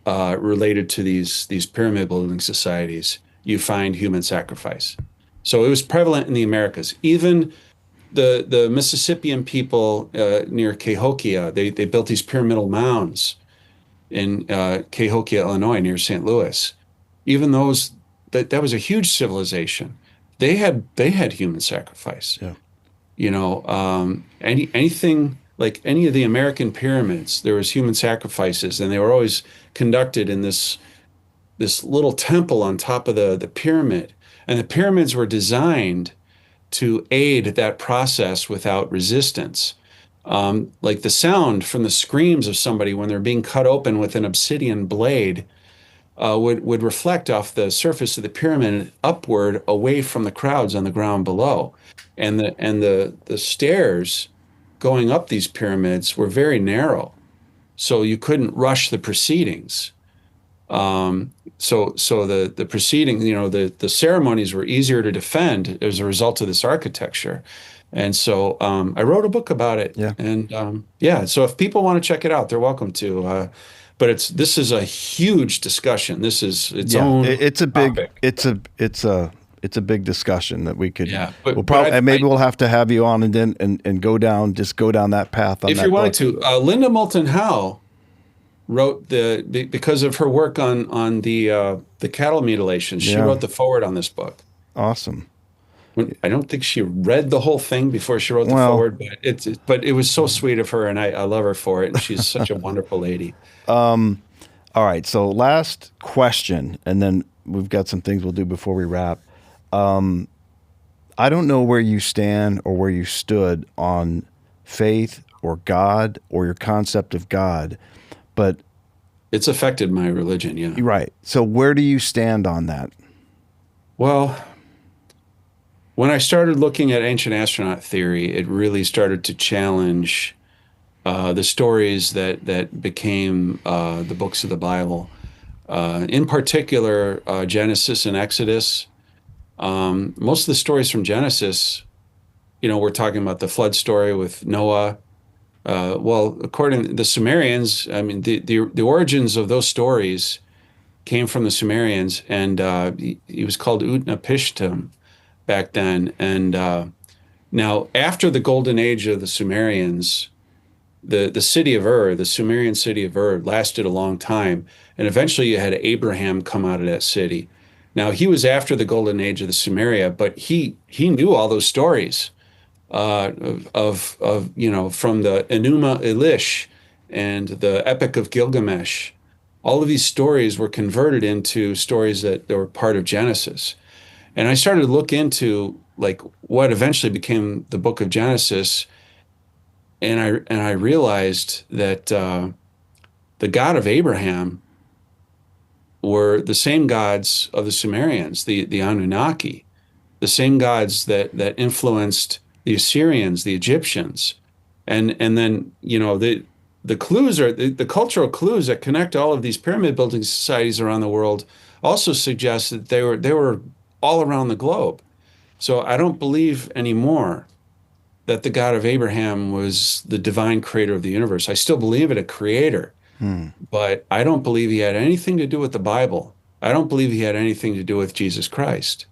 B: related to these pyramid building societies, you find human sacrifice. So it was prevalent in the Americas. Even the Mississippian people near Cahokia, they built these pyramidal mounds in Cahokia, Illinois, near St. Louis. Even those that was a huge civilization. They had human sacrifice.
A: Yeah.
B: Anything like any of the American pyramids, there was human sacrifices, and they were always conducted in this little temple on top of the pyramid. And the pyramids were designed to aid that process without resistance. Like the sound from the screams of somebody when they're being cut open with an obsidian blade would reflect off the surface of the pyramid upward away from the crowds on the ground below. And the stairs going up these pyramids were very narrow, so you couldn't rush the proceedings. So the proceeding, the ceremonies were easier to defend as a result of this architecture. And so I wrote a book about it.
A: Yeah.
B: And yeah, so if people want to check it out, they're welcome to. But this is a huge discussion. This is its
A: Yeah,
B: own
A: it's a big,
B: topic.
A: it's a big discussion that we could.
B: Yeah,
A: we'll probably, and maybe we'll have to have you on and then and go down that path on
B: if
A: that
B: you wanted
A: book.
B: to, Linda Moulton Howe wrote because of her work on the cattle mutilations. She
A: Yeah.
B: wrote the foreword on this book.
A: Awesome.
B: I don't think she read the whole thing before she wrote the
A: Well-
B: foreword, but it was so sweet of her, and I love her for it. And she's such a wonderful lady.
A: All right. So last question, and then we've got some things we'll do before we wrap. I don't know where you stand or where you stood on faith or God or your concept of God, but
B: It's affected my religion, yeah.
A: Right. So where do you stand on that?
B: Well, when I started looking at ancient astronaut theory, it really started to challenge the stories that became the books of the Bible. In particular, Genesis and Exodus. Most of the stories from Genesis, we're talking about the flood story with Noah. Well, according to the Sumerians, I mean, the origins of those stories came from the Sumerians, and he was called Utnapishtim back then. And now, after the golden age of the Sumerians, the city of Ur, the Sumerian city of Ur, lasted a long time, and eventually you had Abraham come out of that city. Now he was after the golden age of the Sumeria, but he knew all those stories of from the Enuma Elish and the Epic of Gilgamesh. All of these stories were converted into stories that were part of Genesis. And I started to look into like what eventually became the book of Genesis, and I realized that the God of Abraham were the same gods of the Sumerians, the Anunnaki, the same gods that influenced the Assyrians, the Egyptians, and then the clues are the cultural clues that connect all of these pyramid building societies around the world also suggest that they were all around the globe. So I don't believe anymore that the God of Abraham was the divine creator of the universe. I still believe in a creator, but I don't believe he had anything to do with the Bible. I don't believe he had anything to do with Jesus Christ.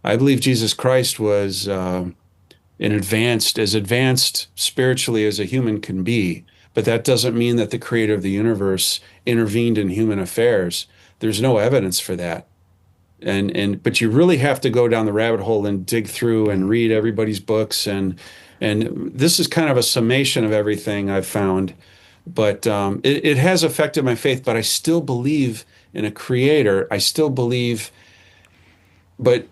B: I believe Jesus Christ was as advanced spiritually as a human can be, but that doesn't mean that the creator of the universe intervened in human affairs. There's no evidence for that. But you really have to go down the rabbit hole and dig through and read everybody's books, and this is kind of a summation of everything I've found. But it has affected my faith, but I still believe in a creator. I still believe, but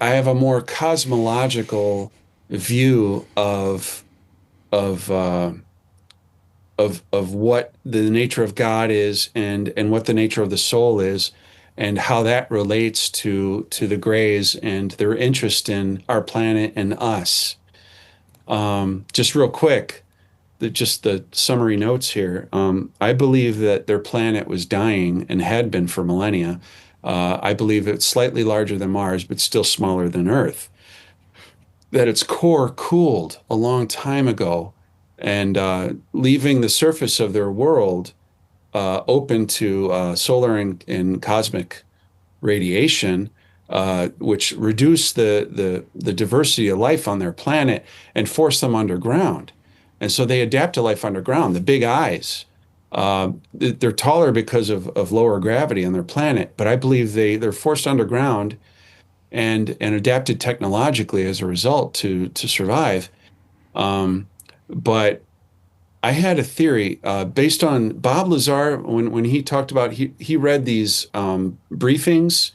B: I have a more cosmological view of uh, of what the nature of God is, and what the nature of the soul is, and how that relates to the Greys and their interest in our planet and us. Just real quick, just the summary notes here. I believe that their planet was dying and had been for millennia. I believe it's slightly larger than Mars, but still smaller than Earth. That its core cooled a long time ago, and leaving the surface of their world open to solar and cosmic radiation, which reduced the diversity of life on their planet and forced them underground. And so they adapt to life underground. The big eyes, they're taller because of lower gravity on their planet, but I believe they're forced underground and adapted technologically as a result to survive. But I had a theory based on Bob Lazar when he talked about he read these briefings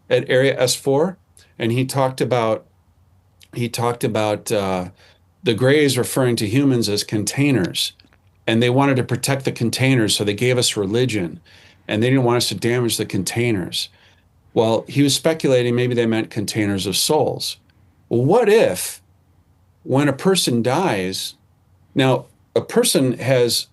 B: at Area S4, and he talked about the Greys referring to humans as containers, and they wanted to protect the containers, so they gave us religion, and they didn't want us to damage the containers. Well, he was speculating maybe they meant containers of souls. Well, what if when a person dies, now a person has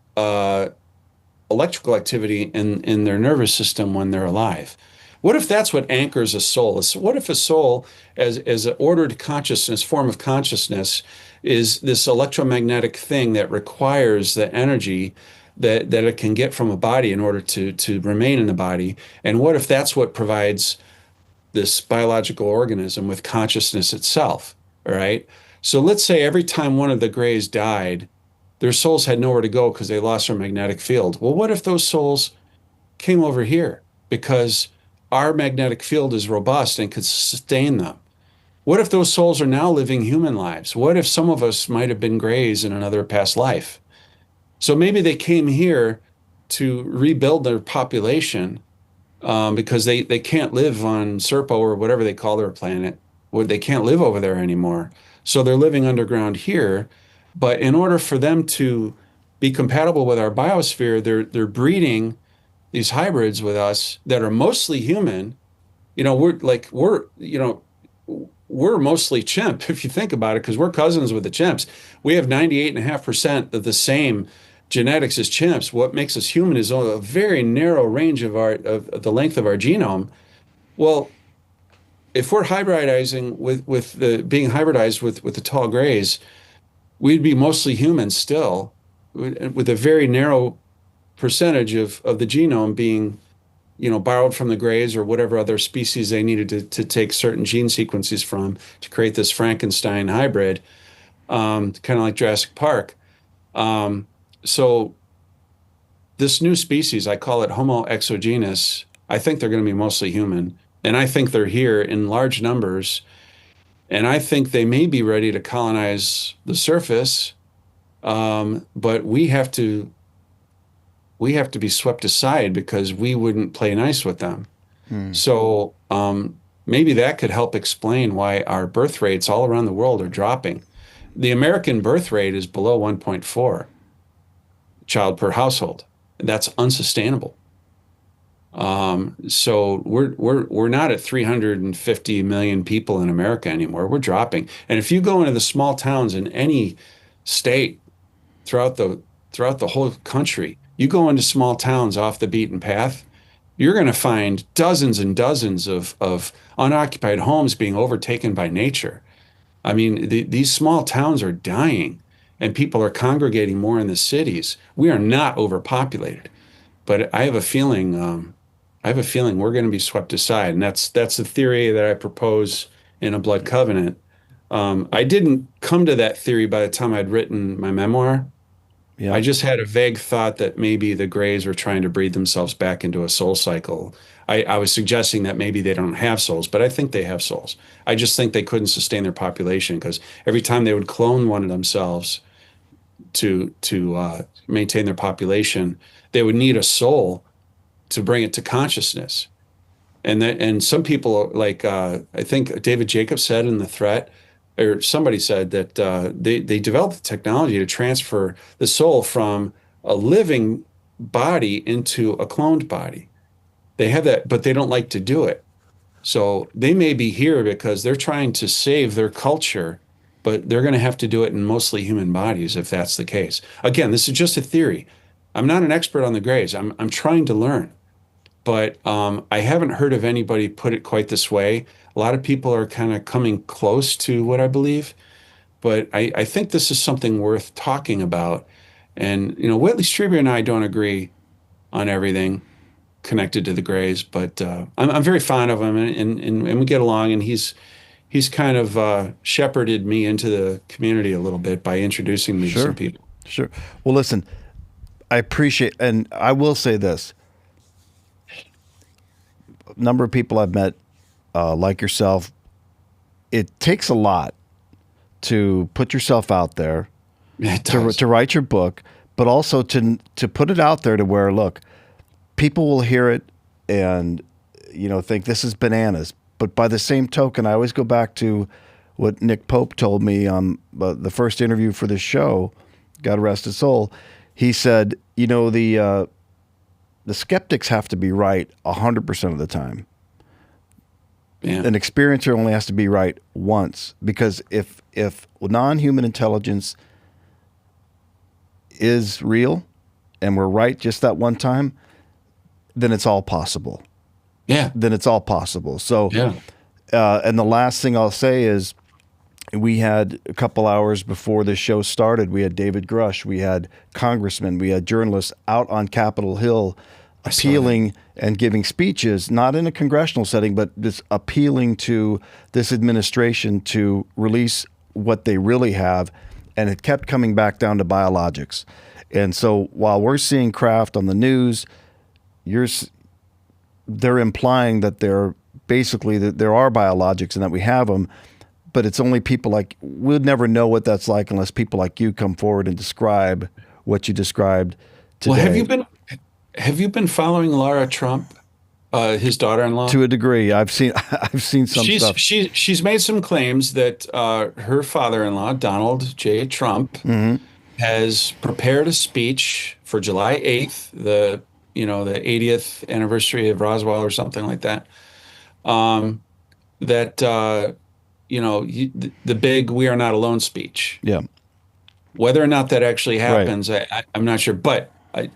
B: electrical activity in their nervous system when they're alive. What if that's what anchors a soul? What if a soul, as an ordered consciousness, form of consciousness, is this electromagnetic thing that requires the energy that it can get from a body in order to remain in the body? And what if that's what provides this biological organism with consciousness itself? All right. So let's say every time one of the Greys died, their souls had nowhere to go because they lost their magnetic field. Well, what if those souls came over here because our magnetic field is robust and could sustain them? What if those souls are now living human lives? What if some of us might have been Greys in another past life? So maybe they came here to rebuild their population, because they can't live on Serpo or whatever they call their planet. They can't live over there anymore. So they're living underground here. But in order for them to be compatible with our biosphere, they're breeding these hybrids with us that are mostly human. We're mostly chimp if you think about it, because we're cousins with the chimps. We have 98.5% of the same genetics as chimps. What makes us human is only a very narrow range of the length of our genome. Well, if we're hybridizing with the being hybridized with the tall grays, we'd be mostly human still, with a very narrow percentage of the genome being, borrowed from the grays or whatever other species they needed to take certain gene sequences from to create this Frankenstein hybrid, kind of like Jurassic Park. So this new species, I call it Homo exogenous. I think they're going to be mostly human, and I think they're here in large numbers, and I think they may be ready to colonize the surface. But we have to be swept aside because we wouldn't play nice with them. So maybe that could help explain why our birth rates all around the world are dropping. The American birth rate is below 1.4 child per household. That's unsustainable. So we're not at 350 million people in America anymore. We're dropping. And if you go into the small towns in any state throughout the whole country, you go into small towns off the beaten path, you're going to find dozens and dozens of unoccupied homes being overtaken by nature. I mean, these small towns are dying, and people are congregating more in the cities. We are not overpopulated, but I have a feeling we're going to be swept aside, and that's the theory that I propose in A Blood Covenant. I didn't come to that theory by the time I'd written my memoir.
A: Yeah.
B: I just had a vague thought that maybe the Greys were trying to breed themselves back into a soul cycle. I was suggesting that maybe they don't have souls, but I think they have souls. I just think they couldn't sustain their population because every time they would clone one of themselves to maintain their population, they would need a soul to bring it to consciousness. And some people, like I think David Jacobs said in The Threat, or somebody said that they developed the technology to transfer the soul from a living body into a cloned body. They have that, but they don't like to do it. So they may be here because they're trying to save their culture, but they're going to have to do it in mostly human bodies if that's the case. Again, this is just a theory. I'm not an expert on the Greys. I'm trying to learn, but I haven't heard of anybody put it quite this way. A lot of people are kind of coming close to what I believe, but I think this is something worth talking about. And Whitley Strieber and I don't agree on everything connected to the Greys, but I'm very fond of him, and we get along. And he's kind of shepherded me into the community a little bit by introducing me to some people.
A: Sure. Well, listen, I appreciate, and I will say this: a number of people I've met, like yourself, it takes a lot to put yourself out there,
B: It does.
A: to write your book, but also to put it out there to where, look, people will hear it and think this is bananas. But by the same token, I always go back to what Nick Pope told me on the first interview for this show, God rest his soul. He said, the skeptics have to be right 100% of the time.
B: Yeah.
A: An experiencer only has to be right once, because if non-human intelligence is real and we're right just that one time, then it's all possible.
B: Yeah.
A: Then it's all possible. So,
B: Yeah.
A: And the last thing I'll say is, we had a couple hours before this show started, we had David Grush, we had congressmen, we had journalists out on Capitol Hill appealing and giving speeches, not in a congressional setting, but just appealing to this administration to release what they really have. And it kept coming back down to biologics. And so while we're seeing craft on the news, they're implying that there are biologics and that we have them, but it's only people like, we'll never know what that's like unless people like you come forward and describe what you described today.
B: Well, have you been following Laura Trump, his daughter-in-law?
A: To a degree, I've seen some stuff.
B: She's made some claims that her father-in-law, Donald J. Trump, has prepared a speech for July 8th, the the 80th anniversary of Roswell or something like that. That the big "We are not alone" speech.
A: Yeah.
B: Whether or not that actually
A: Right.
B: happens, I'm not sure. But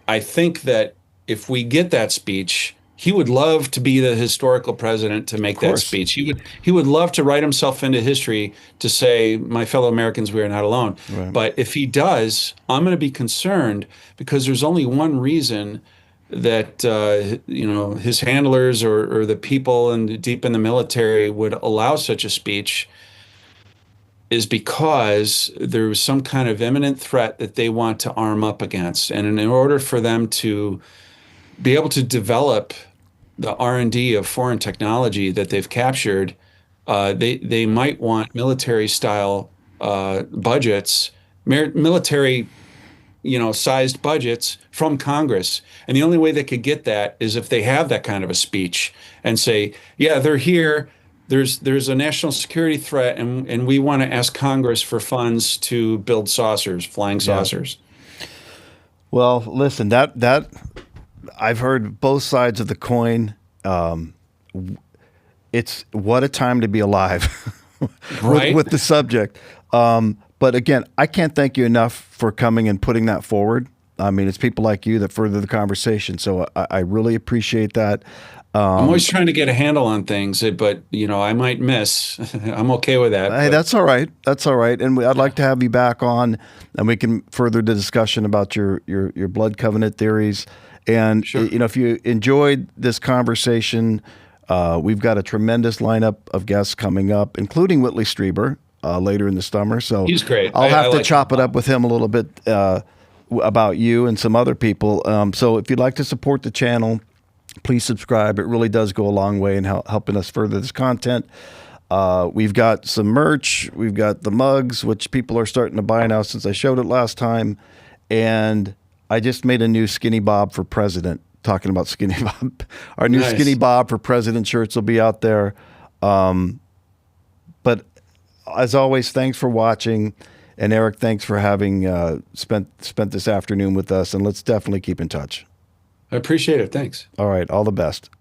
B: I think that if we get that speech, he would love to be the historical president to
A: Of
B: make that
A: course.
B: speech. He would love to write himself into history to say, "My fellow Americans, we are not alone."
A: Right.
B: But if he does, I'm going to be concerned because there's only one reason that his handlers or the people deep in the military would allow such a speech is because there was some kind of imminent threat that they want to arm up against. And in order for them to be able to develop the R&D of foreign technology that they've captured, they might want military style budgets, military sized budgets from Congress. And the only way they could get that is if they have that kind of a speech and say, yeah, they're here. There's a national security threat, and we want to ask Congress for funds to build saucers, flying
A: Yeah.
B: saucers.
A: Well, listen, that I've heard both sides of the coin. It's what a time to be alive
B: Right?
A: with the subject. But again, I can't thank you enough for coming and putting that forward. I mean, it's people like you that further the conversation. So I really appreciate that.
B: I'm always trying to get a handle on things, but I might miss. I'm okay with that.
A: Hey,
B: But
A: that's all right. That's all right. And I'd like to have you back on, and we can further the discussion about your blood covenant theories. And
B: Sure.
A: if you enjoyed this conversation, we've got a tremendous lineup of guests coming up, including Whitley Strieber later in the summer. So
B: He's great.
A: I'll
B: I
A: have to
B: like
A: chop
B: him
A: it
B: a
A: up
B: lot.
A: with him a little bit about you and some other people. So if you'd like to support the channel, please subscribe. It really does go a long way in helping us further this content. We've got some merch. We've got the mugs, which people are starting to buy now since I showed it last time. And I just made a new Skinny Bob for President, talking about Skinny Bob. Our new
B: Nice.
A: Skinny Bob for President shirts will be out there. But as always, thanks for watching. And Erik, thanks for having spent this afternoon with us. And let's definitely keep in touch.
B: I appreciate it. Thanks.
A: All right. All the best.